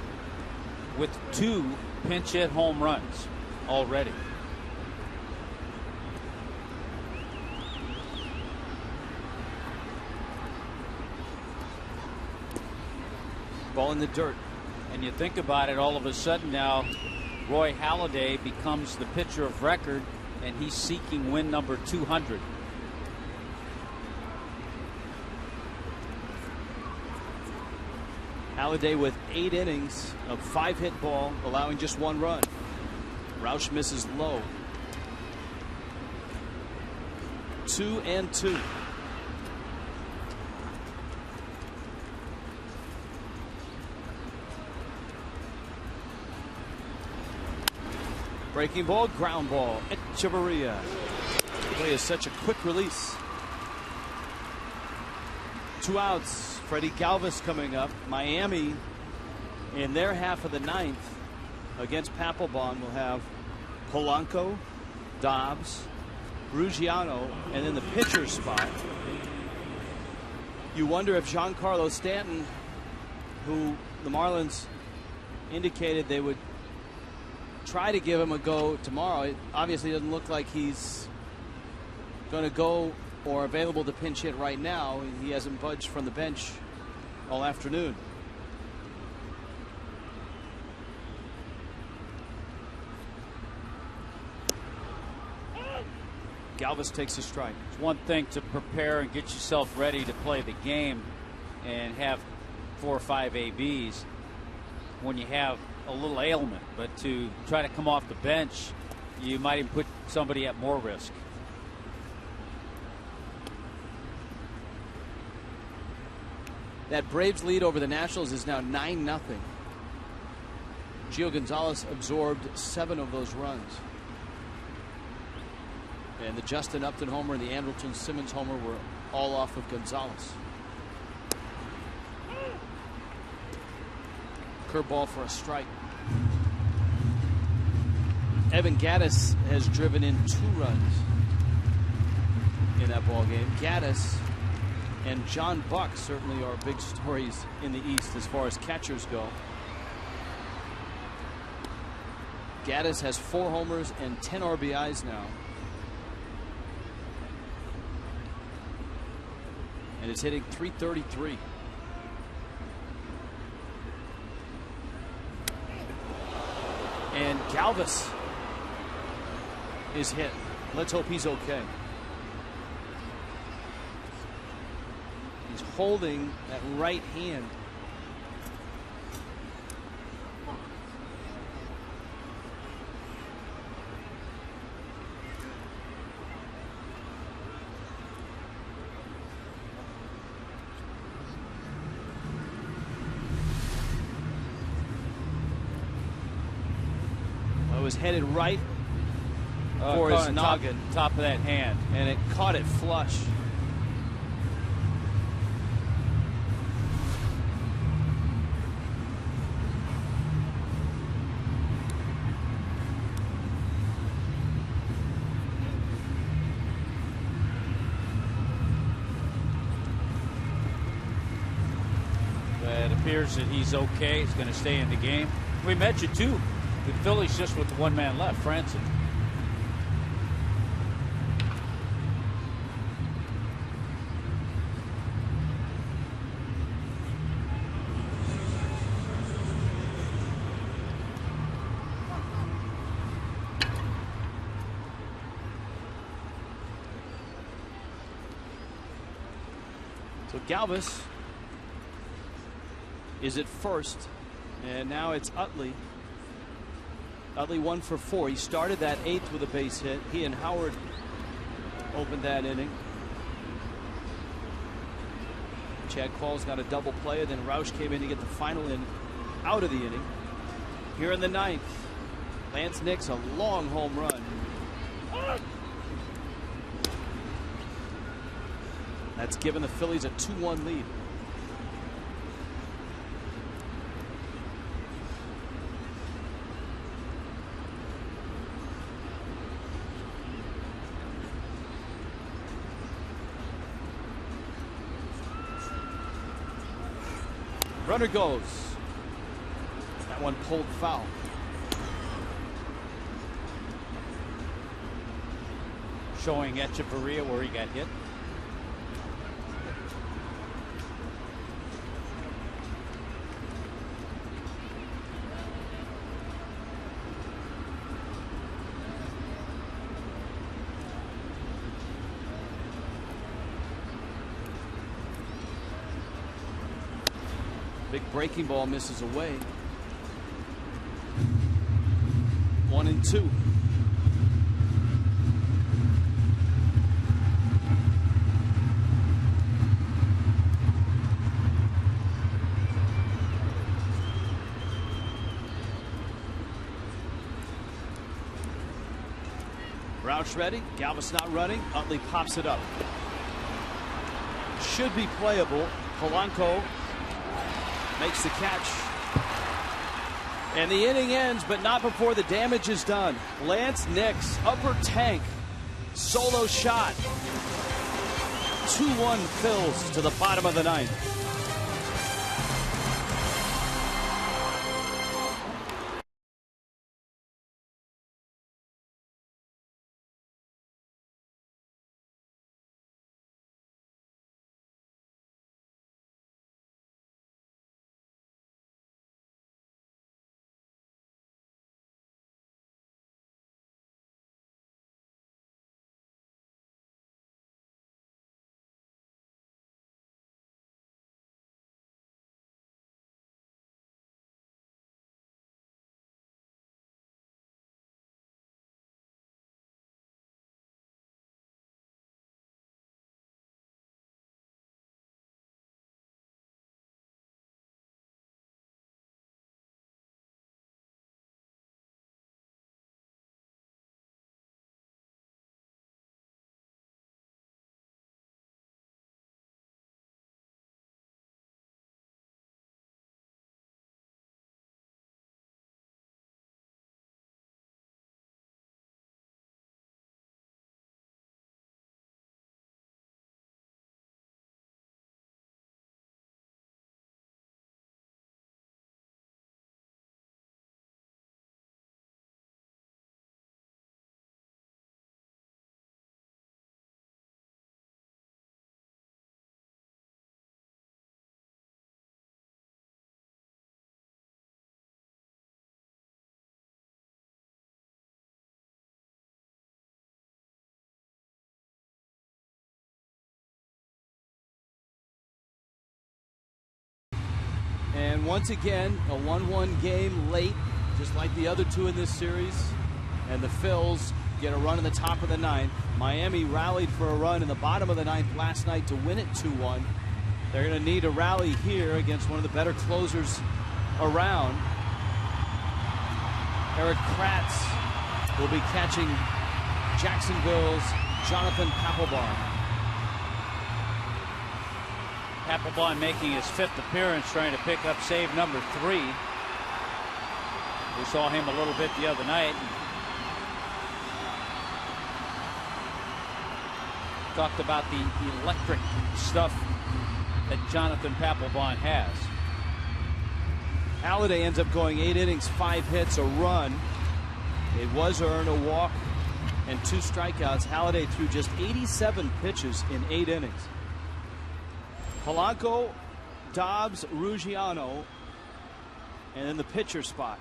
with 2 pinch hit home runs already. Ball in the dirt. And you think about it, all of a sudden now Roy Halladay becomes the pitcher of record, and he's seeking win number 200. Halladay with 8 innings of 5-hit ball, allowing just 1 run. Roush misses low. 2-2. Breaking ball, ground ball. Echeverria. Play is such a quick release. 2 outs. Freddie Galvis coming up. Miami In their half of the ninth against Papelbon, we'll have Polanco, Dobbs, Ruggiano, and in the pitcher's spot, you wonder if Giancarlo Stanton, who the Marlins indicated they would try to give him a go tomorrow. It obviously doesn't look like he's going to go or available to pinch hit right now. He hasn't budged from the bench all afternoon. Galvis takes a strike. It's one thing to prepare and get yourself ready to play the game and have 4 or 5 ABs when you have a little ailment, but to try to come off the bench, you might even put somebody at more risk. That Braves lead over the Nationals is now 9-0. Gio Gonzalez absorbed 7 of those runs. And the Justin Upton homer and the Andrelton Simmons homer were all off of Gonzalez. Curveball for a strike. Evan Gattis has driven in 2 runs in that ball game. Gattis and John Buck certainly are big stories in the East as far as catchers go. Gattis has 4 homers and 10 RBIs now. And is hitting .333. And Galvis is hit. Let's hope he's okay. He's holding that right hand. Was headed right for his noggin. Top of that hand. And it caught it flush. It appears that he's okay. He's going to stay in the game. We mentioned too, the Phillies just with the 1 man left, Franson. So Galvis is at first, and now it's Utley. Utley 1 for 4. He started that 8th with a base hit. He and Howard opened that inning. Chad Qualls got a double play, and then Roush came in to get the final in out of the inning. Here in the 9th, Lance Nix, a long home run. That's given the Phillies a 2-1 lead. Runner goes. That one pulled foul. Showing Echeverria where he got hit. Big breaking ball misses away. 1-2. Roush ready. Galvis not running. Utley pops it up. Should be playable. Polanco makes the catch And the inning ends, but not before the damage is done. Lance Nix, upper tank, solo shot. 2-1 Phils to the bottom of the ninth. And once again, a 1-1 game late, just like the other two in this series. And the Phils get a run in the top of the ninth. Miami rallied for a run in the bottom of the ninth last night to win it 2-1. They're going to need a rally here against one of the better closers around. Eric Kratz will be catching Jacksonville's Jonathan Papelbon. Papelbon making his 5th appearance, trying to pick up save number 3. We saw him a little bit the other night. Talked about the electric stuff that Jonathan Papelbon has. Halladay ends up going 8 innings, 5 hits, a run. It was earned, a walk, and 2 strikeouts. Halladay threw just 87 pitches in 8 innings. Polanco, Dobbs, Ruggiano, and in the pitcher spot.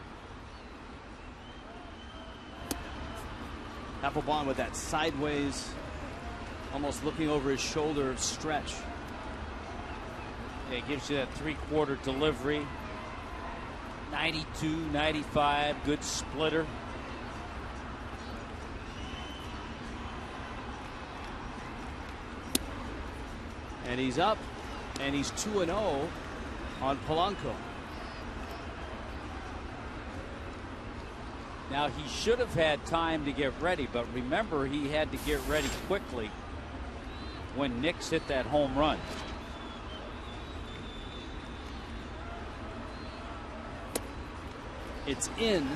Papelbon with that sideways, almost looking over his shoulder stretch. Yeah, it gives you that 3/4 delivery. 92, 95, good splitter. And he's up, and he's 2-0 on Polanco. Now, he should have had time to get ready, but remember, he had to get ready quickly when Nix hit that home run. It's in,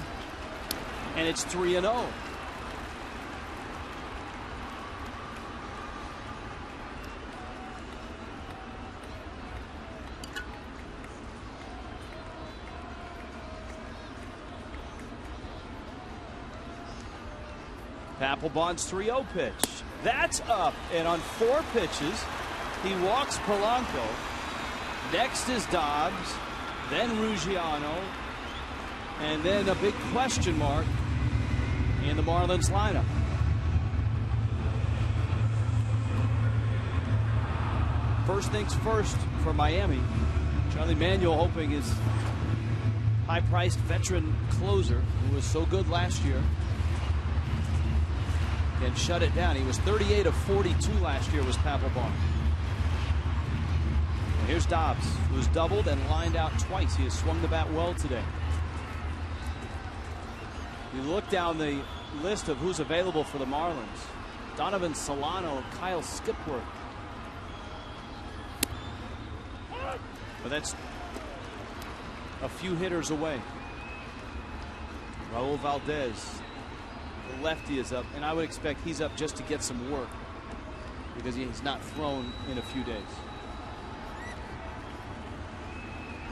and it's 3-0. Papelbon's 3-0 pitch. That's up, and on 4 pitches, he walks Polanco. Next is Dobbs, then Ruggiano, and then a big question mark in the Marlins lineup. First things first for Miami. Charlie Manuel hoping his high-priced veteran closer, who was so good last year, can shut it down. He was 38 of 42 last year, was Papelbon. Here's Dobbs, who's doubled and lined out twice. He has swung the bat well today. You look down the list of who's available for the Marlins. Donovan Solano, Kyle Skipworth. But that's a few hitters away. Raul Valdez, the lefty, is up, and I would expect he's up just to get some work because he's not thrown in a few days.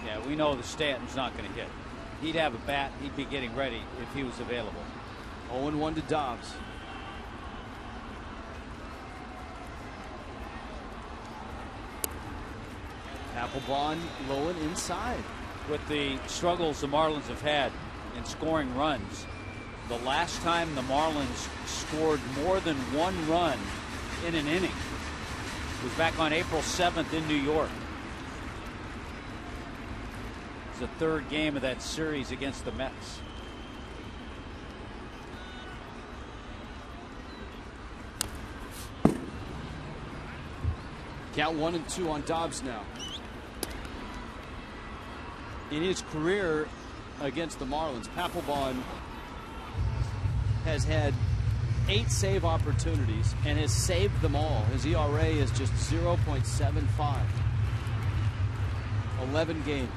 Yeah, we know that Stanton's not going to hit. He'd have a bat. He'd be getting ready if he was available. 0-1 to Dobbs. Papelbon low and inside. With the struggles the Marlins have had in scoring runs, the last time the Marlins scored more than one run in an inning was back on April 7th in New York. It's the third game of that series against the Mets. Count 1-2 on Dobbs now. In his career against the Marlins, Papelbon has had 8 save opportunities and has saved them all. His ERA is just 0.75. 11 games.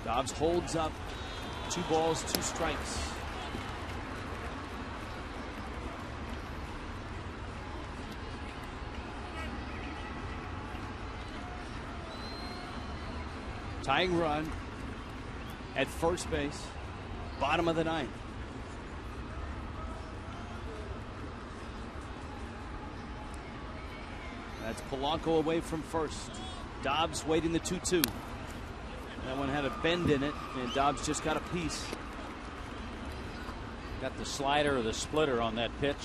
Dobbs holds up. 2 balls, 2 strikes. Tying run at first base, bottom of the 9th. That's Polanco away from first. Dobbs waiting the 2-2. That one had a bend in it, and Dobbs just got a piece. Got the slider or the splitter on that pitch.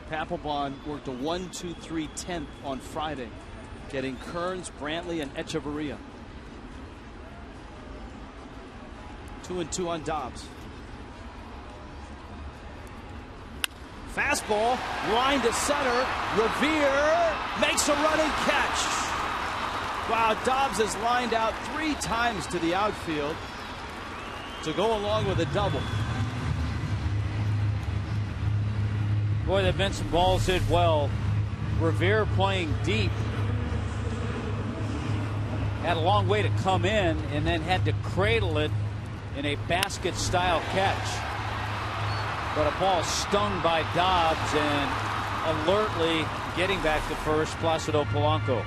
Papelbon worked a 1-2-3-10th on Friday, getting Kearns, Brantley, and Echeverria. 2-2 on Dobbs. Fastball, line to center. Revere makes a running catch. Wow, Dobbs has lined out 3 times to the outfield to go along with a double. Boy, there have been some balls hit well. Revere playing deep. Had a long way to come in and then had to cradle it in a basket-style catch. But a ball stung by Dobbs and alertly getting back to first, Placido Polanco.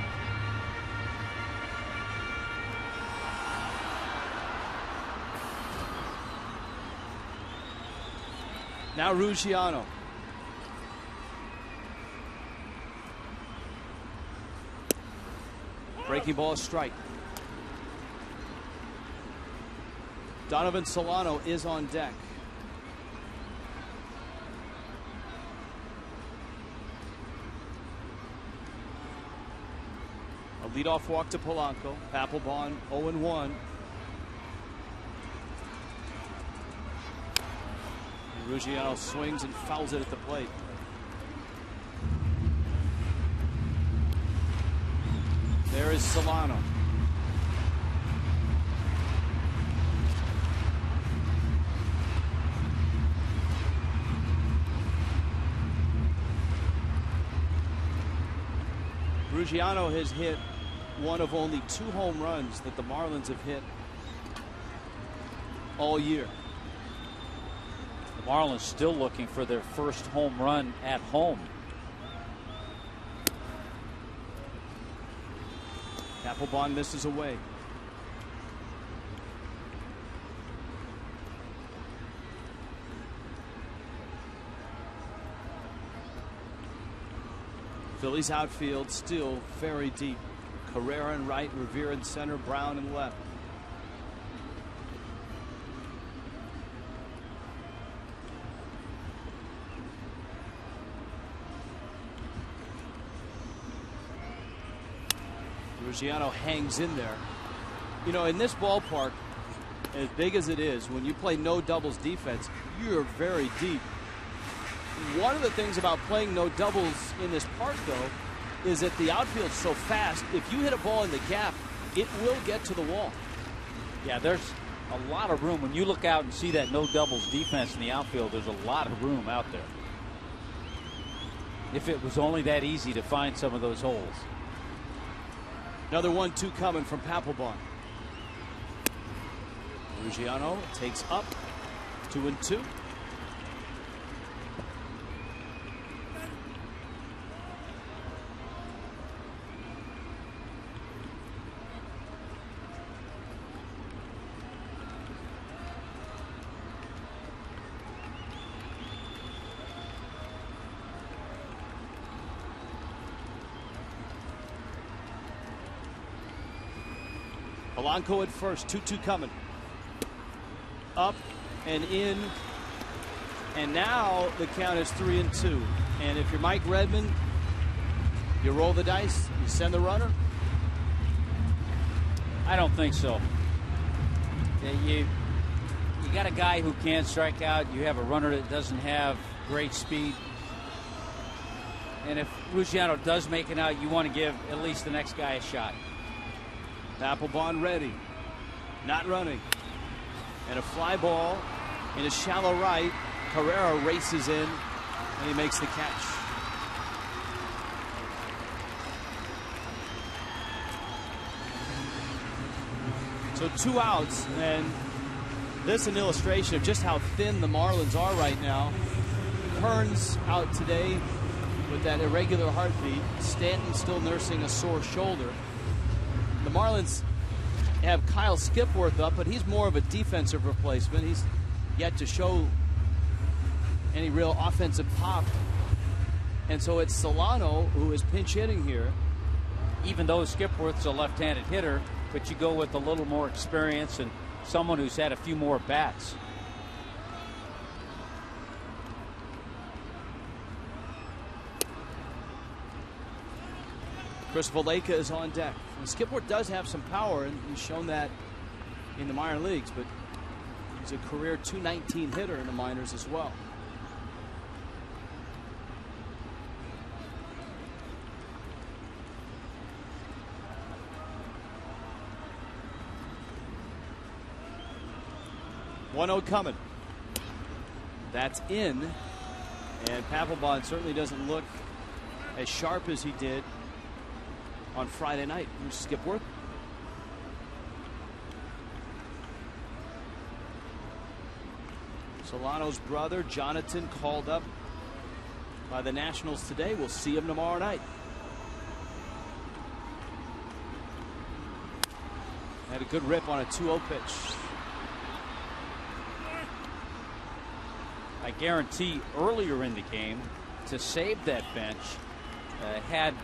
Now Ruggiano. Breaking ball, strike. Donovan Solano is on deck. A leadoff walk to Polanco. Papelbon 0-1. And Ruggiano swings and fouls it at the plate. There is Solano. Ruggiano has hit one of only 2 home runs that the Marlins have hit all year. The Marlins still looking for their first home run at home. Papelbon misses away. Phillies outfield still very deep. Carrera in right, Revere in center, Brown in left. Ruggiano hangs in there. You know, in this ballpark, as big as it is, when you play no doubles defense, you're very deep. One of the things about playing no doubles in this park, though, is that the outfield's so fast. If you hit a ball in the gap, it will get to the wall. Yeah, there's a lot of room. When you look out and see that no doubles defense in the outfield, there's a lot of room out there. If it was only that easy to find some of those holes. Another 1-2 coming from Papelbon. Ruggiano takes up 2-2. Polanco at first, 2-2 coming. Up and in. And now the count is 3-2. And if you're Mike Redmond, you roll the dice, you send the runner? I don't think so. You got a guy who can strike out. You have a runner that doesn't have great speed. And if Ruggiano does make it out, you want to give at least the next guy a shot. Papelbon ready, not running, and a fly ball in a shallow right. Carrera races in, and he makes the catch. So 2 outs, and this is an illustration of just how thin the Marlins are right now. Hearns out today with that irregular heartbeat. Stanton still nursing a sore shoulder. The Marlins have Kyle Skipworth up, but he's more of a defensive replacement. He's yet to show any real offensive pop. And so it's Solano who is pinch hitting here. Even though Skipworth's a left-handed hitter, but you go with a little more experience and someone who's had a few more bats. Chris Valleca is on deck. And Skipworth does have some power, and he's shown that in the minor leagues, but he's a career .219 hitter in the minors as well. One-0 coming. That's in, and Papelbon certainly doesn't look as sharp as he did on Friday night. Here's Skipworth. Solano's brother, Jonathan, called up by the Nationals today. We'll see him tomorrow night. Had a good rip on a 2-0 pitch. I guarantee earlier in the game, to save that bench, had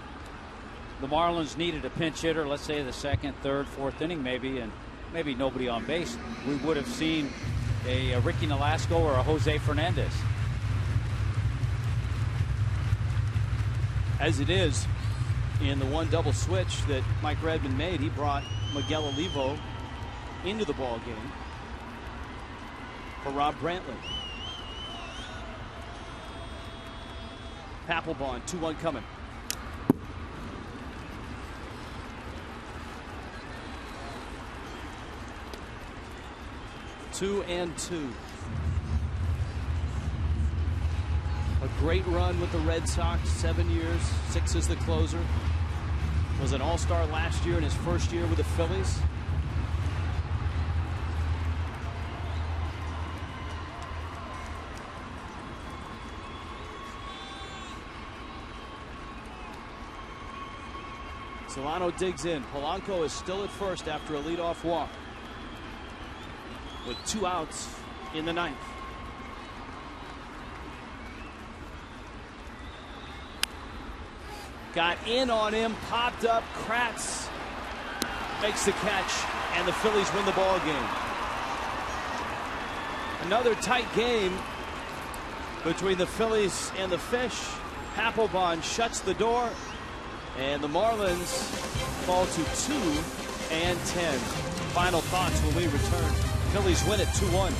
the Marlins needed a pinch hitter, let's say the second, third, fourth inning maybe, and maybe nobody on base, we would have seen a Ricky Nolasco or a Jose Fernandez. As it is, in the 1-double switch that Mike Redmond made, he brought Miguel Olivo into the ball game for Rob Brantley. Papelbon, 2-1 coming. Two and two. A great run with the Red Sox, 7 years, 6 as the closer. Was an all-star last year in his first year with the Phillies. Solano digs in. Polanco is still at first after a leadoff walk, with 2 outs in the 9th. Got in on him, popped up. Kratz makes the catch, and the Phillies win the ball game. Another tight game between the Phillies and the Fish. Papelbon shuts the door, and the Marlins fall to 2-10. Final thoughts when we return. Phillies win at 2-1.